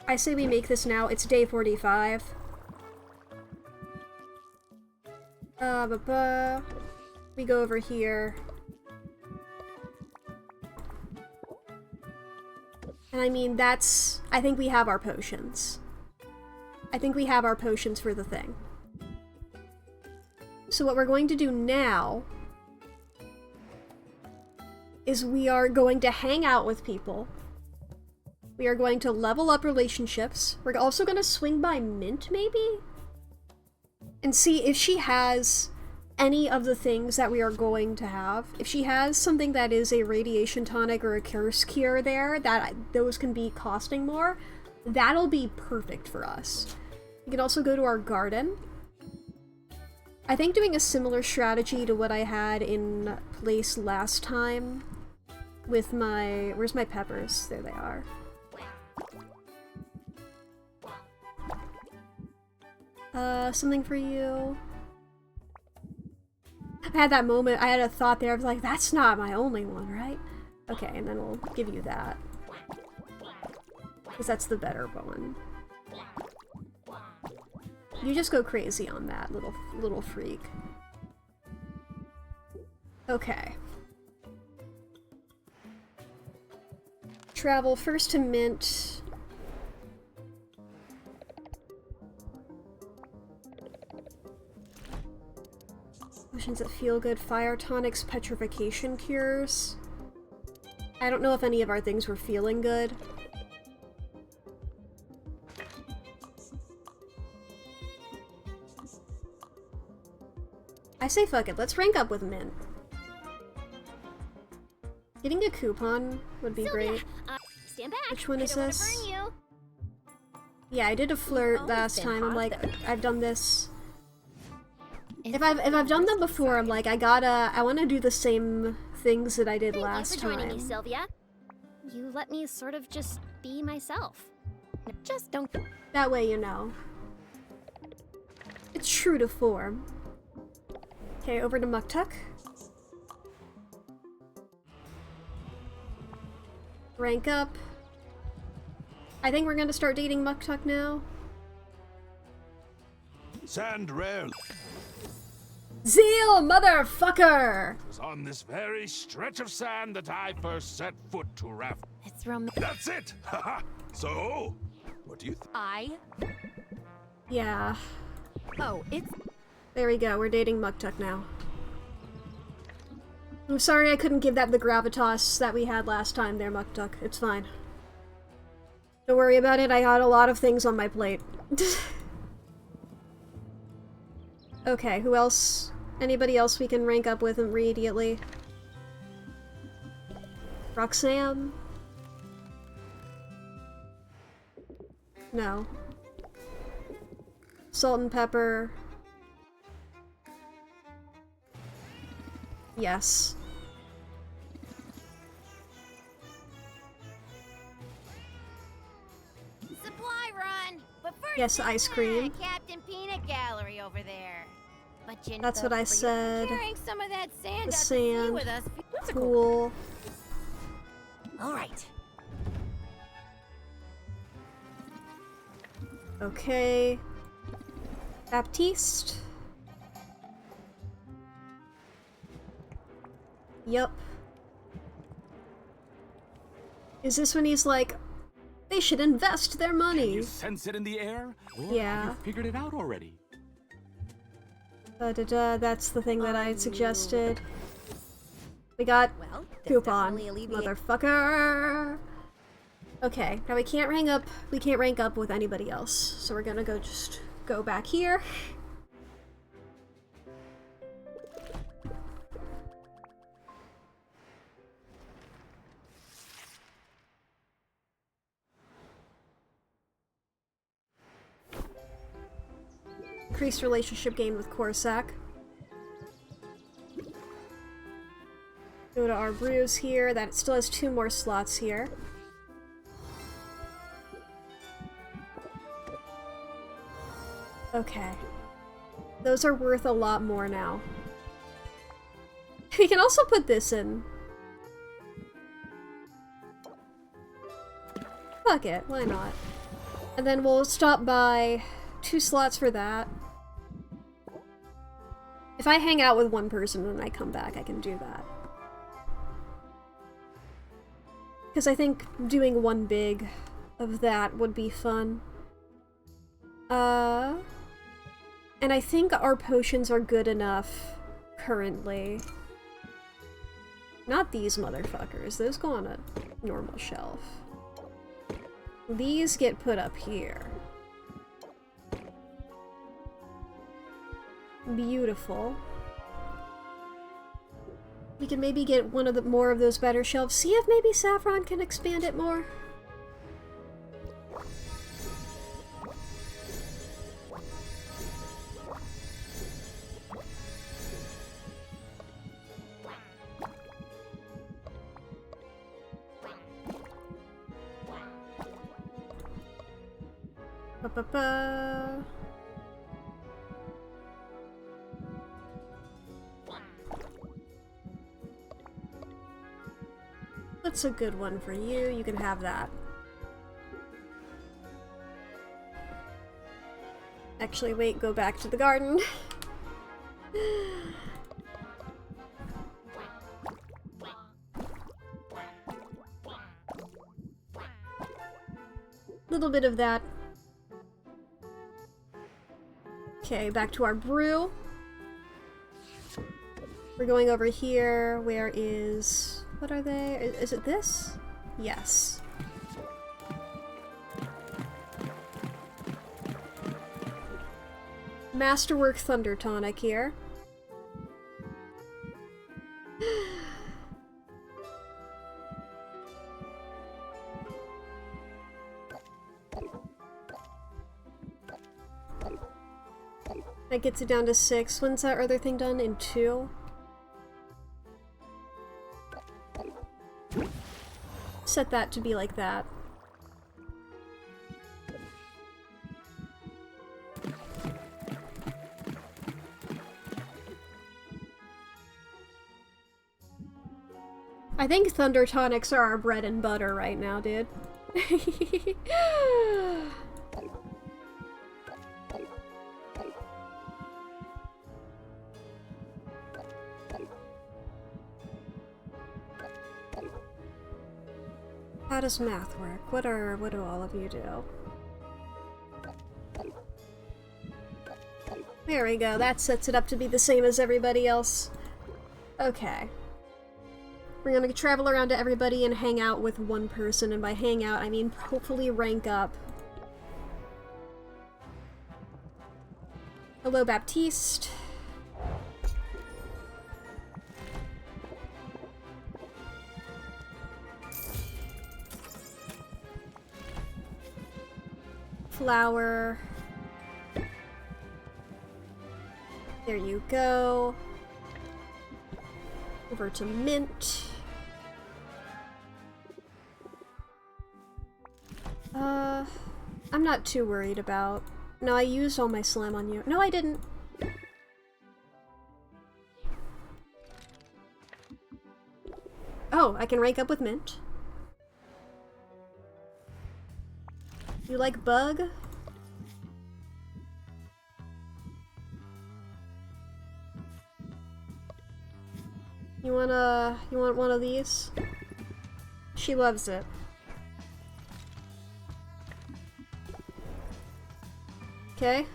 I say we make this now. It's day 45. We go over here. And I mean, I think we have our potions. I think we have our potions for the thing. So what we're going to do now is we are going to hang out with people. We are going to level up relationships. We're also going to swing by Mint, maybe? And see if she has any of the things that we are going to have. If she has something that is a radiation tonic or a curse cure there, that those can be costing more, that'll be perfect for us. We can also go to our garden. I think doing a similar strategy to what I had in place last time with my... Where's my peppers? There they are. Something for you. I had that moment, I had a thought there, I was like, that's not my only one, right? Okay, and then we'll give you that. Because that's the better one. You just go crazy on that, little freak. Okay. Travel first to Mint. Potions that feel good. Fire tonics, petrification cures. I don't know if any of our things were feeling good. I say fuck it, let's rank up with Mint. Getting a coupon would be great. Stand back. Which one is this? You. Yeah, I did a flirt last time. I'm like, I've done this. If I've done them before, I'm like, I wanna do the same things that I did last time. Thank you for joining me, Sylvia. You let me sort of just be myself. Just don't... That way you know. It's true to form. Okay, over to Muktuk. Rank up. I think we're gonna start dating Muktuk now. Sand rare. Zeal, motherfucker! It was on this very stretch of sand that I first set foot to Raft. It's romantic. That's it! Haha! So, what do you think? Yeah. Oh, it's... There we go, we're dating Muktuk now. I'm sorry I couldn't give that the gravitas that we had last time there, Muktuk. It's fine. Don't worry about it, I had a lot of things on my plate. Okay, who else? Anybody else we can rank up with immediately? Roxanne? No. Salt and pepper. Yes. Supply run! But Yes, ice cream. Captain Peanut Gallery over there. But you That's what I said. carrying some of that sand The out to sea sand. with us. That's a Cool. All right. Okay. Baptiste. Yup. Is this when he's like, they should invest their Can money? you sense it in the air? Or Yeah. have you figured it out already? That's the thing that I had suggested. We got Well, this coupon, definitely alleviates- motherfucker. Okay, now we can't rank up with anybody else. So we're gonna just go back here. Increased relationship gain with Corsac. Go to our brews here. That still has 2 more slots here. Okay. Those are worth a lot more now. We can also put this in. Fuck it, why not? And then we'll stop by 2 slots for that. If I hang out with one person and I come back, I can do that. Because I think doing 1 big of that would be fun. And I think our potions are good enough currently. Not these motherfuckers. Those go on a normal shelf. These get put up here. Beautiful. We can maybe get one of the more of those better shelves. See if maybe Saffron can expand it more. Ba-ba-ba. That's a good one for you. You can have that. Actually, wait, go back to the garden. Little bit of that. Okay, back to our brew. We're going over here. Where is... What are they? Is it this? Yes. Masterwork Thunder Tonic here. That gets it down to 6. When's that other thing done? In 2? Set that to be like that. I think Thunder Tonics are our bread and butter right now, dude. How does math work? What do all of you do? There we go, that sets it up to be the same as everybody else. Okay. We're gonna travel around to everybody and hang out with one person, and by hang out, I mean hopefully rank up. Hello, Baptiste. Flower. There you go. Over to Mint. I'm not too worried about. No, I used all my slime on you. No, I didn't. Oh, I can rank up with Mint. You like Bug? You want one of these? She loves it. Okay,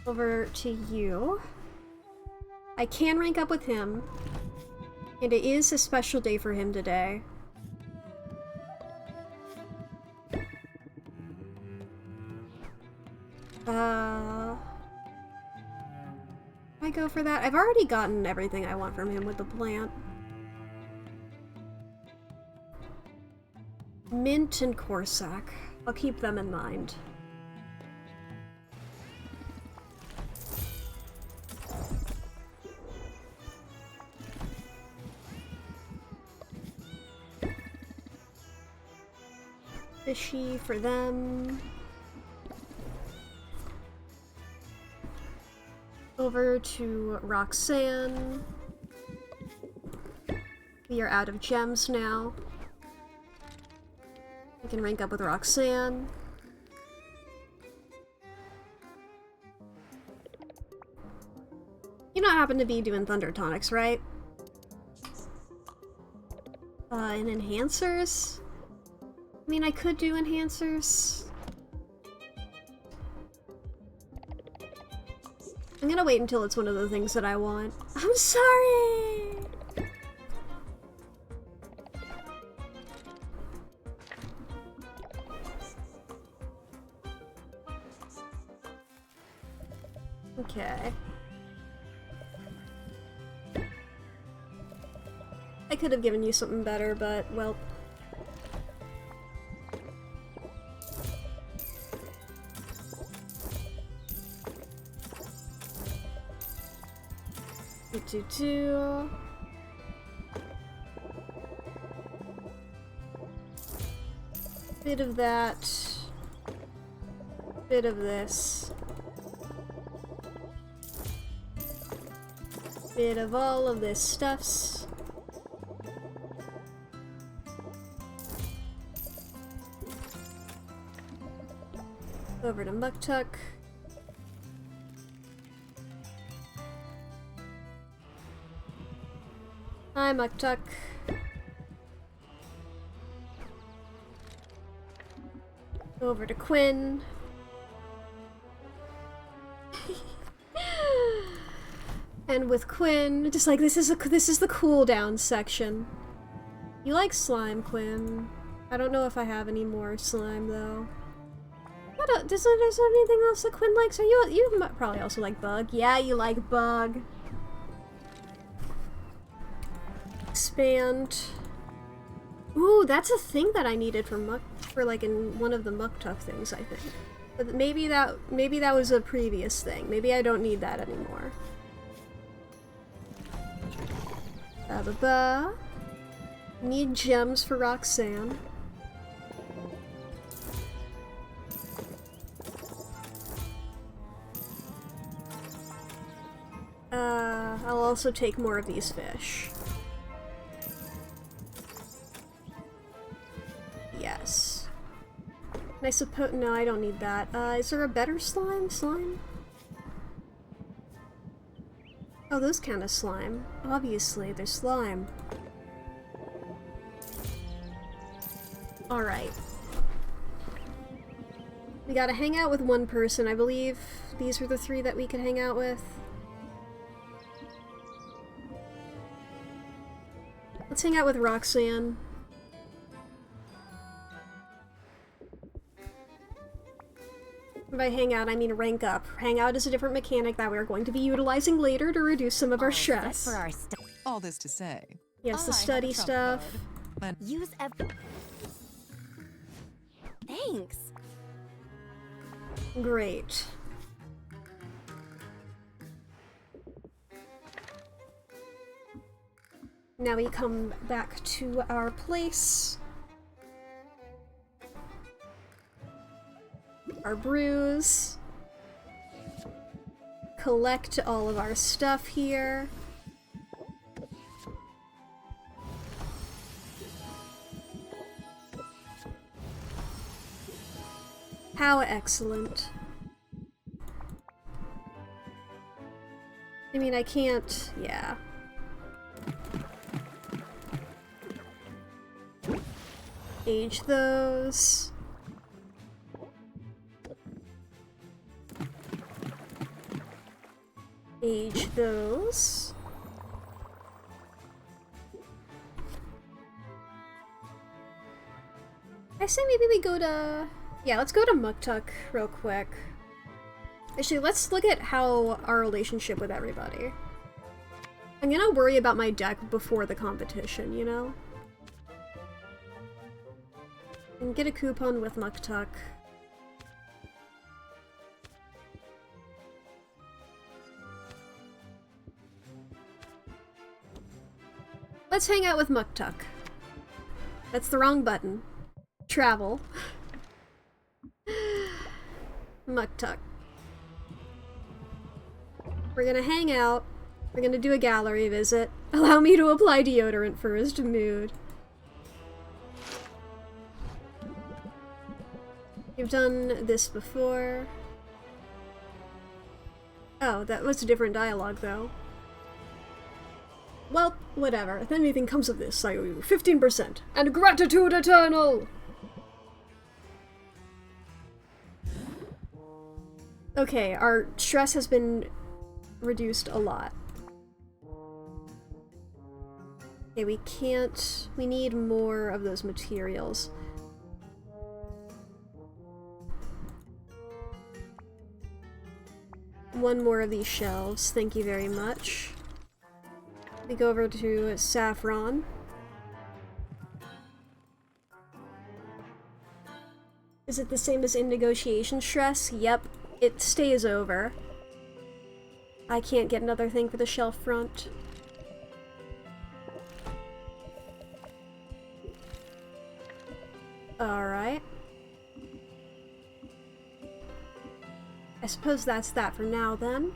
over to you. I can rank up with him, and it is a special day for him today. I go for that. I've already gotten everything I want from him with the plant. Mint and Corsac. I'll keep them in mind. Fishy for them. Over to Roxanne. We are out of gems now. We can rank up with Roxanne. You don't happen to be doing Thunder Tonics, right? And enhancers? I mean, I could do enhancers. I'm gonna wait until it's one of the things that I want. I'm sorry! Okay. I could have given you something better, but, well. Do. Bit of that. Bit of this. Bit of all of this stuffs. Over to Muktuk. Hi, Muktuk. Over to Quinn. And with Quinn, just like this is the cooldown section. You like slime, Quinn? I don't know if I have any more slime though. What? Does there anything else that Quinn likes? Are you probably also like Bug? Yeah, you like Bug. Expand. Ooh, that's a thing that I needed for like in one of the Muktuk things, I think. But maybe that was a previous thing. Maybe I don't need that anymore. Ba-ba-ba. Need gems for Roxanne. I'll also take more of these fish. Yes. And I suppose- no, I don't need that. Is there a better slime? Oh, those kind of slime. Obviously, they're slime. Alright. We gotta hang out with one person. I believe these were the three that we could hang out with. Let's hang out with Roxanne. By hang out, I mean rank up. Hang out is a different mechanic that we are going to be utilizing later to reduce some of our stress. All this to say. Yes, the study stuff. Use Thanks. Great. Now we come back to our place. our brews. Collect all of our stuff here. How excellent. I mean, I can't... yeah. Age those. Age those. I say maybe we go to... yeah, let's go to Muktuk real quick. Actually, let's look at how our relationship with everybody. I'm gonna worry about my deck before the competition, you know? And get a coupon with Muktuk. Let's hang out with Muktuk. That's the wrong button. Travel. Muktuk. We're gonna hang out. We're gonna do a gallery visit. Allow me to apply deodorant for his mood. You've done this before. Oh, that was a different dialogue, though. Well, whatever. If anything comes of this, I owe you 15%. And gratitude eternal! Okay, our stress has been reduced a lot. Okay, we can't... we need more of those materials. One more of these shelves, thank you very much. We go over to Saffron. Is it the same as in negotiation stress? Yep, it stays over. I can't get another thing for the shelf front. Alright. I suppose that's that for now, then.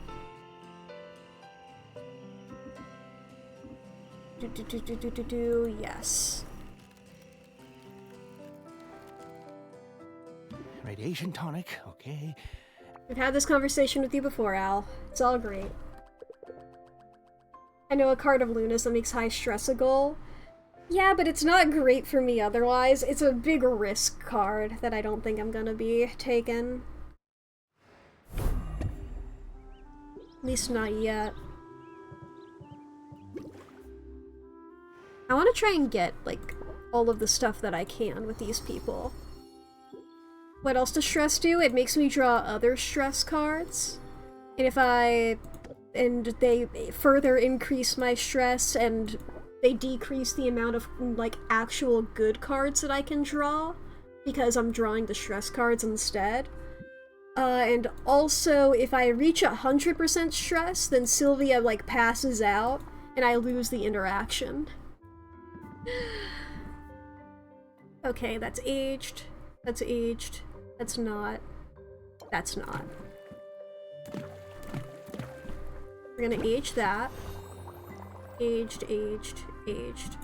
Yes. Radiation tonic, okay. We've had this conversation with you before, Al. It's all great. I know a card of Lunas that makes high stress a goal. Yeah, but it's not great for me otherwise. It's a big risk card that I don't think I'm gonna be taking. At least not yet. I want to try and get, like, all of the stuff that I can with these people. What else does stress do? It makes me draw other stress cards. And if I... and they further increase my stress and they decrease the amount of, like, actual good cards that I can draw because I'm drawing the stress cards instead. And also, if I reach 100% stress, then Sylvia, like, passes out and I lose the interaction. Okay, that's aged. That's aged. That's not. That's not. We're gonna age that. Aged, aged, aged.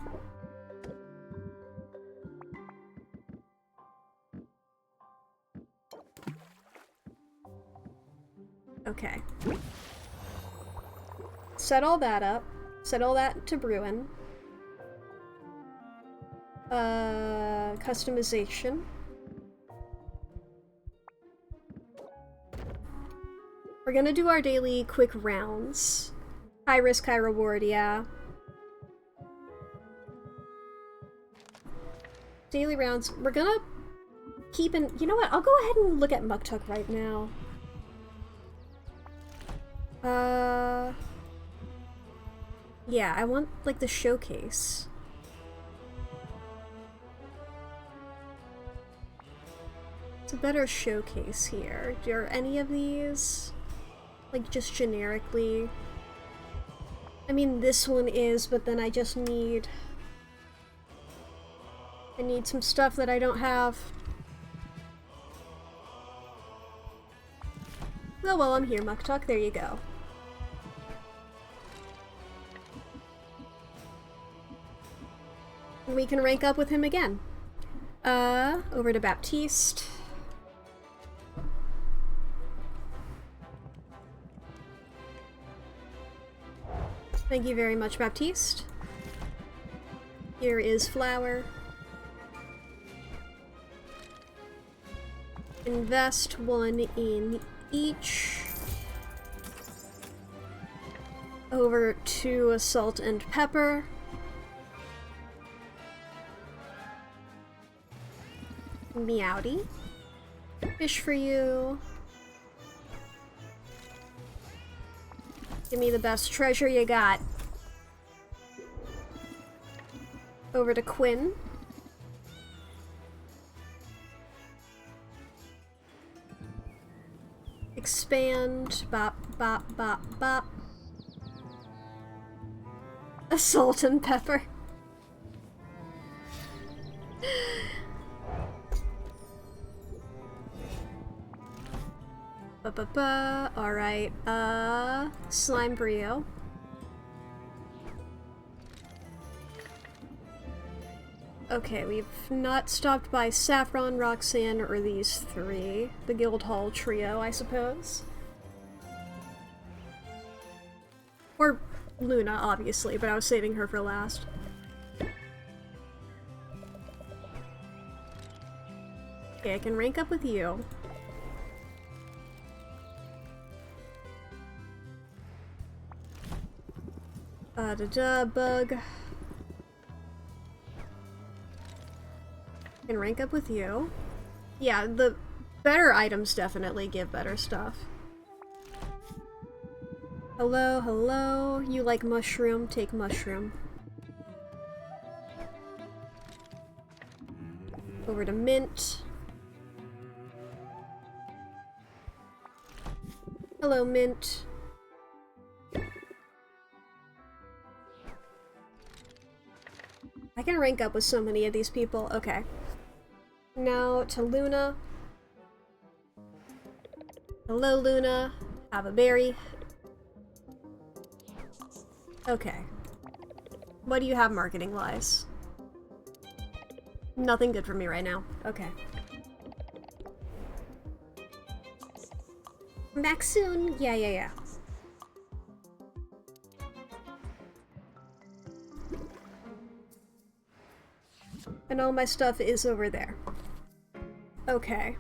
Okay. Set all that up. Set all that to Bruin. Customization. We're gonna do our daily quick rounds. High risk, high reward, yeah. Daily rounds. We're gonna keep in... you know what? I'll go ahead and look at Muktuk right now. Yeah, I want, like, the showcase. It's a better showcase here. Are any of these, like, just generically? I mean, this one is, but then I just need... I need some stuff that I don't have. Oh well, I'm here, Muck Tuck. There you go. We can rank up with him again. Over to Baptiste. Thank you very much, Baptiste. Here is Flower. Invest one in each. Over to Salt and Pepper. Meowdy. Fish for you. Give me the best treasure you got. Over to Quinn. Expand. Bop, bop, bop, bop. A salt and pepper. Ba-ba-ba. Alright, Slime Brio. Okay, we've not stopped by Saffron, Roxanne, or these three. The Guildhall trio, I suppose. Or Luna, obviously, but I was saving her for last. Okay, I can rank up with you. Bug. Can rank up with you. Yeah, the better items definitely give better stuff. Hello, hello. You like mushroom? Take mushroom. Over to Mint. Hello, Mint. I can rank up with so many of these people. Okay. Now to Luna. Hello, Luna. Have a berry. Okay. What do you have marketing-wise? Nothing good for me right now. Okay. Back soon. Yeah. And all my stuff is over there. Okay.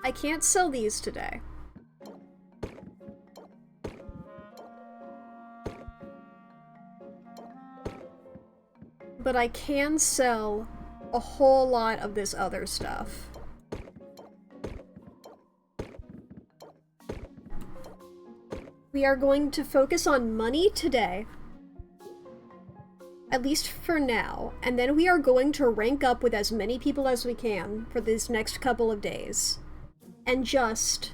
I can't sell these today. But I can sell a whole lot of this other stuff. We are going to focus on money today. At least for now. And then we are going to rank up with as many people as we can for these next couple of days. And just...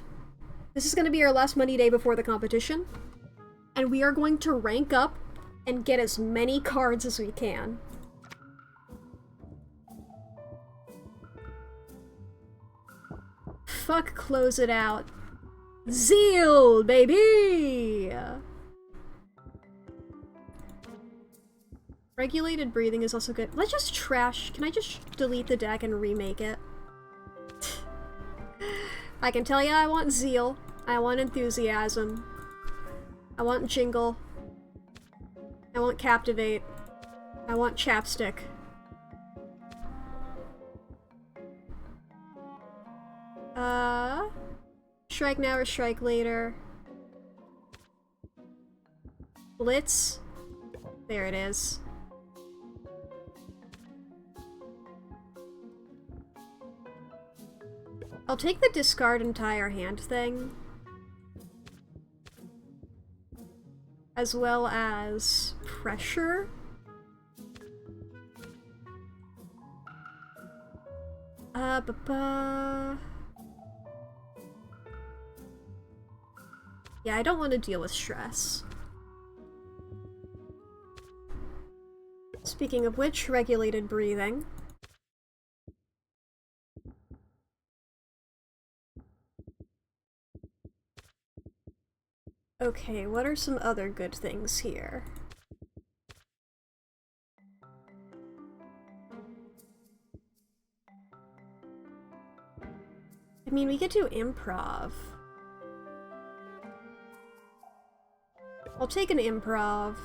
This is going to be our last money day before the competition. And we are going to rank up and get as many cards as we can. Fuck, close it out. Zeal, baby! Regulated breathing is also good. Let's just trash. Can I just delete the deck and remake it? I can tell you I want zeal. I want enthusiasm. I want jingle. I want captivate. I want chapstick. Strike now or strike later. Blitz. There it is. I'll take the discard entire hand thing. As well as pressure. Yeah, I don't want to deal with stress. Speaking of which, regulated breathing. Okay, what are some other good things here? I mean, we could do improv. I'll take an improv.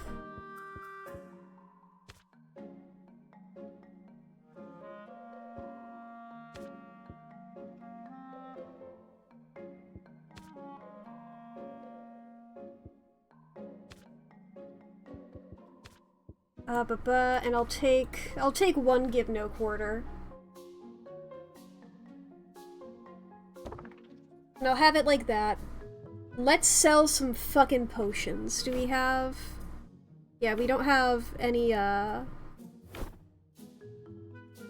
And I'll take one give no quarter. And I'll have it like that. Let's sell some fucking potions. Do we have... Yeah, we don't have any, Good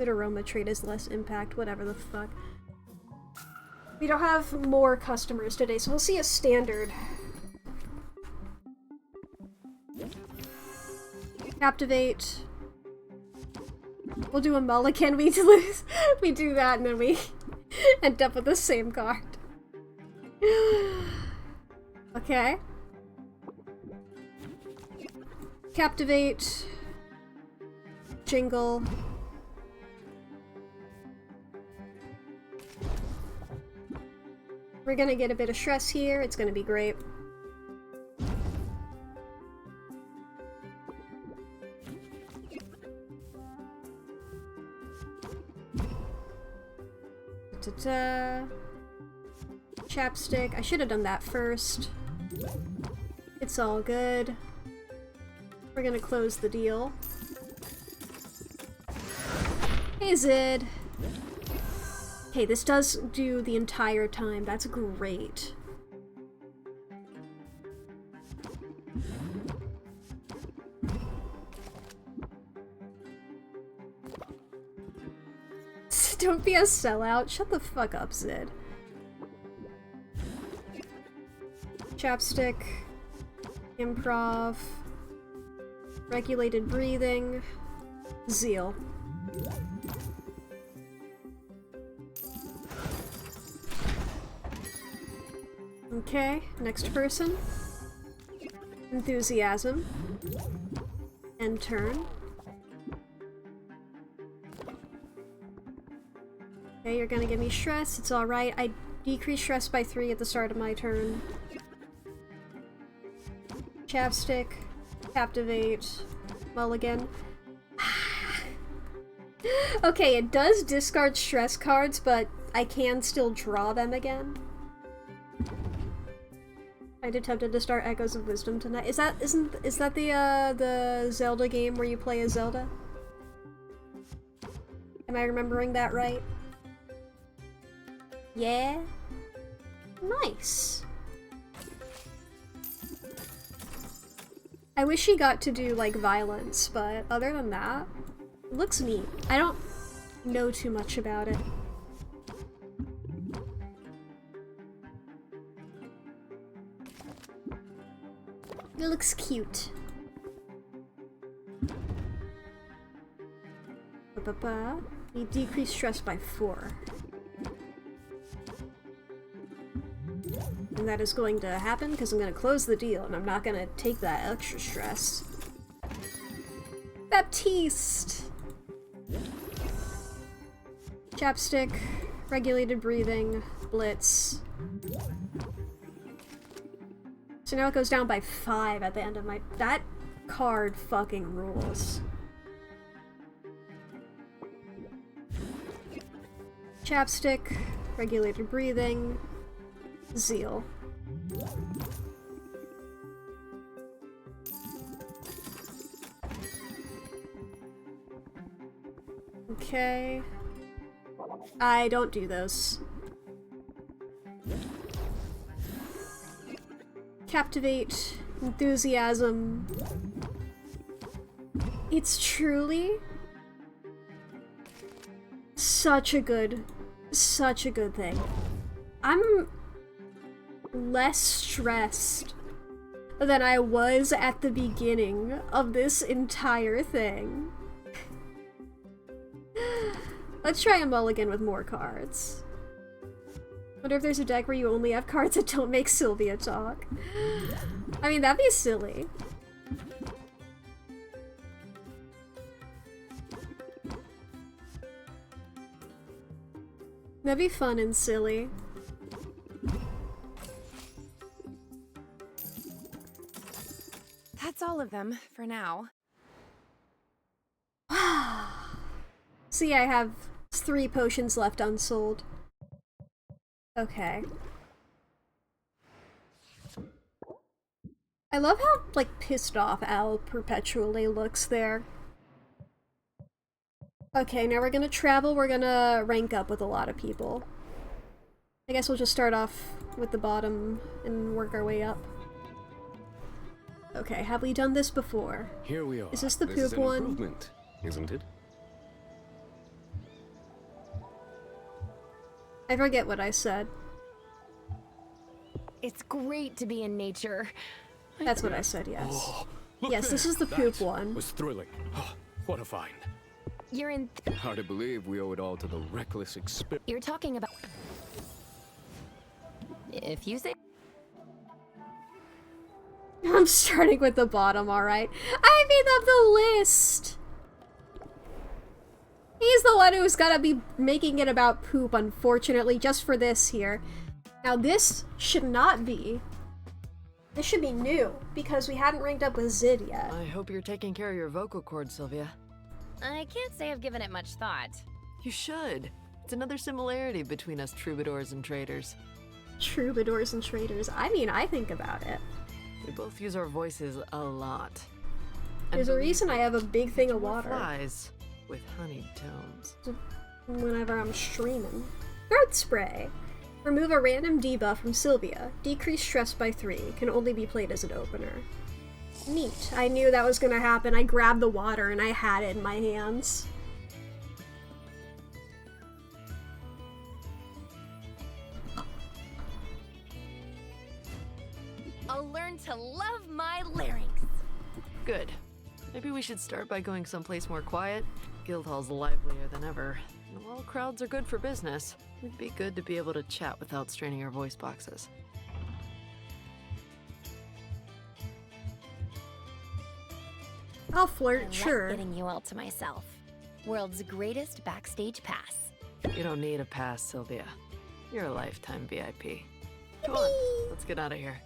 aroma trait is less impact, whatever the fuck. We don't have more customers today, so we'll see a standard. Captivate. We'll do a mulligan, we lose. We do that and then we end up with the same card. Okay. Captivate. Jingle. We're gonna get a bit of stress here, it's gonna be great. Ta-ta. Chapstick. I should have done that first. It's all good. We're gonna close the deal. Hey, Zid. Okay, this does do the entire time. That's great. Don't be a sellout. Shut the fuck up, Zid. Chapstick. Improv. Regulated breathing. Zeal. Okay, next person. Enthusiasm. End turn. Okay, you're gonna give me stress, it's alright. I decrease stress by 3 at the start of my turn. Chapstick. Captivate. Mulligan. Okay, it does discard stress cards, but I can still draw them again. I attempted to start Echoes of Wisdom tonight. Is that the Zelda game where you play as Zelda? Am I remembering that right? Yeah? Nice. I wish she got to do, like, violence, but other than that, it looks neat. I don't know too much about it. It looks cute. We decrease stress by 4. And that is going to happen because I'm going to close the deal and I'm not going to take that extra stress. Baptiste! Chapstick, regulated breathing, blitz. So now it goes down by 5 at the end of my... That card fucking rules. Chapstick, regulated breathing, zeal. Okay. I don't do those. Captivate, enthusiasm. It's truly such a good thing. I'm less stressed than I was at the beginning of this entire thing. Let's try a mulligan with more cards. Wonder if there's a deck where you only have cards that don't make Sylvia talk. I mean, that'd be silly. That'd be fun and silly. That's all of them for now. See, I have 3 potions left unsold. Okay. I love how, like, pissed off Al perpetually looks there. Okay, now we're gonna travel, we're gonna rank up with a lot of people. I guess we'll just start off with the bottom and work our way up. Okay, have we done this before? Here we are. Is this the This poop is an one? improvement, isn't it? I forget what I said. It's great to be in nature. That's what I said, yes. Oh, look Yes, this there. is the poop That one. was thrilling. Oh, what a find. You're in. Hard to believe we owe it all to the reckless experiment. You're talking about. If you say. I'm starting with the bottom, alright? I mean, of the list! He's the one who's gotta be making it about poop, unfortunately, just for this here. Now, this should not be. This should be new, because we hadn't ranked up with Zid yet. I hope you're taking care of your vocal cords, Sylvia. I can't say I've given it much thought. You should. It's another similarity between us troubadours and traders. Troubadours and traders. I mean, I think about it. We both use our voices a lot. There's a reason I have a big thing of water Flies with honeyed tones. whenever I'm streaming. Throat spray. Remove a random debuff from Sylvia. Decrease stress by 3. Can only be played as an opener. Neat. I knew that was gonna happen. I grabbed the water and I had it in my hands. I'll learn to love my larynx. Good. Maybe we should start by going someplace more quiet. Guildhall's livelier than ever. And while crowds are good for business, it'd be good to be able to chat without straining our voice boxes. I'll I flirt, like sure. getting you all to myself. World's greatest backstage pass. You don't need a pass, Sylvia. You're a lifetime VIP. Come on, let's get out of here.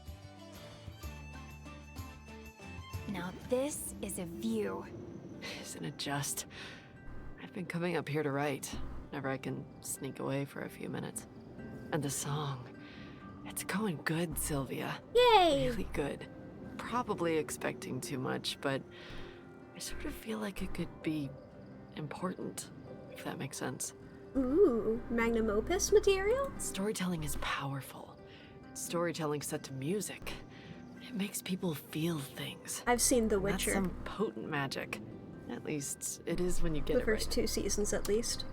Now this is a view. Isn't it just? I've been coming up here to write. Whenever I can sneak away for a few minutes. And the song. It's going good, Sylvia. Yay! Really good. Probably expecting too much, but I sort of feel like it could be important, if that makes sense. Ooh, magnum opus material? Storytelling is powerful. Storytelling set to music. It makes people feel things. I've seen The That's Witcher. some potent magic. At least it is when you get The it first right. 2 seasons, at least.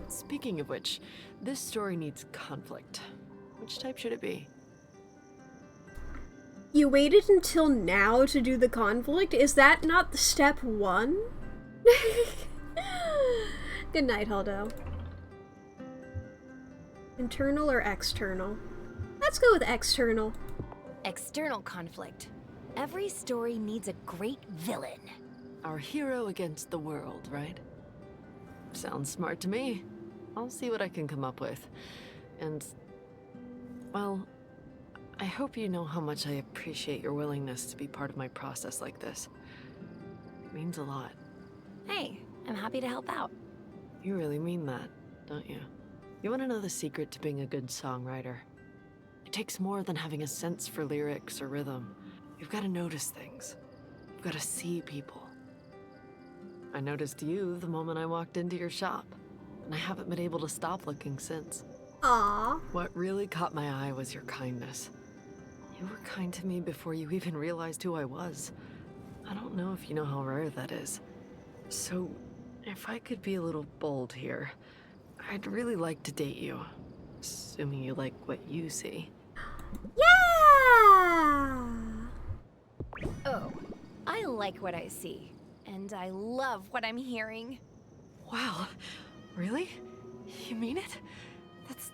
Speaking of which, this story needs conflict. Which type should it be? You waited until now to do the conflict? Is that not the step 1? Good night, Haldo. Internal or external? Let's go with external. External conflict. Every story needs a great villain. Our hero against the world, right? Sounds smart to me. I'll see what I can come up with. And, well, I hope you know how much I appreciate your willingness to be part of my process like this. It means a lot. Hey, I'm happy to help out. You really mean that, don't you? You want to know the secret to being a good songwriter? It takes more than having a sense for lyrics or rhythm. You've got to notice things. You've got to see people. I noticed you the moment I walked into your shop, and I haven't been able to stop looking since. Aww. What really caught my eye was your kindness. You were kind to me before you even realized who I was. I don't know if you know how rare that is. So, if I could be a little bold here, I'd really like to date you. Assuming you like what you see. Yeah! Oh, I like what I see. And I love what I'm hearing. Wow, really? You mean it? That's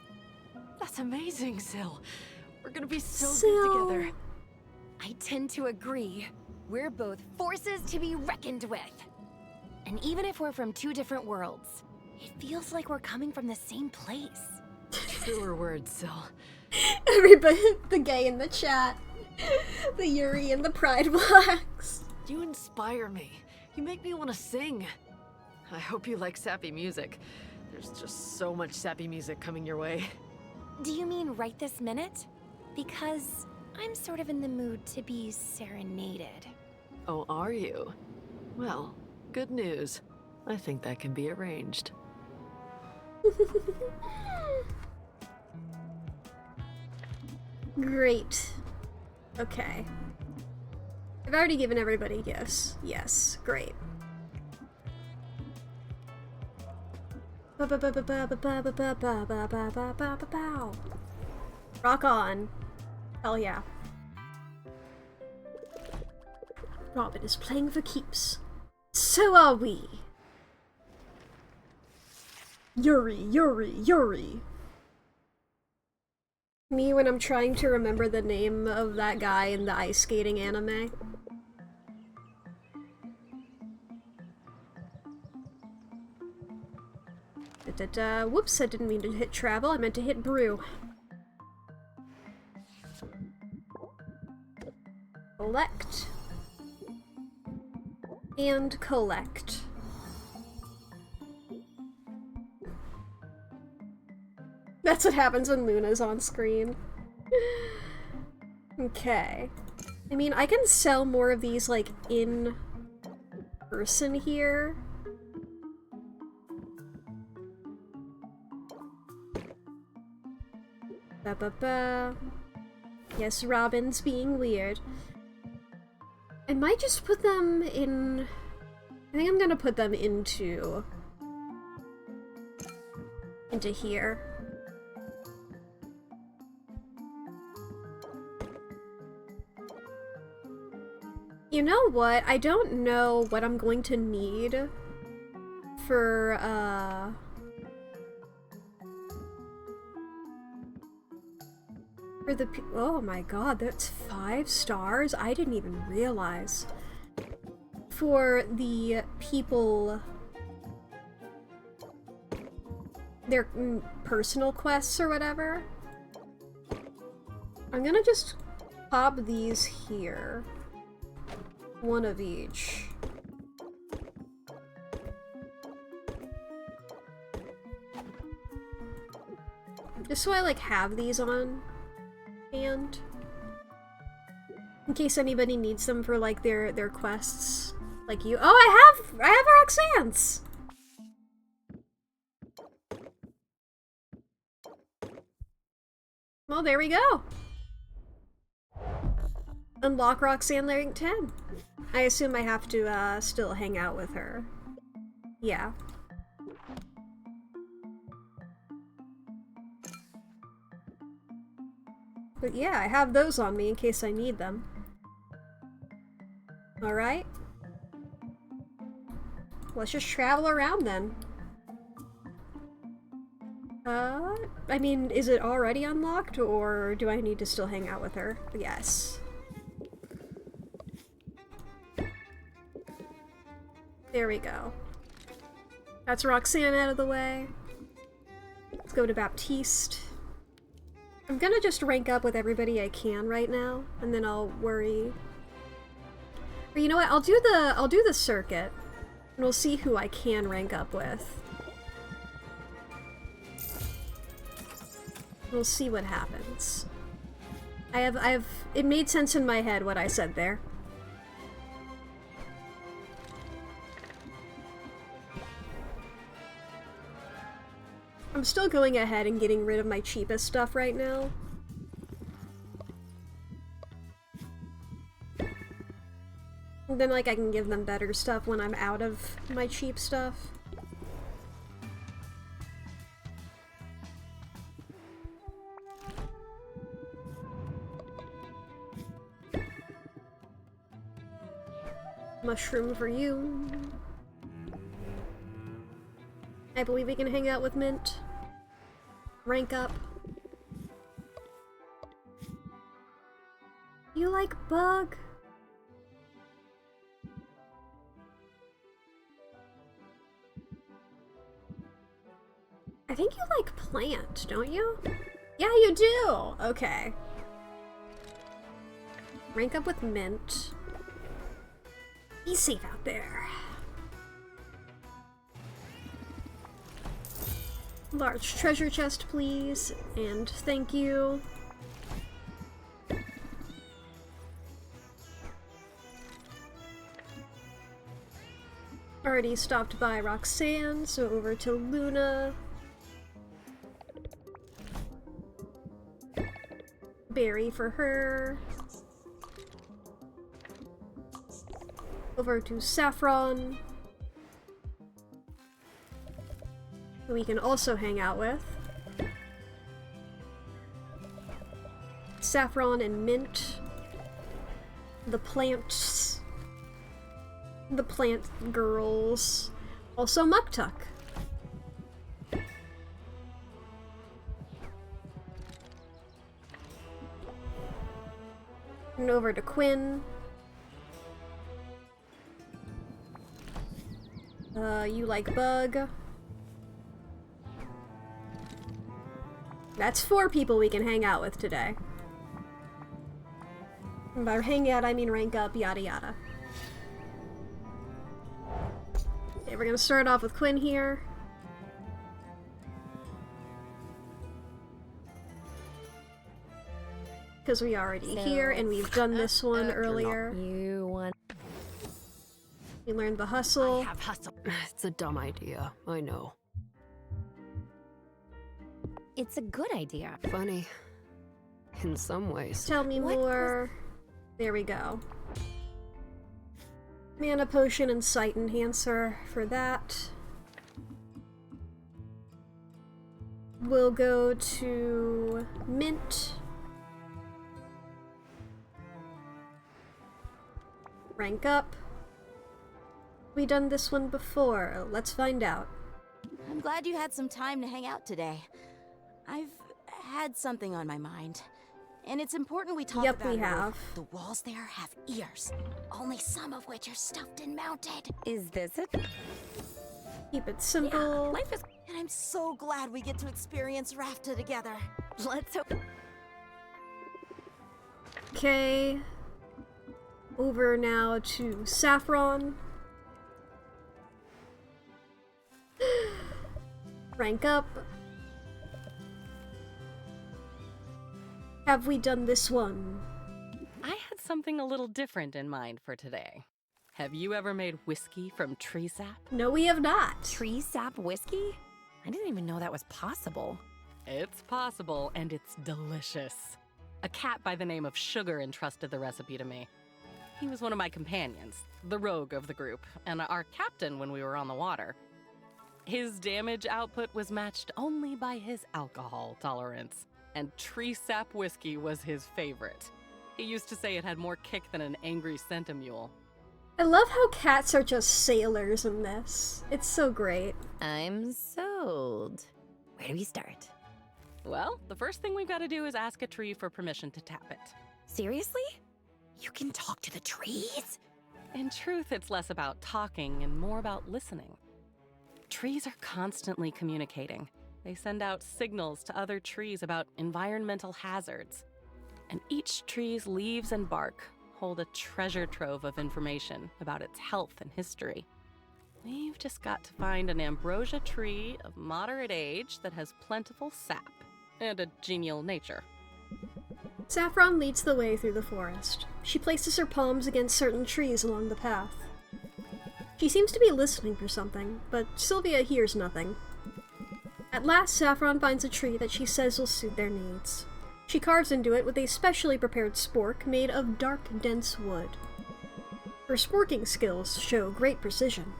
That's amazing, Sil. We're gonna be so Sil. good together. I tend to agree. We're both forces to be reckoned with. And even if we're from two different worlds, it feels like we're coming from the same place. Truer words, Sil. Everybody, the gay in the chat, the Yuri and the Pride Blacks. You inspire me. You make me want to sing. I hope you like sappy music. There's just so much sappy music coming your way. Do you mean right this minute? Because I'm sort of in the mood to be serenaded. Oh, are you? Well, good news. I think that can be arranged. Great. Okay. I've already given everybody gifts. Yes, great. Rock on. Hell yeah. Robin is playing for keeps. So are we. Yuri, Yuri, Yuri. Me when I'm trying to remember the name of that guy in the ice skating anime. Whoops, I didn't mean to hit travel, I meant to hit brew. Collect. And collect. That's what happens when Luna's on screen. Okay. I mean, I can sell more of these, like, in person here. Ba-ba-ba. Yes, Robin's being weird. I might just put them in... I think I'm gonna put them into here. You know what? I don't know what I'm going to need for, oh my god, that's 5 stars? I didn't even realize. For the people... their personal quests or whatever. I'm gonna just pop these here. One of each. Just so I, like, have these on hand. In case anybody needs them for, like, their quests. Like you. Oh, I have Roxanne's! Well, there we go. Unlock Roxanne rank 10. I assume I have to, still hang out with her. Yeah. But yeah, I have those on me in case I need them. Alright. Let's just travel around then. I mean, is it already unlocked, or do I need to still hang out with her? Yes. There we go. That's Roxanne out of the way. Let's go to Baptiste. I'm gonna just rank up with everybody I can right now, and then I'll worry. Or you know what? I'll do the circuit, and we'll see who I can rank up with. We'll see what happens. It made sense in my head what I said there. I'm still going ahead and getting rid of my cheapest stuff right now. And then, like, I can give them better stuff when I'm out of my cheap stuff. Mushroom for you. I believe we can hang out with Mint. Rank up. you like bug? I think you like plant, don't you? Yeah, you do! Okay. Rank up with mint. Be safe out there. Large treasure chest, please. And thank you. Already stopped by Roxanne, so over to Luna. Berry for her. Over to Saffron, who we can also hang out with. Saffron and Mint. The plants. The plant girls. Also Muktuk. And over to Quinn. You like bug. That's 4 people we can hang out with today. And by hang out, I mean rank up, yada yada. Okay, we're gonna start off with Quinn here. Because we already here, and we've done this one earlier. You want... We learned the hustle. I have hustle. It's a dumb idea, I know. It's a good idea. Funny. In some ways. Tell me more. There we go. Mana potion and sight enhancer for that. We'll go to Mint. Rank up. We done this one before. Let's find out. I'm glad you had some time to hang out today. I've had something on my mind, and it's important we talk Yep, about we it. have. The walls there have ears, only some of which are stuffed and mounted. Is this it? Keep it simple. Life is... And I'm so glad we get to experience Rafta together. Let's hope... Okay. Over now to Saffron. Rank up. Have we done this one? I had something a little different in mind for today. Have you ever made whiskey from tree sap? No, we have not. Tree sap whiskey? I didn't even know that was possible. It's possible, and it's delicious. A cat by the name of Sugar entrusted the recipe to me. He was one of my companions, the rogue of the group, and our captain when we were on the water. His damage output was matched only by his alcohol tolerance, and tree sap whiskey was his favorite. He used to say it had more kick than an angry centimule. I love how cats are just sailors in this. It's so great. I'm sold. Where do we start? Well, the first thing we've got to do is ask a tree for permission to tap it. Seriously? You can talk to the trees? In truth, it's less about talking and more about listening. Trees are constantly communicating. They send out signals to other trees about environmental hazards. And each tree's leaves and bark hold a treasure trove of information about its health and history. We've just got to find an ambrosia tree of moderate age that has plentiful sap and a genial nature. Saffron leads the way through the forest. She places her palms against certain trees along the path. She seems to be listening for something, but Sylvia hears nothing. At last, Saffron finds a tree that she says will suit their needs. She carves into it with a specially prepared spork made of dark, dense wood. Her sporking skills show great precision.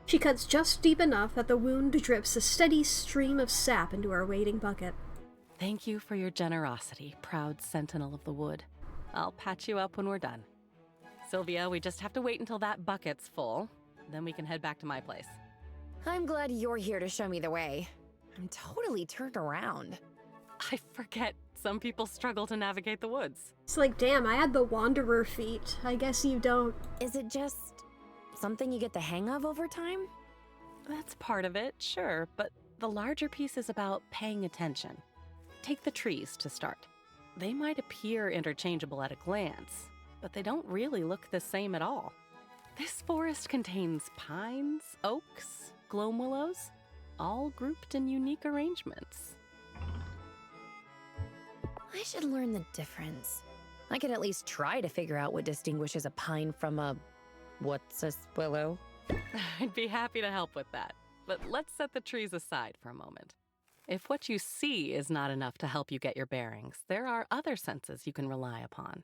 She cuts just deep enough that the wound drips a steady stream of sap into our waiting bucket. Thank you for your generosity, proud sentinel of the wood. I'll patch you up when we're done. Sylvia, we just have to wait until that bucket's full. Then we can head back to my place. I'm glad you're here to show me the way. I'm totally turned around. I forget Some people struggle to navigate the woods. It's like, damn, I had the wanderer feat. I guess you don't. Is it just something you get the hang of over time? That's part of it, sure, but the larger piece is about paying attention. Take the trees to start. They might appear interchangeable at a glance, but they don't really look the same at all. This forest contains pines, oaks, gloam willows, all grouped in unique arrangements. I should learn the difference. I could at least try to figure out what distinguishes a pine from a... what's a willow? I'd be happy to help with that, but let's set the trees aside for a moment. If what you see is not enough to help you get your bearings, there are other senses you can rely upon.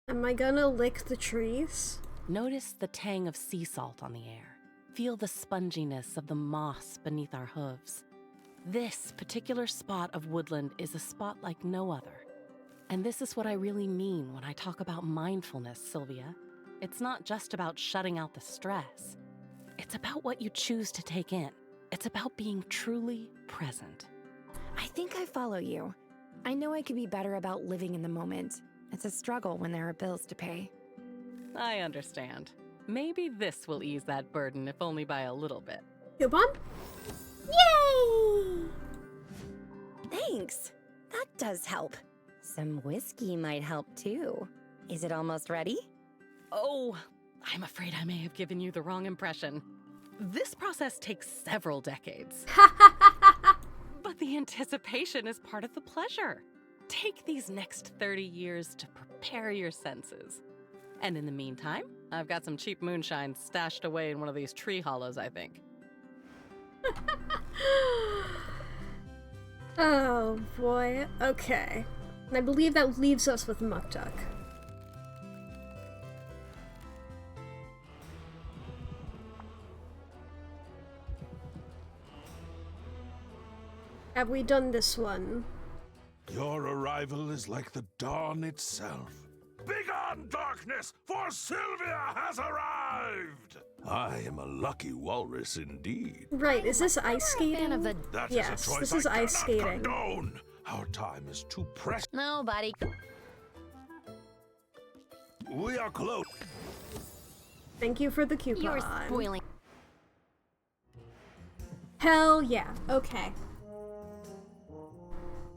Am I gonna lick the trees? Notice the tang of sea salt on the air. Feel the sponginess of the moss beneath our hooves. This particular spot of woodland is a spot like no other. And this is what I really mean when I talk about mindfulness, Sylvia. It's not just about shutting out the stress. It's about what you choose to take in. It's about being truly present. I think I follow you. I know I could be better about living in the moment. It's a struggle when there are bills to pay. I understand. Maybe this will ease that burden, if only by a little bit. Coupon? Yay! Thanks. That does help. Some whiskey might help too. Is it almost ready? Oh, I'm afraid I may have given you the wrong impression. This process takes several decades. But the anticipation is part of the pleasure. Take these next 30 years to prepare your senses. And in the meantime, I've got some cheap moonshine stashed away in one of these tree hollows, I think. Oh boy, okay. And I believe that leaves us with Muktuk. Have we done this one? Your arrival is like the dawn itself. Begone, darkness, for Sylvia has arrived! I am a lucky walrus indeed. Right, is this ice skating? That yes, is a choice this is I ice cannot skating. condone. Our time is too precious. No, buddy. We are close. Thank you for the coupon. You're spoiling. Hell yeah, okay.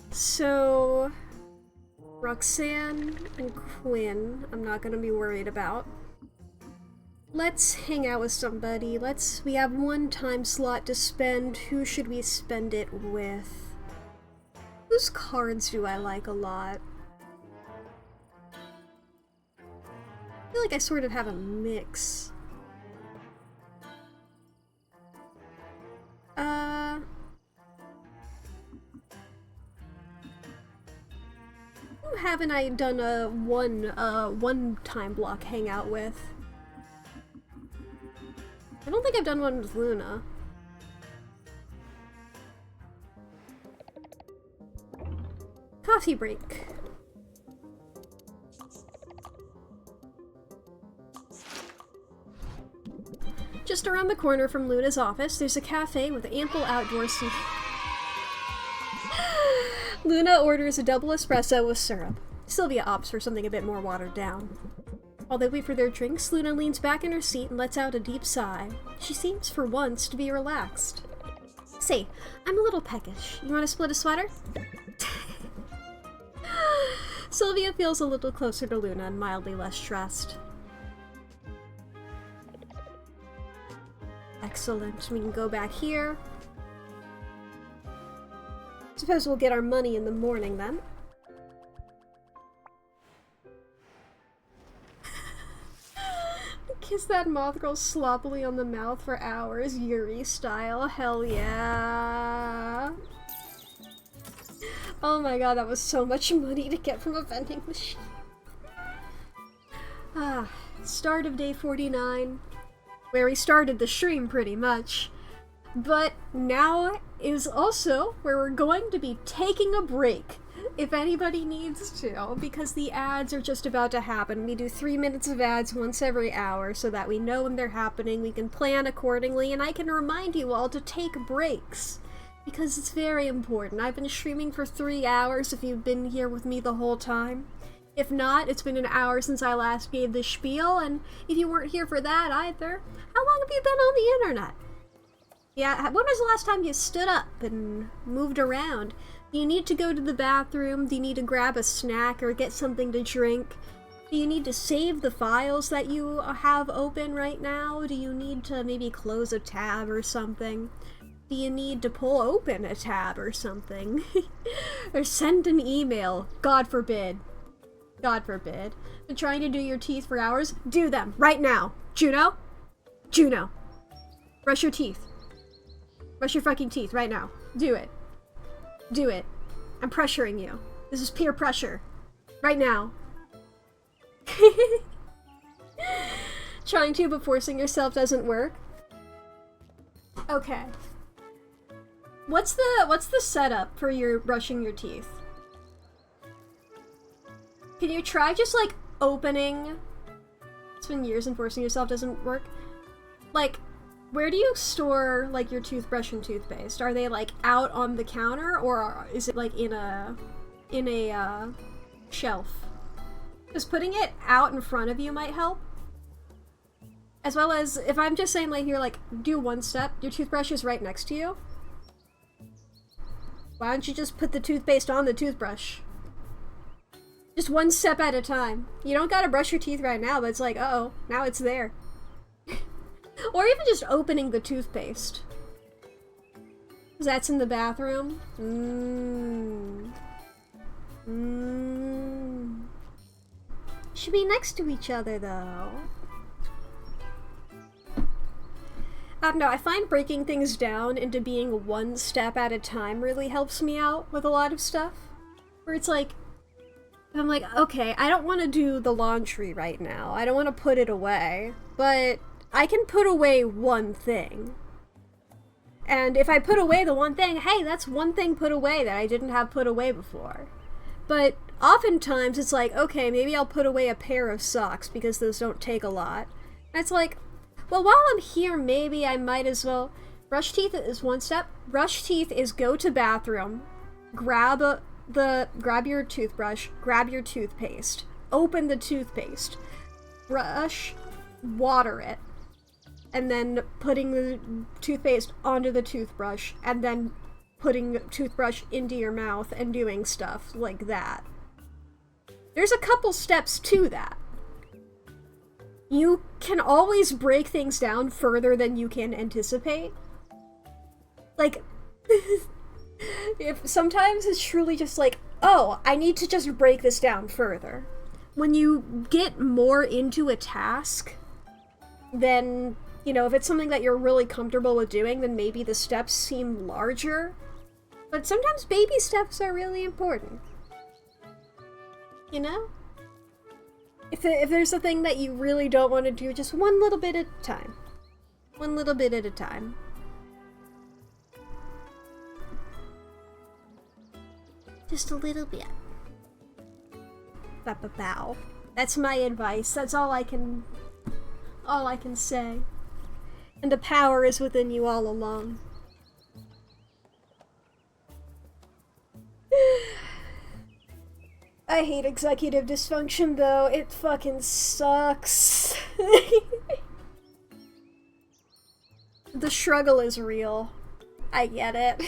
So, Roxanne and Quinn, I'm not gonna be worried about. Let's hang out with somebody. We have one time slot to spend. Who should we spend it with? Whose cards do I like a lot? I feel like I sort of have a mix. Who haven't I done a one time block hangout with? I don't think I've done one with Luna. Coffee break. Just around the corner from Luna's office, there's a cafe with ample outdoor seating. Luna orders a double espresso with syrup. Sylvia opts for something a bit more watered down. While they wait for their drinks, Luna leans back in her seat and lets out a deep sigh. She seems, for once, to be relaxed. Say, I'm a little peckish. You want to split a sweater? Sylvia feels a little closer to Luna and mildly less stressed. Excellent. We can go back here. Suppose we'll get our money in the morning, then. Kiss that moth girl sloppily on the mouth for hours, Yuri style. Hell yeah. Oh my god, that was so much money to get from a vending machine. Start of day 49. Where we started the stream, pretty much. But now is also where we're going to be taking a break, if anybody needs to, because the ads are just about to happen. We do 3 minutes of ads once every hour so that we know when they're happening, we can plan accordingly, and I can remind you all to take breaks. Because it's very important. I've been streaming for 3 hours if you've been here with me the whole time. If not, it's been an hour since I last gave the spiel, and if you weren't here for that either, how long have you been on the internet? Yeah, when was the last time you stood up and moved around? Do you need to go to the bathroom? Do you need to grab a snack or get something to drink? Do you need to save the files that you have open right now? Do you need to maybe close a tab or something? Do you need to pull open a tab or something? Or send an email? God forbid. God forbid. Been trying to do your teeth for hours? Do them right now. Juno? Juno. Brush your teeth. Brush your fucking teeth right now. Do it. Do it. I'm pressuring you. This is peer pressure. Right now. Trying to, but forcing yourself doesn't work. Okay. What's the setup for your brushing your teeth? Can you try just like opening? It's been years and forcing yourself doesn't work. Like, where do you store like your toothbrush and toothpaste? Are they like out on the counter, or is it like in a shelf? Because putting it out in front of you might help. As well as if I'm just saying like here, like do one step, your toothbrush is right next to you. Why don't you just put the toothpaste on the toothbrush? Just one step at a time. You don't gotta brush your teeth right now, but it's like, uh-oh, now it's there. Or even just opening the toothpaste. Because that's in the bathroom. Should be next to each other, though. I don't know, I find breaking things down into being one step at a time really helps me out with a lot of stuff. Where it's like, I'm like, okay, I don't want to do the laundry right now. I don't want to put it away. But I can put away one thing. And if I put away the one thing, hey, that's one thing put away that I didn't have put away before. But oftentimes it's like, okay, maybe I'll put away a pair of socks because those don't take a lot. And it's like, well, while I'm here, maybe I might as well... Brush teeth is one step. Brush teeth is go to bathroom, grab your toothbrush, grab your toothpaste, open the toothpaste, brush, water it, and then putting the toothpaste onto the toothbrush, and then putting the toothbrush into your mouth and doing stuff like that. There's a couple steps to that. You can always break things down further than you can anticipate. Like, if sometimes it's truly just like, oh, I need to just break this down further. When you get more into a task, then, you know, if it's something that you're really comfortable with doing, then maybe the steps seem larger. But sometimes baby steps are really important. You know? If there's a thing that you really don't want to do, just one little bit at a time. One little bit at a time. Just a little bit. Bow. That's my advice. That's all I can say. And the power is within you all along. I hate executive dysfunction, though. It fucking sucks. The struggle is real. I get it.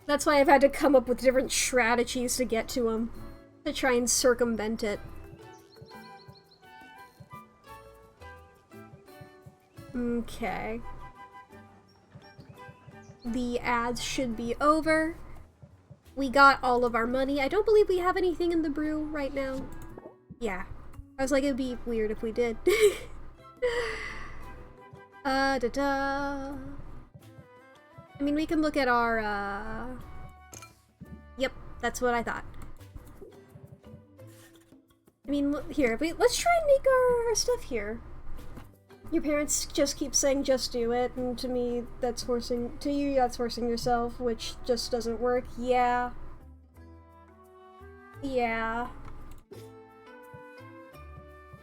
That's why I've had to come up with different strategies to get to them. To try and circumvent it. Okay. The ads should be over. We got all of our money. I don't believe we have anything in the brew right now. Yeah. I was like, it'd be weird if we did. I mean, we can look at our, Yep, that's what I thought. I mean, here, let's try and make our stuff here. Your parents just keep saying just do it, and to me, that's forcing yourself, which just doesn't work. Yeah. Yeah.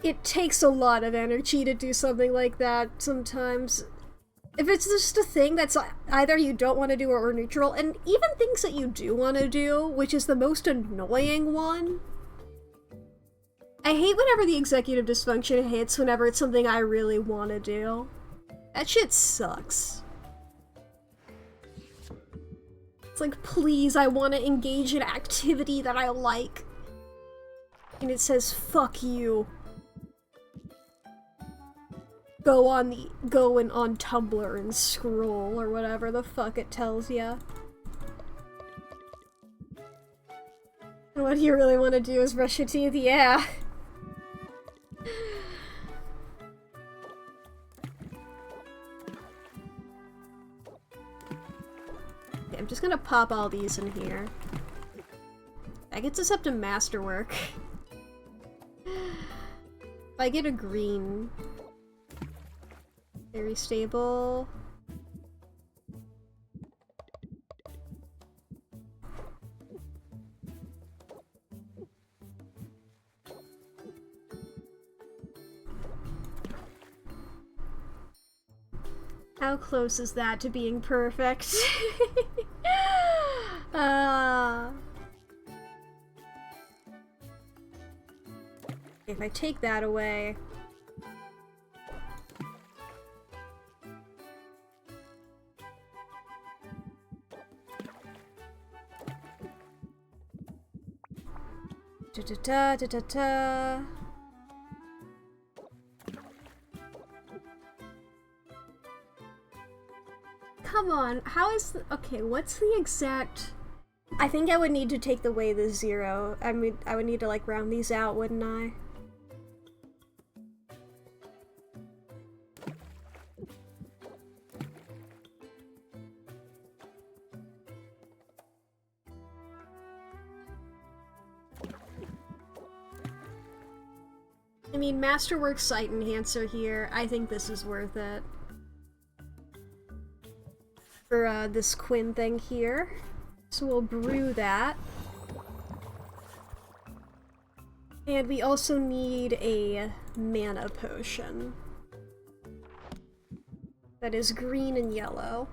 It takes a lot of energy to do something like that sometimes. If it's just a thing that's either you don't want to do or neutral, and even things that you do want to do, which is the most annoying one. I hate whenever the executive dysfunction hits whenever it's something I really want to do. That shit sucks. It's like, please, I want to engage in activity that I like. And it says, fuck you. Go on Tumblr and scroll, or whatever the fuck it tells ya. And what you really want to do is brush your teeth, yeah. Okay, I'm just gonna pop all these in here. That gets us up to masterwork. If I get a green... Very stable. How close is that to being perfect? If I take that away... Da-da-da-da-da-da. Come on, how is okay, what's the exact... I think I would need to take away the 0. I mean, I would need to, like, round these out, wouldn't I? I mean, Masterworks Site Enhancer here, I think this is worth it. For, this Quinn thing here. So we'll brew that. And we also need a mana potion. That is green and yellow.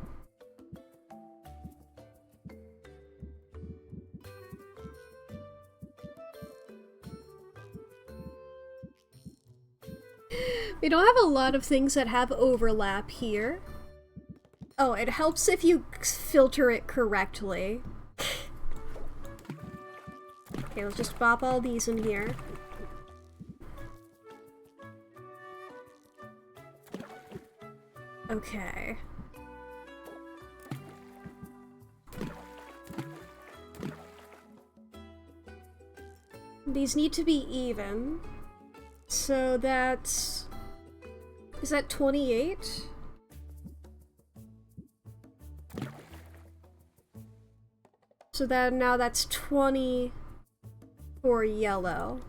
We don't have a lot of things that have overlap here. Oh, it helps if you filter it correctly. Okay, let's just pop all these in here. Okay. These need to be even. So that's... Is that 28? So that now that's 20 for yellow.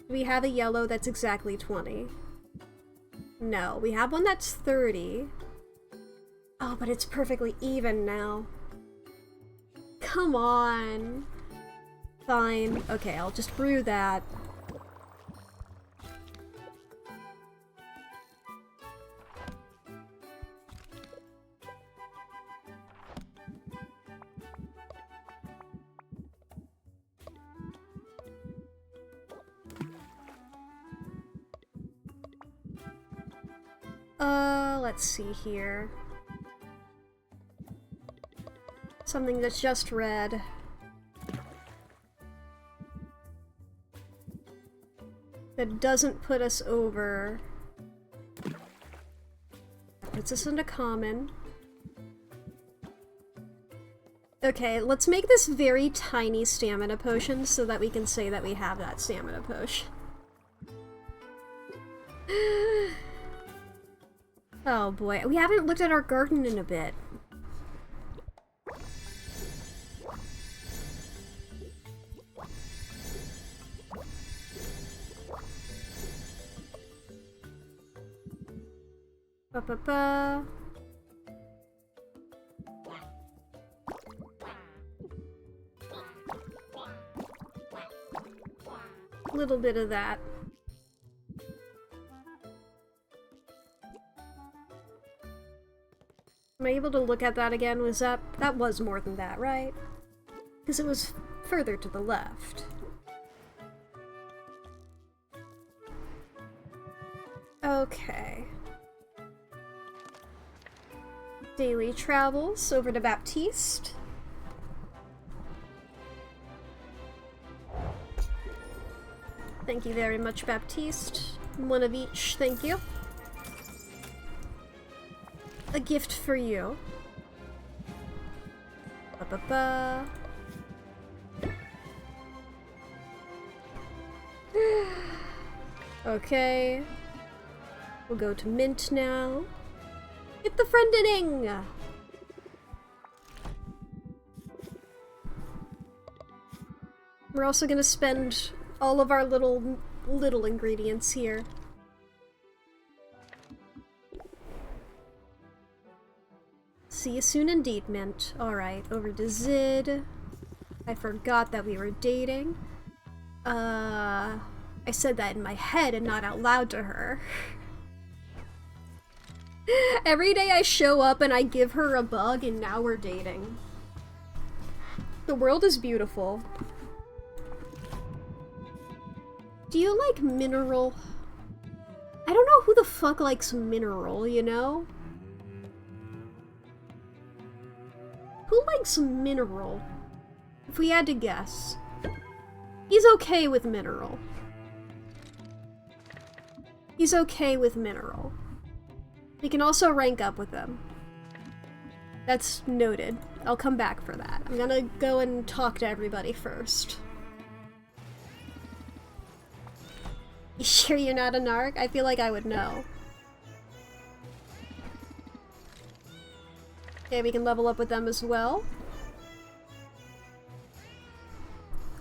We have a yellow that's exactly 20. No, we have one that's 30. Oh, but it's perfectly even now. Come on. Fine. Okay, I'll just brew that. Let's see here. Something that's just red. That doesn't put us over. Puts us into common. Okay, let's make this very tiny stamina potion so that we can say that we have that stamina potion. Oh boy, we haven't looked at our garden in a bit. Ba-ba-ba. Little bit of that. Am I able to look at that again? Was that was more than that, right? Because it was further to the left. Okay. Daily travels over to Baptiste. Thank you very much, Baptiste. One of each, thank you. A gift for you. Ba-ba-ba. Okay. We'll go to Mint now. Get the friendening! We're also gonna spend all of our little ingredients here. See you soon indeed, Mint. Alright, over to Zid. I forgot that we were dating. I said that in my head and not out loud to her. Every day I show up and I give her a bug and now we're dating. The world is beautiful. Do you like mineral? I don't know who the fuck likes mineral, you know? Who likes mineral? If we had to guess. He's okay with mineral. He's okay with mineral. We can also rank up with him. That's noted. I'll come back for that. I'm gonna go and talk to everybody first. You sure you're not a narc? I feel like I would know. Okay, we can level up with them as well.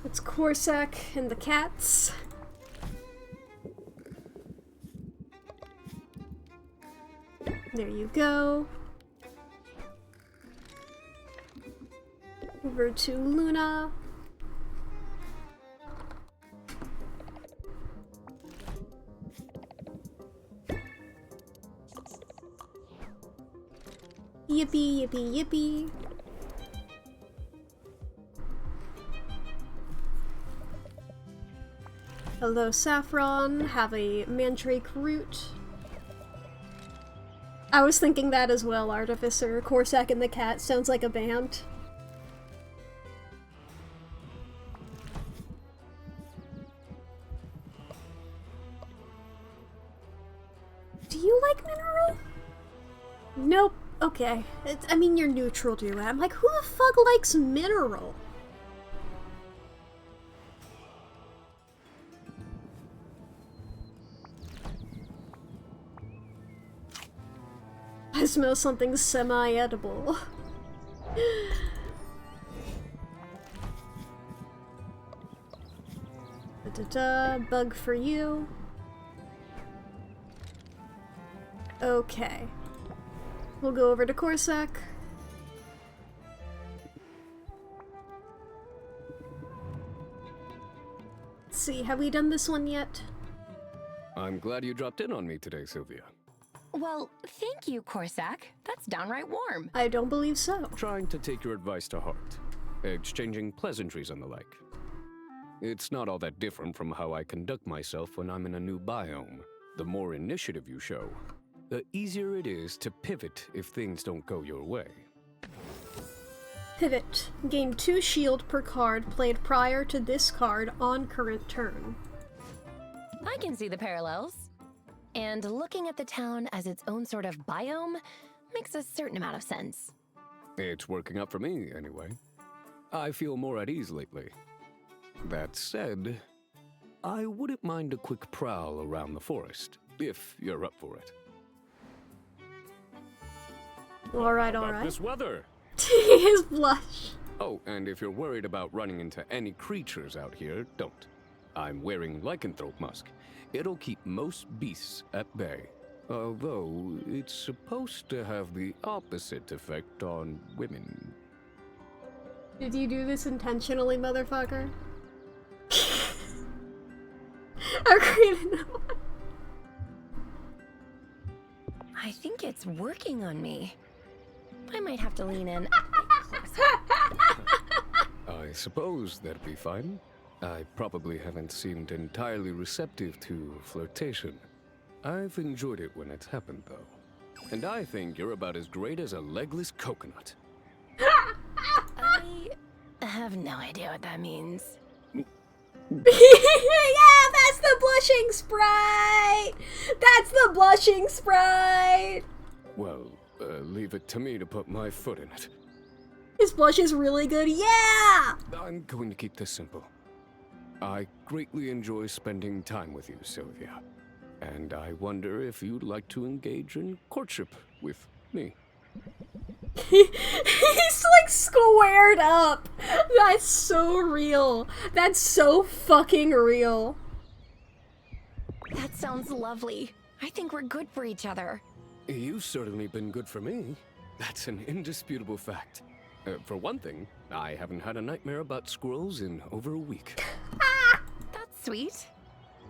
It's Corsac and the cats. There you go. Over to Luna. Yippee, yippee, yippee. Hello, Saffron. Have a mandrake root. I was thinking that as well, Artificer. Corsac and the cat sounds like a band. Do you like mineral? Nope. Okay. I mean, you're neutral to it. I'm like, who the fuck likes mineral? I smell something semi-edible. Da-da-da, bug for you. Okay. We'll go over to Corsac. Let's see, have we done this one yet? I'm glad you dropped in on me today, Sylvia. Well, thank you, Corsac. That's downright warm. I don't believe so. Trying to take your advice to heart. Exchanging pleasantries and the like. It's not all that different from how I conduct myself when I'm in a new biome. The more initiative you show, the easier it is to pivot if things don't go your way. Pivot. Gain 2 shield per card played prior to this card on current turn. I can see the parallels. And looking at the town as its own sort of biome makes a certain amount of sense. It's working out for me, anyway. I feel more at ease lately. That said, I wouldn't mind a quick prowl around the forest, if you're up for it. Alright, How about alright. this weather? His blush. Oh, and if you're worried about running into any creatures out here, don't. I'm wearing lycanthrope musk. It'll keep most beasts at bay. Although, it's supposed to have the opposite effect on women. Did you do this intentionally, motherfucker? Agreed. I think it's working on me. I might have to lean in. I suppose that'd be fine. I probably haven't seemed entirely receptive to flirtation. I've enjoyed it when it's happened, though. And I think you're about as great as a legless coconut. I have no idea what that means. Yeah, that's the blushing sprite! That's the blushing sprite! Well, leave it to me to put my foot in it. His blush is really good, yeah! I'm going to keep this simple. I greatly enjoy spending time with you, Sylvia. And I wonder if you'd like to engage in courtship with me. He's like squared up. That's so real. That's so fucking real. That sounds lovely. I think we're good for each other. You've certainly been good for me. That's an indisputable fact. For one thing, I haven't had a nightmare about squirrels in over a week. That's sweet,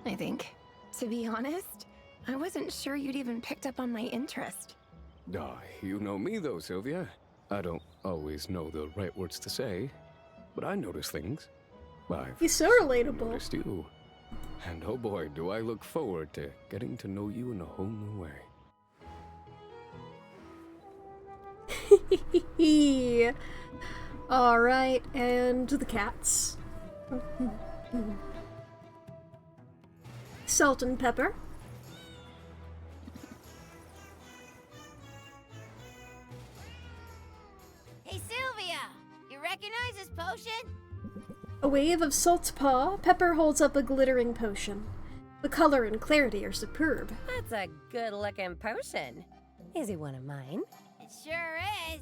I think. To be honest, I wasn't sure you'd even picked up on my interest. You know me though, Sylvia. I don't always know the right words to say, but I notice things. He's so relatable. Noticed you. And oh boy, do I look forward to getting to know you in a whole new way. Alright, and the cats. Salt and pepper. Hey, Sylvia! You recognize this potion? A wave of salt's paw, Pepper holds up a glittering potion. The color and clarity are superb. That's a good-looking potion. Is it one of mine? It sure is.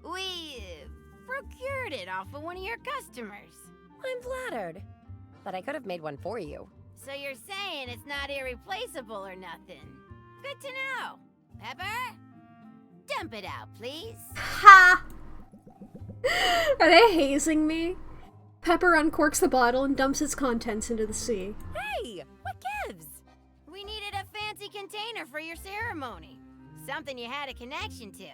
We procured it off of one of your customers. I'm flattered. But I could have made one for you. So you're saying it's not irreplaceable or nothing? Good to know. Pepper? Dump it out, please. Ha! Are they hazing me? Pepper uncorks the bottle and dumps its contents into the sea. Hey! What gives? We needed a fancy container for your ceremony. Something you had a connection to.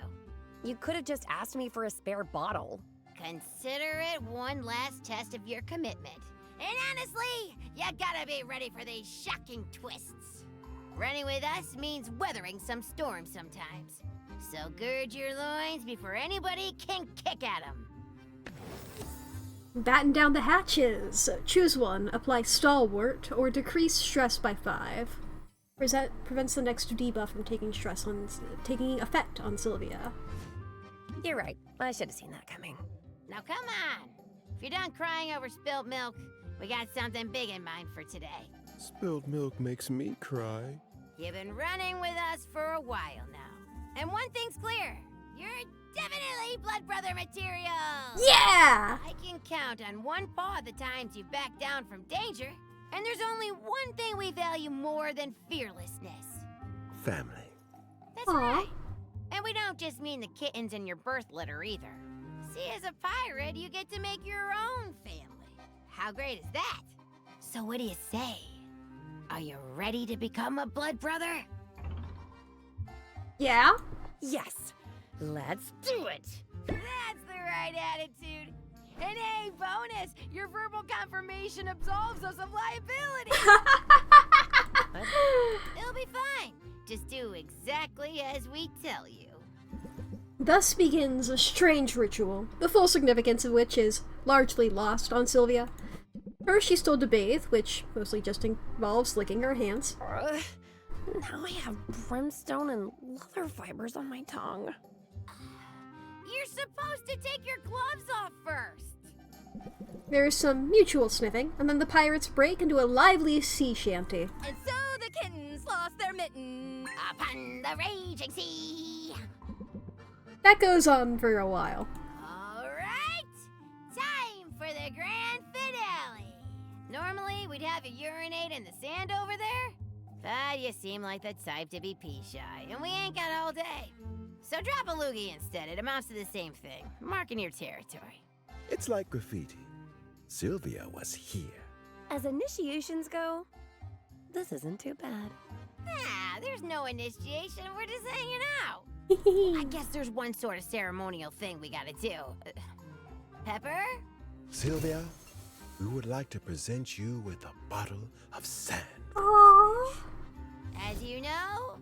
You could have just asked me for a spare bottle. Consider it one last test of your commitment. And honestly, you gotta be ready for these shocking twists. Running with us means weathering some storms sometimes. So gird your loins before anybody can kick at them. Batten down the hatches. Choose one. Apply Stalwart or decrease stress by 5. Prevents the next debuff from taking effect on Sylvia. You're right. I should have seen that coming. Now come on. If you're done crying over spilled milk, we got something big in mind for today. Spilled milk makes me cry. You've been running with us for a while now. And one thing's clear. You're definitely blood brother material! Yeah! I can count on one paw the times you've backed down from danger. And there's only one thing we value more than fearlessness. Family. That's right. And we don't just mean the kittens in your birth litter either. See, as a pirate, you get to make your own family. How great is that? So what do you say? Are you ready to become a blood brother? Yeah? Yes. Let's do it. That's the right attitude. And hey, bonus, your verbal confirmation absolves us of liability. It'll be fine. Just do exactly as we tell you. Thus begins a strange ritual, the full significance of which is largely lost on Sylvia. First, she's told to bathe, which mostly just involves licking her hands. Now I have brimstone and leather fibers on my tongue. You're supposed to take your gloves off first. There's some mutual sniffing, and then the pirates break into a lively sea shanty. And so the kittens lost their mittens upon the raging sea. That goes on for a while. All right, time for the grand finale. Normally, we'd have you urinate in the sand over there, but you seem like the type to be pee-shy, and we ain't got all day. So drop a loogie instead. It amounts to the same thing, marking your territory. It's like graffiti. Sylvia was here. As initiations go, this isn't too bad. Nah, there's no initiation. We're just hanging out. I guess there's one sort of ceremonial thing we gotta do. Pepper? Sylvia, we would like to present you with a bottle of sand. Aww. As you know,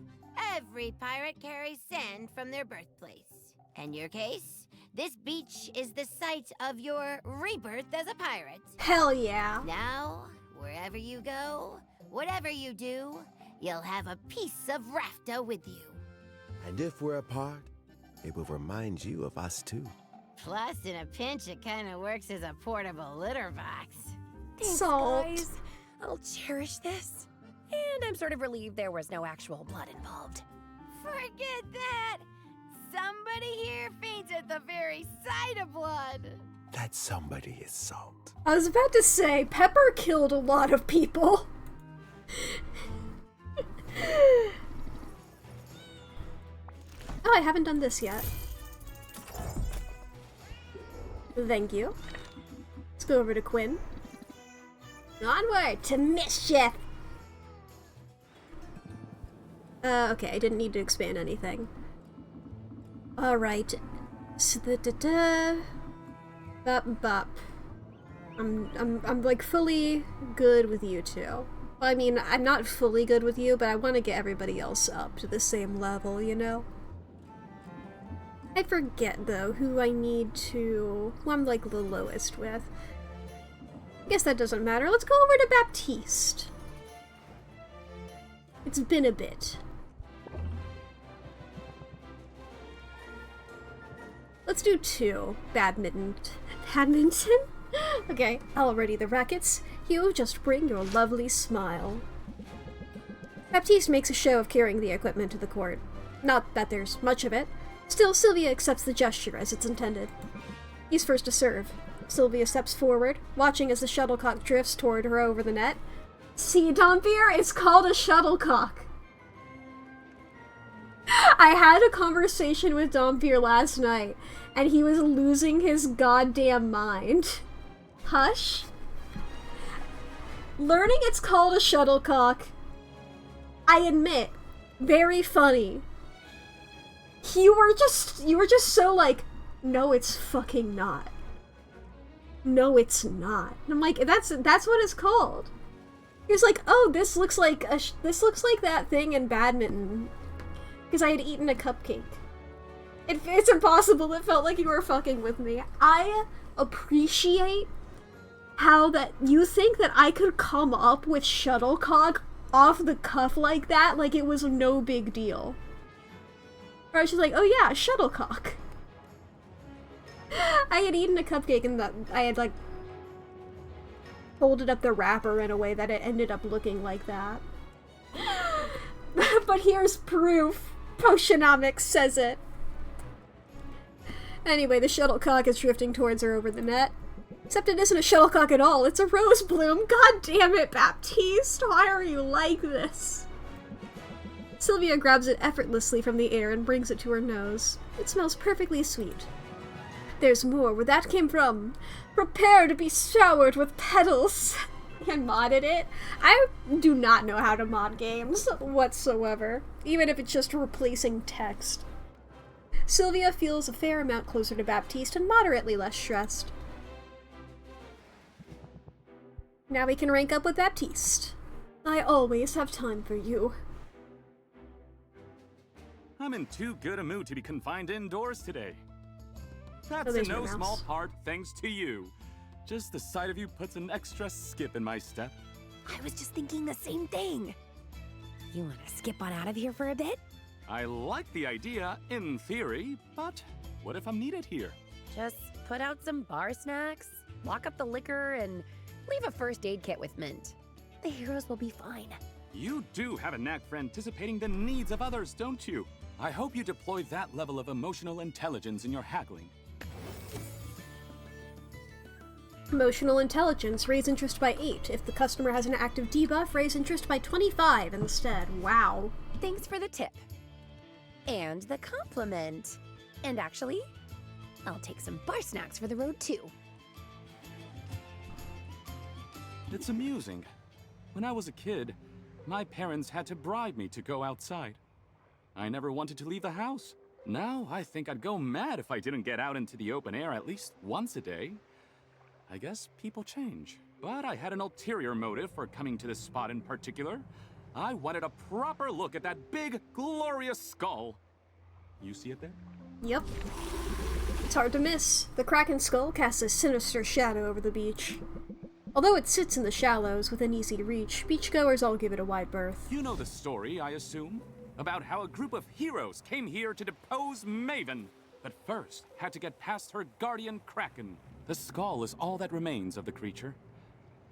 every pirate carries sand from their birthplace. In your case, this beach is the site of your rebirth as a pirate. Hell yeah. Now, wherever you go, whatever you do, you'll have a piece of rafta with you. And if we're apart, it will remind you of us too. Plus, in a pinch, it kind of works as a portable litter box. Thanks, Salt. guys. I'll cherish this. And I'm sort of relieved there was no actual blood involved. Forget that! Somebody here faints at the very sight of blood. That somebody is Salt. I was about to say, Pepper killed a lot of people. Oh, I haven't done this yet. Thank you. Let's go over to Quinn. Onward to mischief! Okay, I didn't need to expand anything. Alright. So Bop bop. I'm like fully good with you two. I mean, I'm not fully good with you, but I want to get everybody else up to the same level, you know? I forget, though, who I need to... who I'm, like, the lowest with. I guess that doesn't matter. Let's go over to Baptiste. It's been a bit. Let's do 2. Badminton? Okay, I'll ready the rackets. You just bring your lovely smile. Baptiste makes a show of carrying the equipment to the court. Not that there's much of it. Still, Sylvia accepts the gesture as it's intended. He's first to serve. Sylvia steps forward, watching as the shuttlecock drifts toward her over the net. See, Dompier, it's called a shuttlecock. I had a conversation with Dompier last night, and he was losing his goddamn mind. Hush. Learning it's called a shuttlecock, I admit, very funny. You were just so like, no, it's fucking not. No, it's not. And I'm like, that's what it's called. He was like, oh, this looks like that thing in badminton. Because I had eaten a cupcake. It's impossible. It felt like you were fucking with me. I appreciate how that you think that I could come up with shuttlecock off the cuff like that, like it was no big deal. Or I was just like, oh yeah, shuttlecock. I had eaten a cupcake and I had like folded up the wrapper in a way that it ended up looking like that. But here's proof. Potionomics says it. Anyway, the shuttlecock is drifting towards her over the net. Except it isn't a shuttlecock at all, it's a rose bloom. God damn it, Baptiste, why are you like this? Sylvia grabs it effortlessly from the air and brings it to her nose. It smells perfectly sweet. There's more where that came from. Prepare to be showered with petals. I modded it. I do not know how to mod games whatsoever, even if it's just replacing text. Sylvia feels a fair amount closer to Baptiste and moderately less stressed. Now we can rank up with Baptiste. I always have time for you. I'm in too good a mood to be confined indoors today. That's Oh, in no my small mouse. part thanks to you. Just the sight of you puts an extra skip in my step. I was just thinking the same thing. You want to skip on out of here for a bit? I like the idea, in theory, but what if I'm needed here? Just put out some bar snacks, lock up the liquor, and leave a first aid kit with Mint. The heroes will be fine. You do have a knack for anticipating the needs of others, don't you? I hope you deploy that level of emotional intelligence in your haggling. Emotional intelligence, raise interest by 8. If the customer has an active debuff, raise interest by 25 instead. Wow. Thanks for the tip. And the compliment. And actually, I'll take some bar snacks for the road too. It's amusing. When I was a kid, my parents had to bribe me to go outside. I never wanted to leave the house. Now, I think I'd go mad if I didn't get out into the open air at least once a day. I guess people change. But I had an ulterior motive for coming to this spot in particular. I wanted a proper look at that big, glorious skull. You see it there? Yep. It's hard to miss. The Kraken skull casts a sinister shadow over the beach. Although it sits in the shallows within easy reach, beachgoers all give it a wide berth. You know the story, I assume? About how a group of heroes came here to depose Maven, but first had to get past her guardian Kraken. The skull is all that remains of the creature.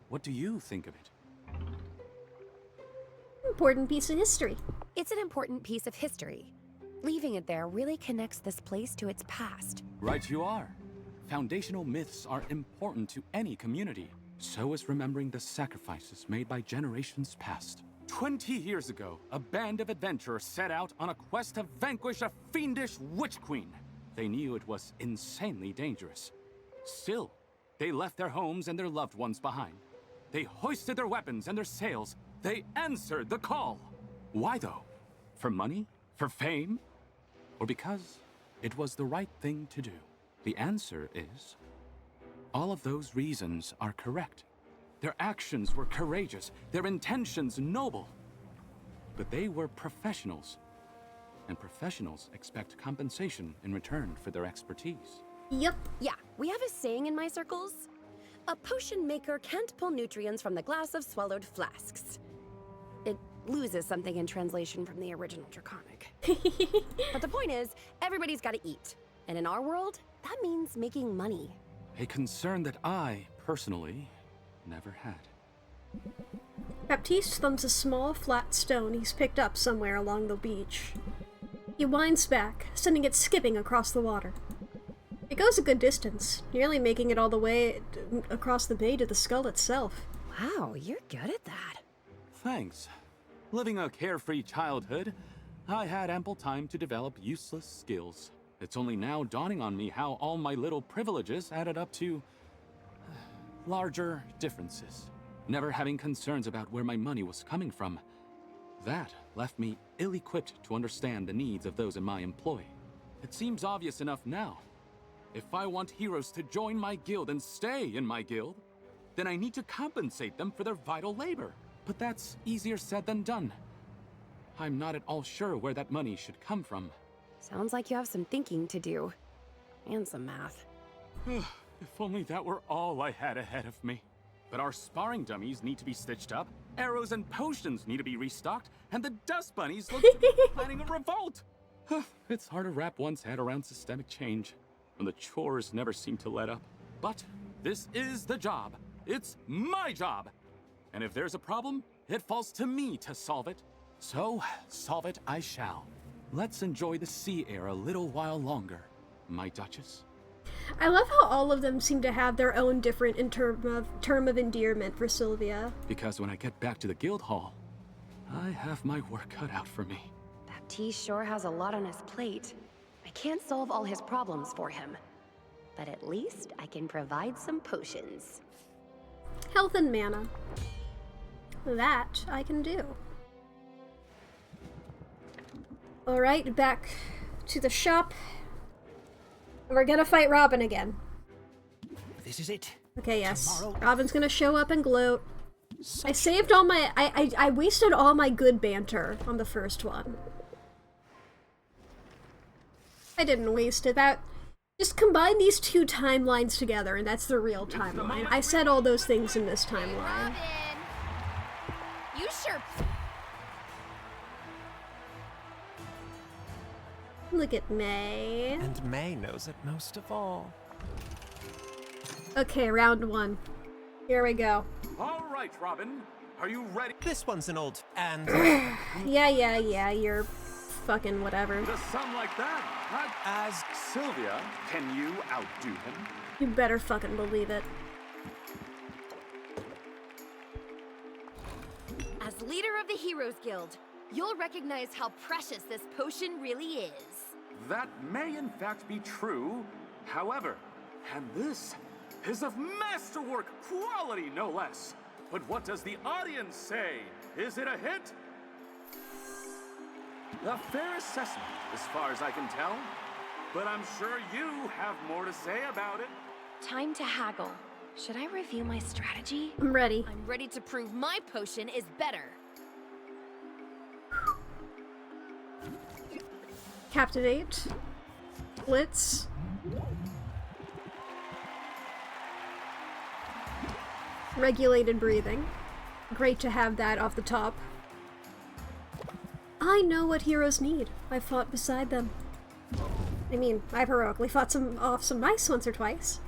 What do you think of it? Important piece of history. It's an important piece of history. Leaving it there really connects this place to its past. Right you are. Foundational myths are important to any community. So is remembering the sacrifices made by generations past. 20 years ago, a band of adventurers set out on a quest to vanquish a fiendish witch queen. They knew it was insanely dangerous. Still, they left their homes and their loved ones behind. They hoisted their weapons and their sails. They answered the call. Why though? For money? For fame? Or because it was the right thing to do? The answer is, all of those reasons are correct. Their actions were courageous, their intentions noble. But they were professionals. And professionals expect compensation in return for their expertise. Yep. Yeah, we have a saying in my circles. A potion maker can't pull nutrients from the glass of swallowed flasks. It loses something in translation from the original Draconic. But the point is, everybody's gotta eat. And in our world, that means making money. A concern that I, personally, never had. Baptiste thumps a small, flat stone he's picked up somewhere along the beach. He winds back, sending it skipping across the water. It goes a good distance, nearly making it all the way across the bay to the skull itself. Wow, you're good at that. Thanks. Living a carefree childhood, I had ample time to develop useless skills. It's only now dawning on me how all my little privileges added up to larger differences. Never having concerns about where my money was coming from. That left me ill-equipped to understand the needs of those in my employ. It seems obvious enough now. If I want heroes to join my guild and stay in my guild, then I need to compensate them for their vital labor. But that's easier said than done. I'm not at all sure where that money should come from. Sounds like you have some thinking to do. And some math. If only that were all I had ahead of me. But our sparring dummies need to be stitched up, arrows and potions need to be restocked, and the dust bunnies look to be planning a revolt. It's hard to wrap one's head around systemic change when the chores never seem to let up. But this is the job. It's my job. And if there's a problem, it falls to me to solve it. So, solve it I shall. Let's enjoy the sea air a little while longer, my Duchess. I love how all of them seem to have their own different term of endearment for Sylvia. Because when I get back to the guild hall, I have my work cut out for me. Baptiste sure has a lot on his plate. I can't solve all his problems for him. But at least I can provide some potions. Health and mana. That I can do. Alright, back to the shop. We're gonna fight Robin again. This is it. Okay, yes. Tomorrow. Robin's gonna show up and gloat. I saved all my... I wasted all my good banter on the first one. I didn't waste it. Just combine these two timelines together, and that's the real timeline. I said all those things in this timeline. You sure... Look at May. And May knows it most of all. Okay, round one. Here we go. All right, Robin. Are you ready? This one's an old and... Yeah, you're fucking whatever. To some like that, as Sylvia, can you outdo him? You better fucking believe it. As leader of the Heroes Guild, you'll recognize how precious this potion really is. That may in fact be true. However, and this is of masterwork quality, no less. But what does the audience say? Is it a hit? A fair assessment, as far as I can tell. But I'm sure you have more to say about it. Time to haggle. Should I review my strategy? I'm ready. I'm ready to prove my potion is better. Captivate. Blitz. Regulated breathing. Great to have that off the top. I know what heroes need. I fought beside them. I mean, I've heroically fought off some mice once or twice.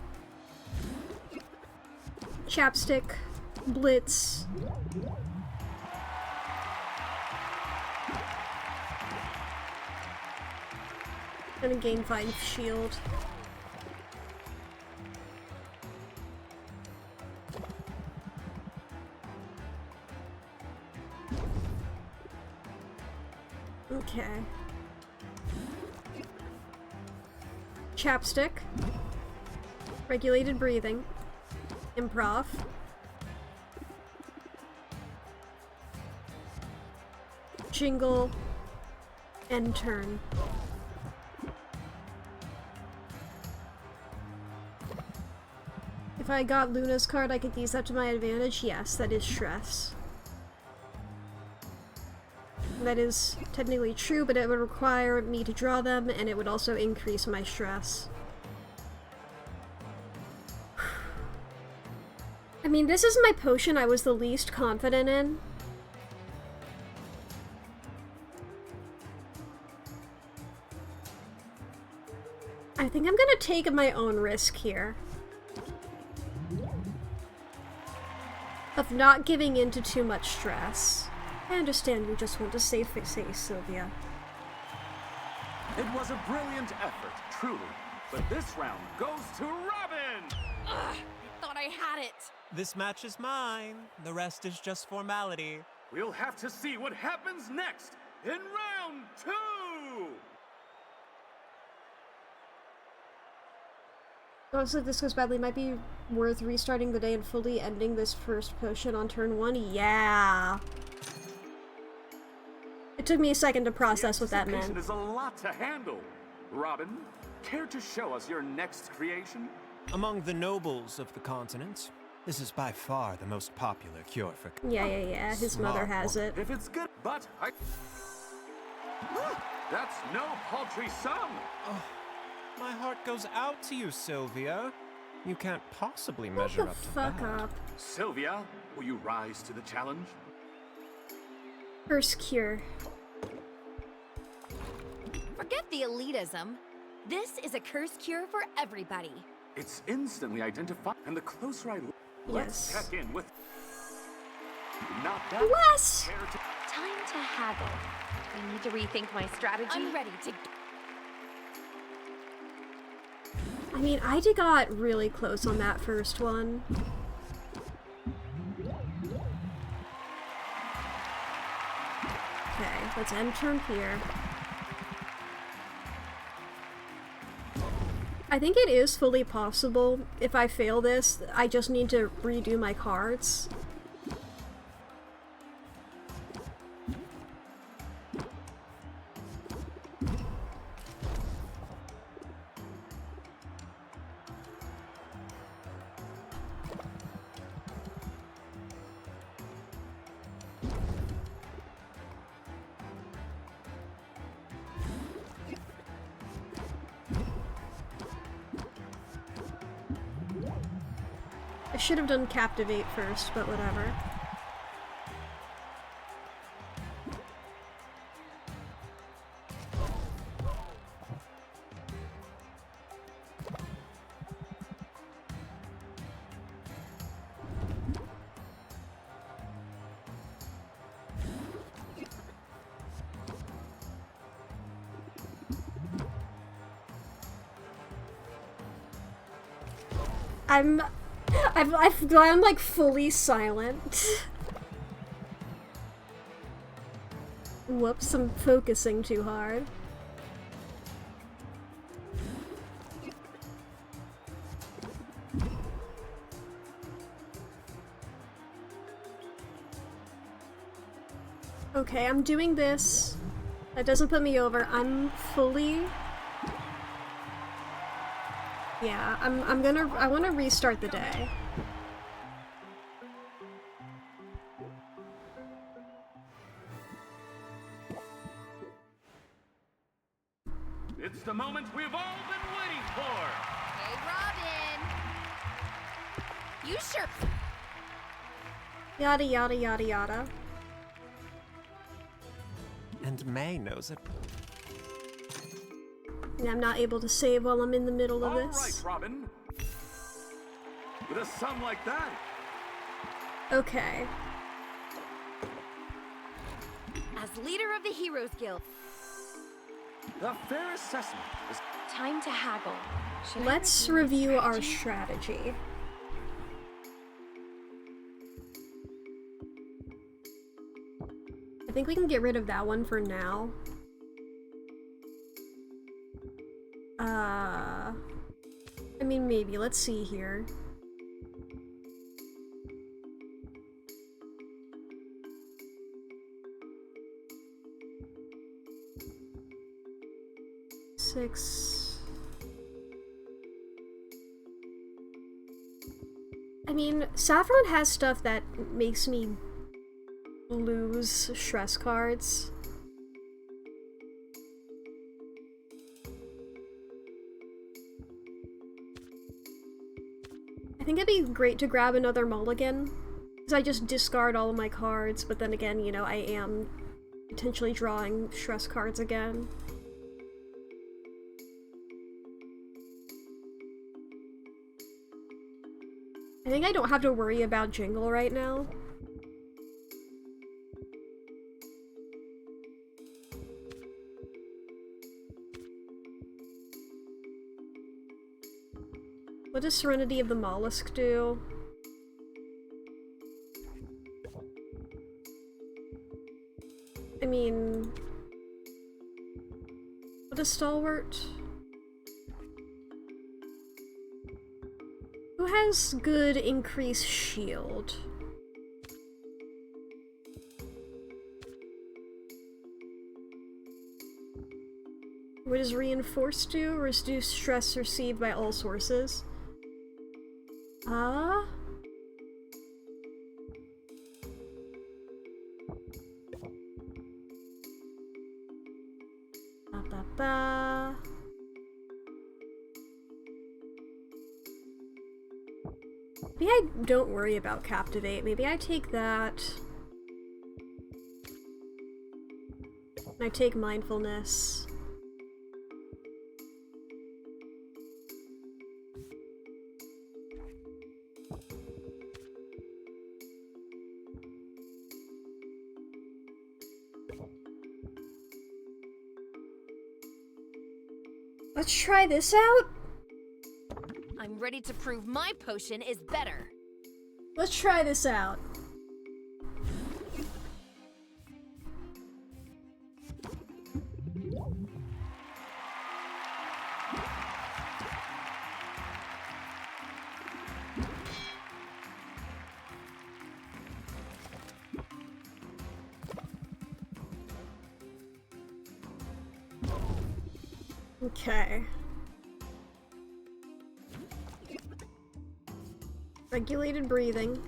Chapstick. Blitz. Gonna gain 5 shield. Okay. Chapstick. Regulated breathing. Improv. Jingle. End turn. If I got Luna's card, I could use that to my advantage. Yes, that is stress. That is technically true, but it would require me to draw them, and it would also increase my stress. I mean, this is my potion I was the least confident in. I think I'm gonna take my own risk here. Of not giving in to too much stress. I understand you just want to save face, Sylvia. It was a brilliant effort, truly. But this round goes to Robin! Ugh, I thought I had it. This match is mine. The rest is just formality. We'll have to see what happens next in round 2! Honestly, if this goes badly, it might be worth restarting the day and fully ending this first potion on turn 1. Yeah! It took me a second to process what that meant. Is a lot to handle. Robin, care to show us your next creation? Among the nobles of the continent, this is by far the most popular cure for... Yeah. His mother has it. If it's good, but I... That's no paltry sum! Oh, my heart goes out to you, Sylvia. You can't possibly measure up to that. Fuck up. Sylvia, will you rise to the challenge? First cure. Forget the elitism. This is a curse cure for everybody. It's instantly identified, and the closer I look, let's check in with... Not that... Less! Time to haggle. I need to rethink my strategy. I'm ready to... I mean, I got really close on that first one. Okay, let's end turn here. I think it is fully possible. If I fail this, I just need to redo my cards. I should have done Captivate first, but whatever. I'm like fully silent. Whoops, I'm focusing too hard. Okay, I'm doing this That doesn't put me over. I'm fully... Yeah, I want to restart the day. It's the moment we've all been waiting for! Hey, Robin! You sure... Yada yada yada yada. And May knows it. And I'm not able to save while I'm in the middle of All this. right, Robin. With a son like that, Okay. As leader of the Heroes Guild, a fair assessment is... Time to haggle. Let's review our strategy. I think we can get rid of that one for now. I mean, maybe. Let's see here. Six. I mean, Saffron has stuff that makes me lose stress cards. I think it'd be great to grab another mulligan, because I just discard all of my cards, but then again, you know, I am potentially drawing stress cards again. I think I don't have to worry about Jingle right now. What does Serenity of the Mollusk do? I mean... What does Stalwart? Who has good increased shield? What does Reinforce do? Reduce stress received by all sources. Ba, ba, ba. Maybe I don't worry about Captivate. Maybe I take that. And I take Mindfulness. Let's try this out. I'm ready to prove my potion is better. Let's try this out. Okay. Regulated breathing.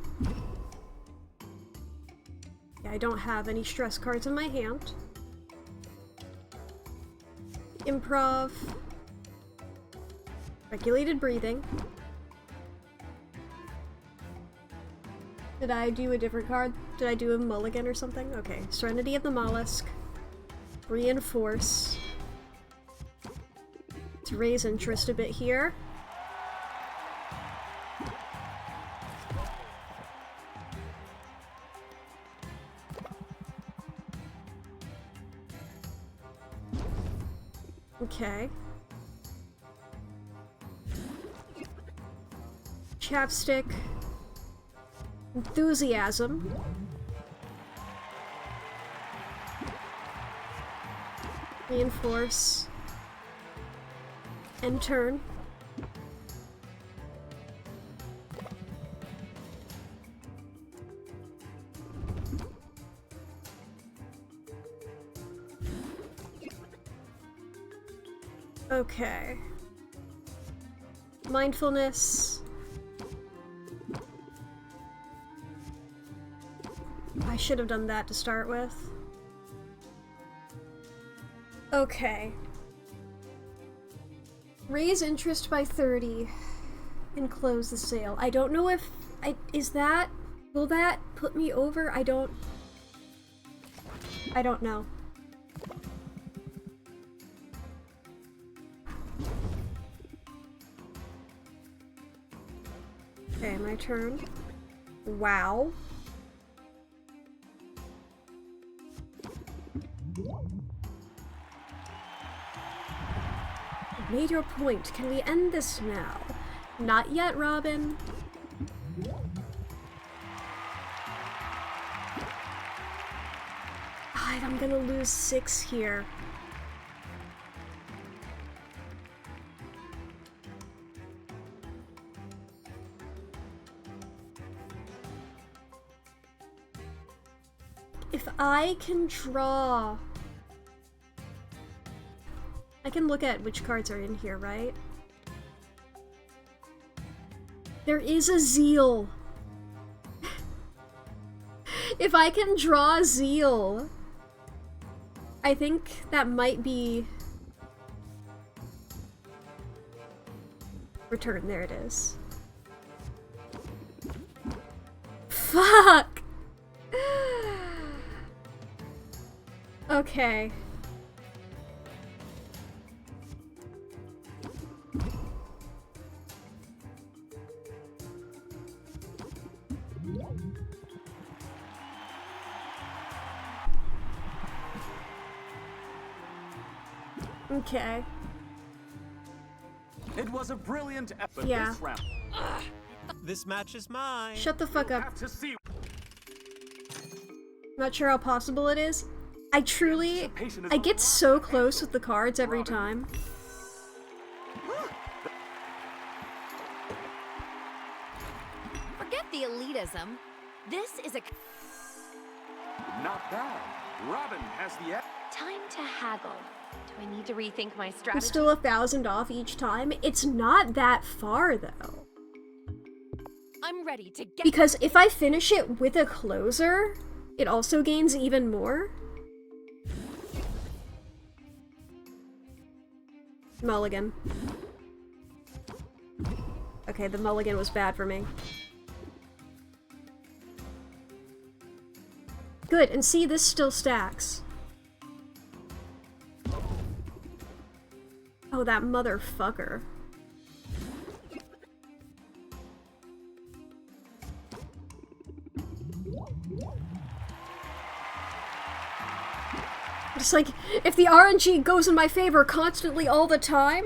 Yeah, I don't have any stress cards in my hand. Improv. Regulated breathing. Did I do a different card? Did I do a mulligan or something? Okay. Serenity of the Mollusk. Reinforce. Let's raise interest a bit here. Okay. Chapstick. Enthusiasm. Reinforce. End turn. Okay. Mindfulness. I should have done that to start with. Okay. Raise interest by 30 and close the sale. I don't know if will that put me over? I don't know. Okay, my turn. Wow. Made your point. Can we end this now? Not yet, Robin. God, I'm gonna lose 6 here. If I can draw... I can look at which cards are in here, right? There is a Zeal. If I can draw Zeal, I think that might be... Return, there it is. Fuck! Okay. Okay. It was a brilliant effort Yeah. this round. This match is mine. Shut the fuck up. Have to see. Not sure how possible it is. I get so close with the cards every time. Forget the elitism. This is a... Not bad. Robin has the... Time to haggle. Do I need to rethink my I'm strategy? still 1,000 off each time. It's not that far, though. I'm ready to get... Because if I finish it with a closer, it also gains even more. Mulligan. Okay, the mulligan was bad for me. Good, and see, this still stacks. Oh, that motherfucker. Just like, if the RNG goes in my favor constantly all the time...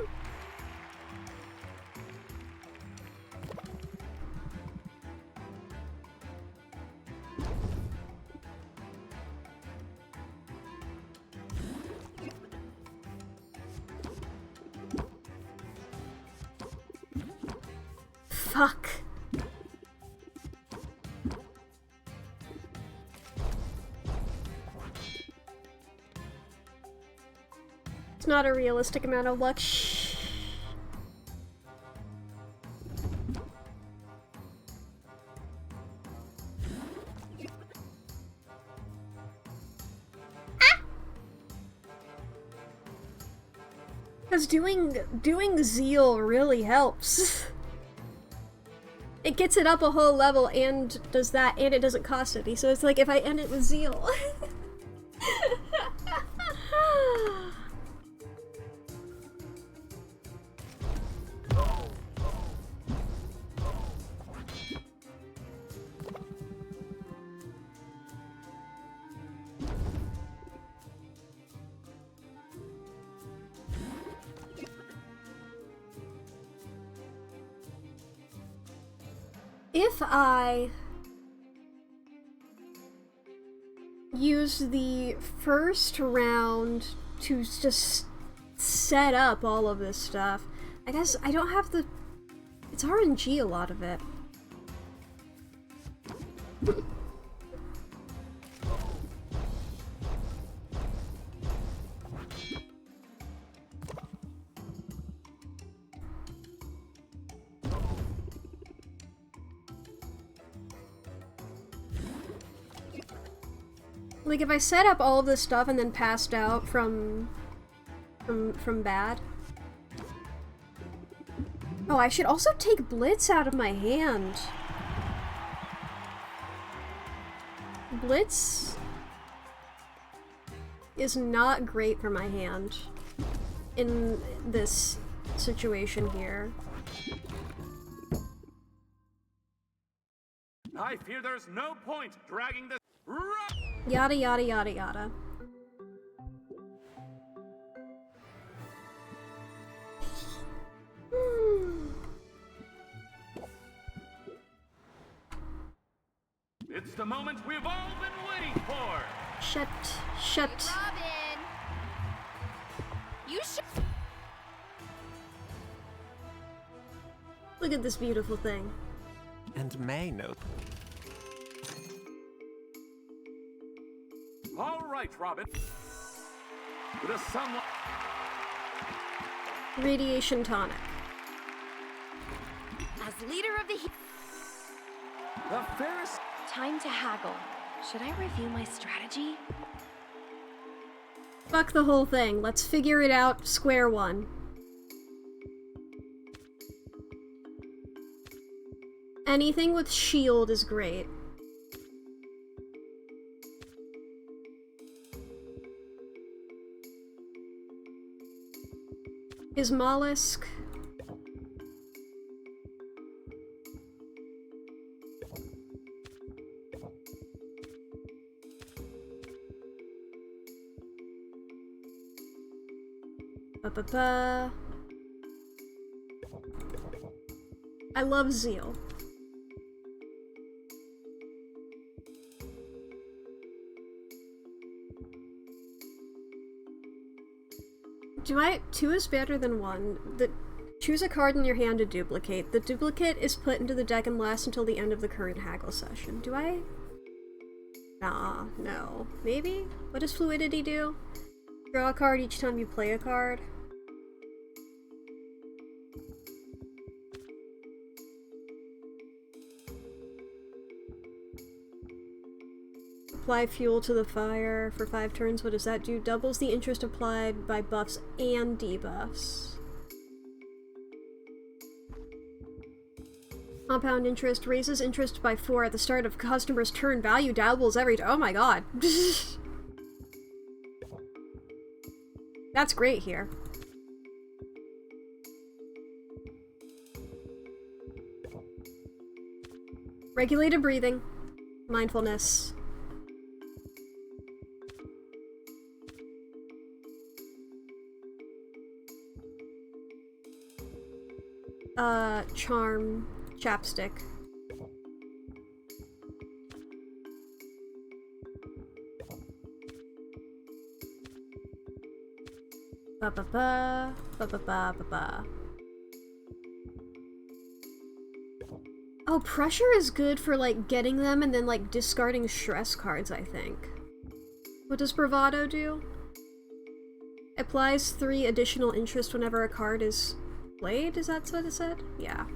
Fuck. It's not a realistic amount of luck. Shh. Because doing Zeal really helps. It gets it up a whole level and does that, and it doesn't cost any. So it's like if I end it with Zeal. If I use the first round to just set up all of this stuff, I guess I don't have the... It's RNG, a lot of it. Like, if I set up all of this stuff and then passed out from bad. Oh, I should also take Blitz out of my hand. Blitz is not great for my hand in this situation here. I fear there's no point dragging this. Yada yada yada yada. It's the moment we've all been waiting for. Shut. Hey, Robin. You should. Look at this beautiful thing. And May knows. All right, Robin. The sunlight. Radiation tonic. As leader of the fairest. Time to haggle. Should I review my strategy? Fuck the whole thing. Let's figure it out square one. Anything with shield is great. Is mollusk. Ba-ba-ba. I love Zeal. Two is better than one. Choose a card in your hand to duplicate. The duplicate is put into the deck and lasts until the end of the current haggle session. Do I? Nah, no. Maybe? What does fluidity do? Draw a card each time you play a card. Apply fuel to the fire for 5 turns. What does that do? Doubles the interest applied by buffs and debuffs. Compound interest raises interest by 4 at the start of customer's turn. Value doubles every time. Oh my god. That's great here. Regulated breathing. Mindfulness. Charm. Chapstick. Ba-ba-ba. Ba-ba-ba-ba-ba. Oh, pressure is good for, like, getting them and then, like, discarding stress cards, I think. What does bravado do? Applies 3 additional interest whenever a card is played? Is that what it said? Yeah.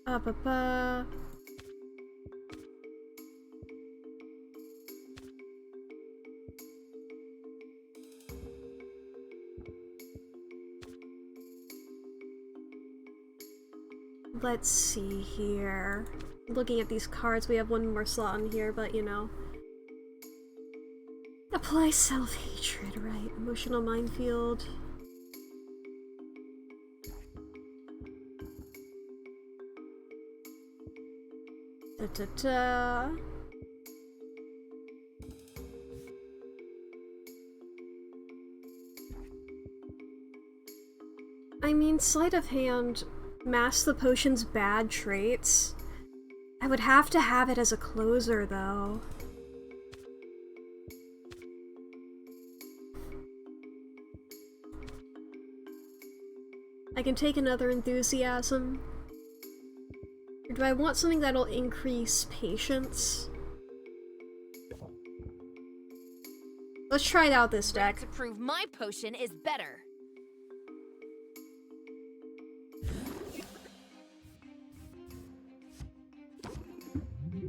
Ba-ba-ba. Let's see here. Looking at these cards, we have one more slot in here, but you know. Apply self-hatred, right? Emotional minefield. Da-da-da. I mean, sleight of hand masks the potion's bad traits. I would have to have it as a closer, though. I can take another enthusiasm. Or do I want something that'll increase patience? Let's try out this deck. To prove my potion is better.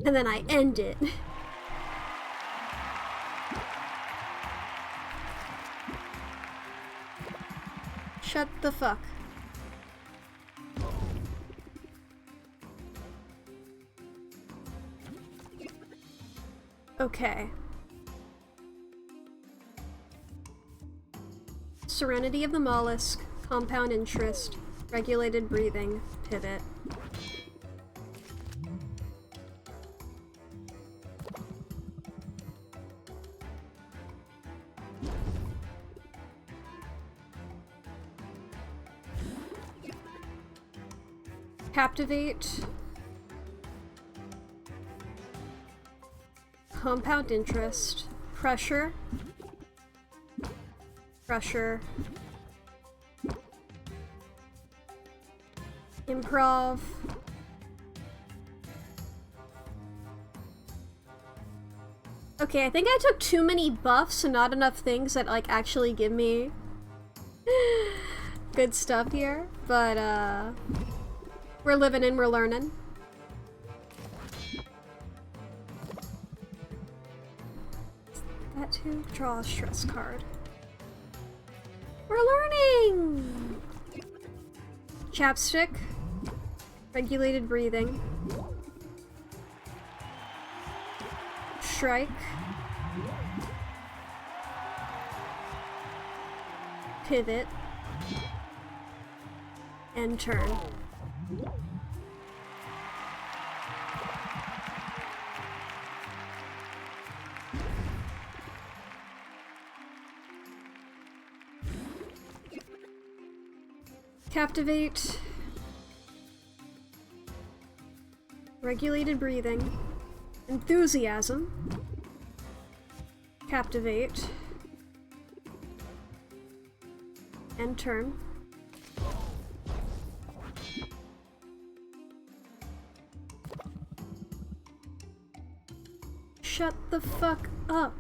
And then I end it. Shut the fuck. Okay. Serenity of the Mollusk, Compound Interest, Regulated Breathing, Pivot. Captivate. Compound Interest, Pressure. Pressure. Improv. Okay, I think I took too many buffs and not enough things that like actually give me good stuff here, but we're living and we're learning. That too. Draw a stress card. We're learning! Chapstick. Regulated breathing. Strike. Pivot. And turn. Captivate. Regulated breathing. Enthusiasm. Captivate. And turn. Shut the fuck up.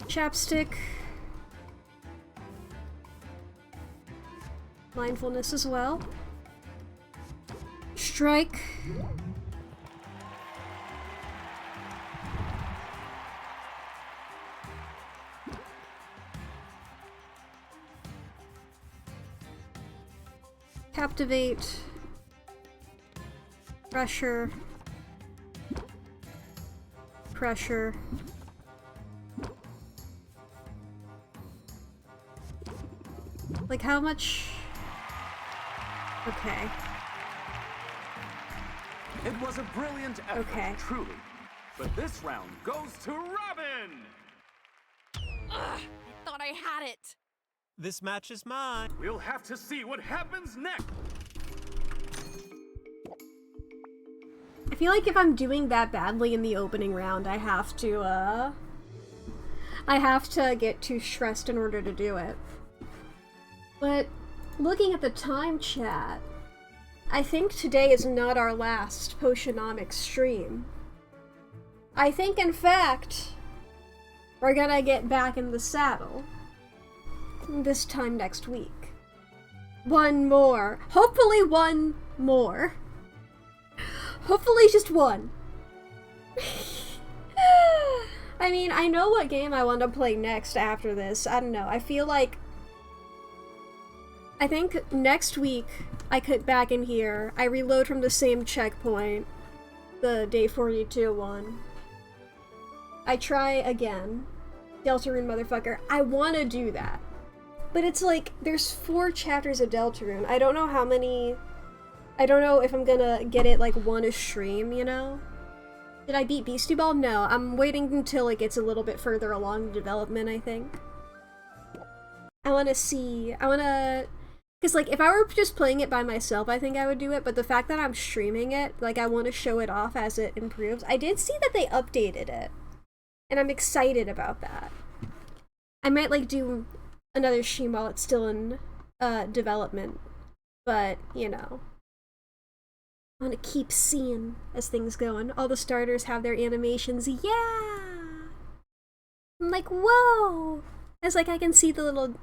Chapstick. Mindfulness as well. Strike. Captivate. Pressure. Pressure. Like how much? Okay. It was a brilliant effort, Okay. truly. But this round goes to Robin! I thought I had it. This match is mine. We'll have to see what happens next! I feel like if I'm doing that badly in the opening round, I have to get too stressed in order to do it. But looking at the time chat, I think today is not our last Potionomics stream. I think, in fact, we're gonna get back in the saddle. This time next week. One more. Hopefully one more. Hopefully just one. I mean, I know what game I want to play next after this. I don't know. I feel like I think next week I cut back in here, I reload from the same checkpoint, the day 42 one. I try again. Deltarune motherfucker. I want to do that. But it's like, there's 4 chapters of Deltarune. I don't know how many... I don't know if I'm gonna get it like one a stream, you know? Did I beat Beastie Ball? No, I'm waiting until it gets a little bit further along in development, I think. I wanna see... Because, like, if I were just playing it by myself, I think I would do it, but the fact that I'm streaming it, like, I want to show it off as it improves. I did see that they updated it, and I'm excited about that. I might, like, do another stream while it's still in development, but, you know. I want to keep seeing as things go on. All the starters have their animations. Yeah! I'm like, whoa! I was like, I can see the little...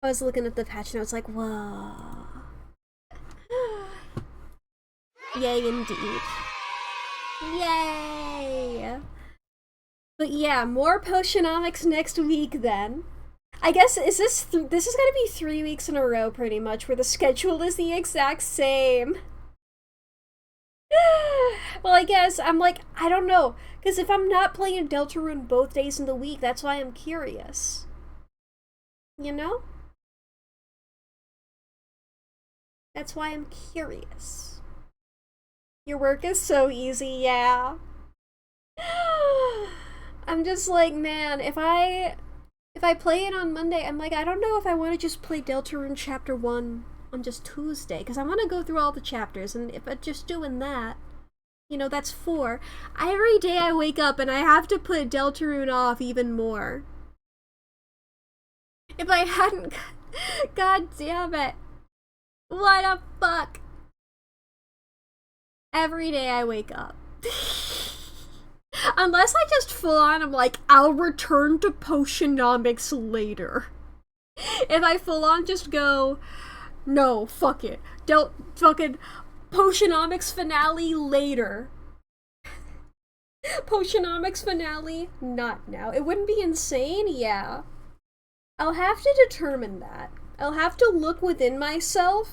I was looking at the patch notes like, whoa. Yay, indeed. Yay! But yeah, more Potionomics next week then. I guess, this is gonna be 3 weeks in a row pretty much, where the schedule is the exact same. Well, I guess, I'm like, I don't know, because if I'm not playing Deltarune both days in the week, that's why I'm curious. You know? That's why I'm curious. Your work is so easy, yeah. I'm just like, man, if I play it on Monday, I'm like, I don't know if I want to just play Deltarune Chapter 1 on just Tuesday, because I want to go through all the chapters, and if I'm just doing that, you know, that's 4. Every day I wake up and I have to put Deltarune off even more. If I hadn't... God damn it. What the fuck? Every day I wake up. Unless I just full on, I'm like, I'll return to Potionomics later. If I full on just go, no, fuck it. Fucking Potionomics finale later. Potionomics finale, not now. It wouldn't be insane? Yeah. I'll have to determine that. I'll have to look within myself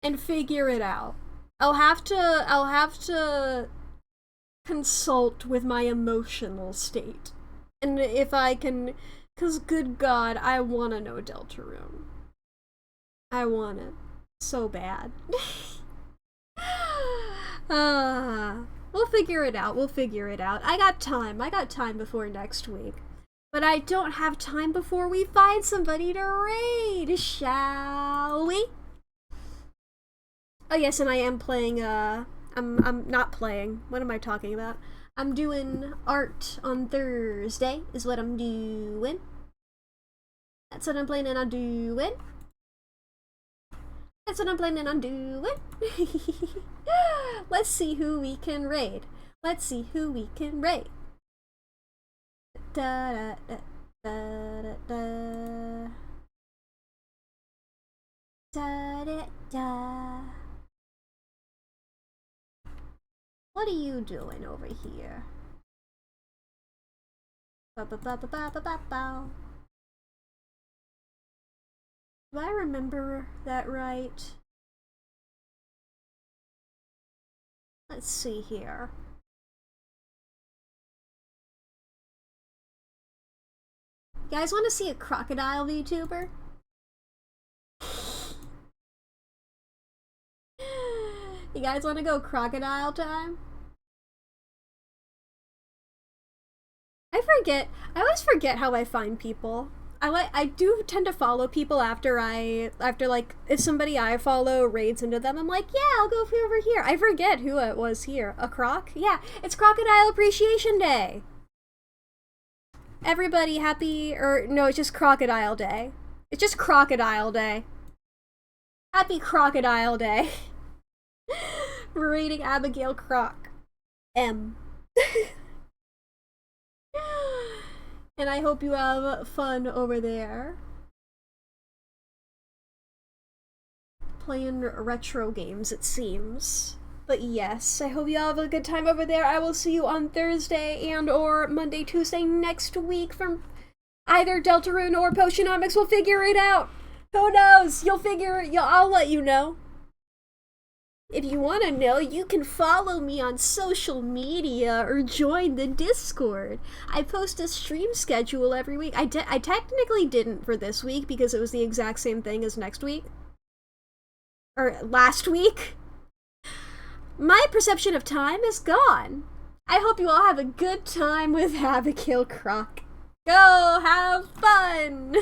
and figure it out. I'll have to consult with my emotional state. And if I can, cause good God, I wanna know Deltarune. I want it. So bad. We'll figure it out, I got time before next week. But I don't have time before we find somebody to raid, shall we? Oh yes, and I am playing, I'm not playing. What am I talking about? I'm doing art on Thursday, is what I'm doing. That's what I'm planning on doing. That's what I'm planning on doing. Let's see who we can raid. Let's see who we can raid. Da da da da da da da da da. What are you doing over here? Ba ba ba ba ba ba ba ba. Do I remember that right? Let's see here. You guys want to see a crocodile VTuber? You guys want to go crocodile time? I always forget how I find people. I do tend to follow people after like, if somebody I follow raids into them, I'm like, yeah, I'll go over here. I forget who it was here. A croc? Yeah, it's Crocodile Appreciation Day. Everybody happy, or no, it's just Crocodile Day. It's just Crocodile Day. Happy Crocodile Day. We're raiding Abigail Croc. M. And I hope you have fun over there. Playing retro games, it seems. But yes, I hope you all have a good time over there. I will see you on Thursday and or Monday, Tuesday next week from either Deltarune or Potionomics. We'll figure it out. Who knows? I'll let you know. If you want to know, you can follow me on social media or join the Discord. I post a stream schedule every week. I technically didn't for this week because it was the exact same thing as next week. Or last week. My perception of time is gone. I hope you all have a good time with Abigail Croc. Go have fun!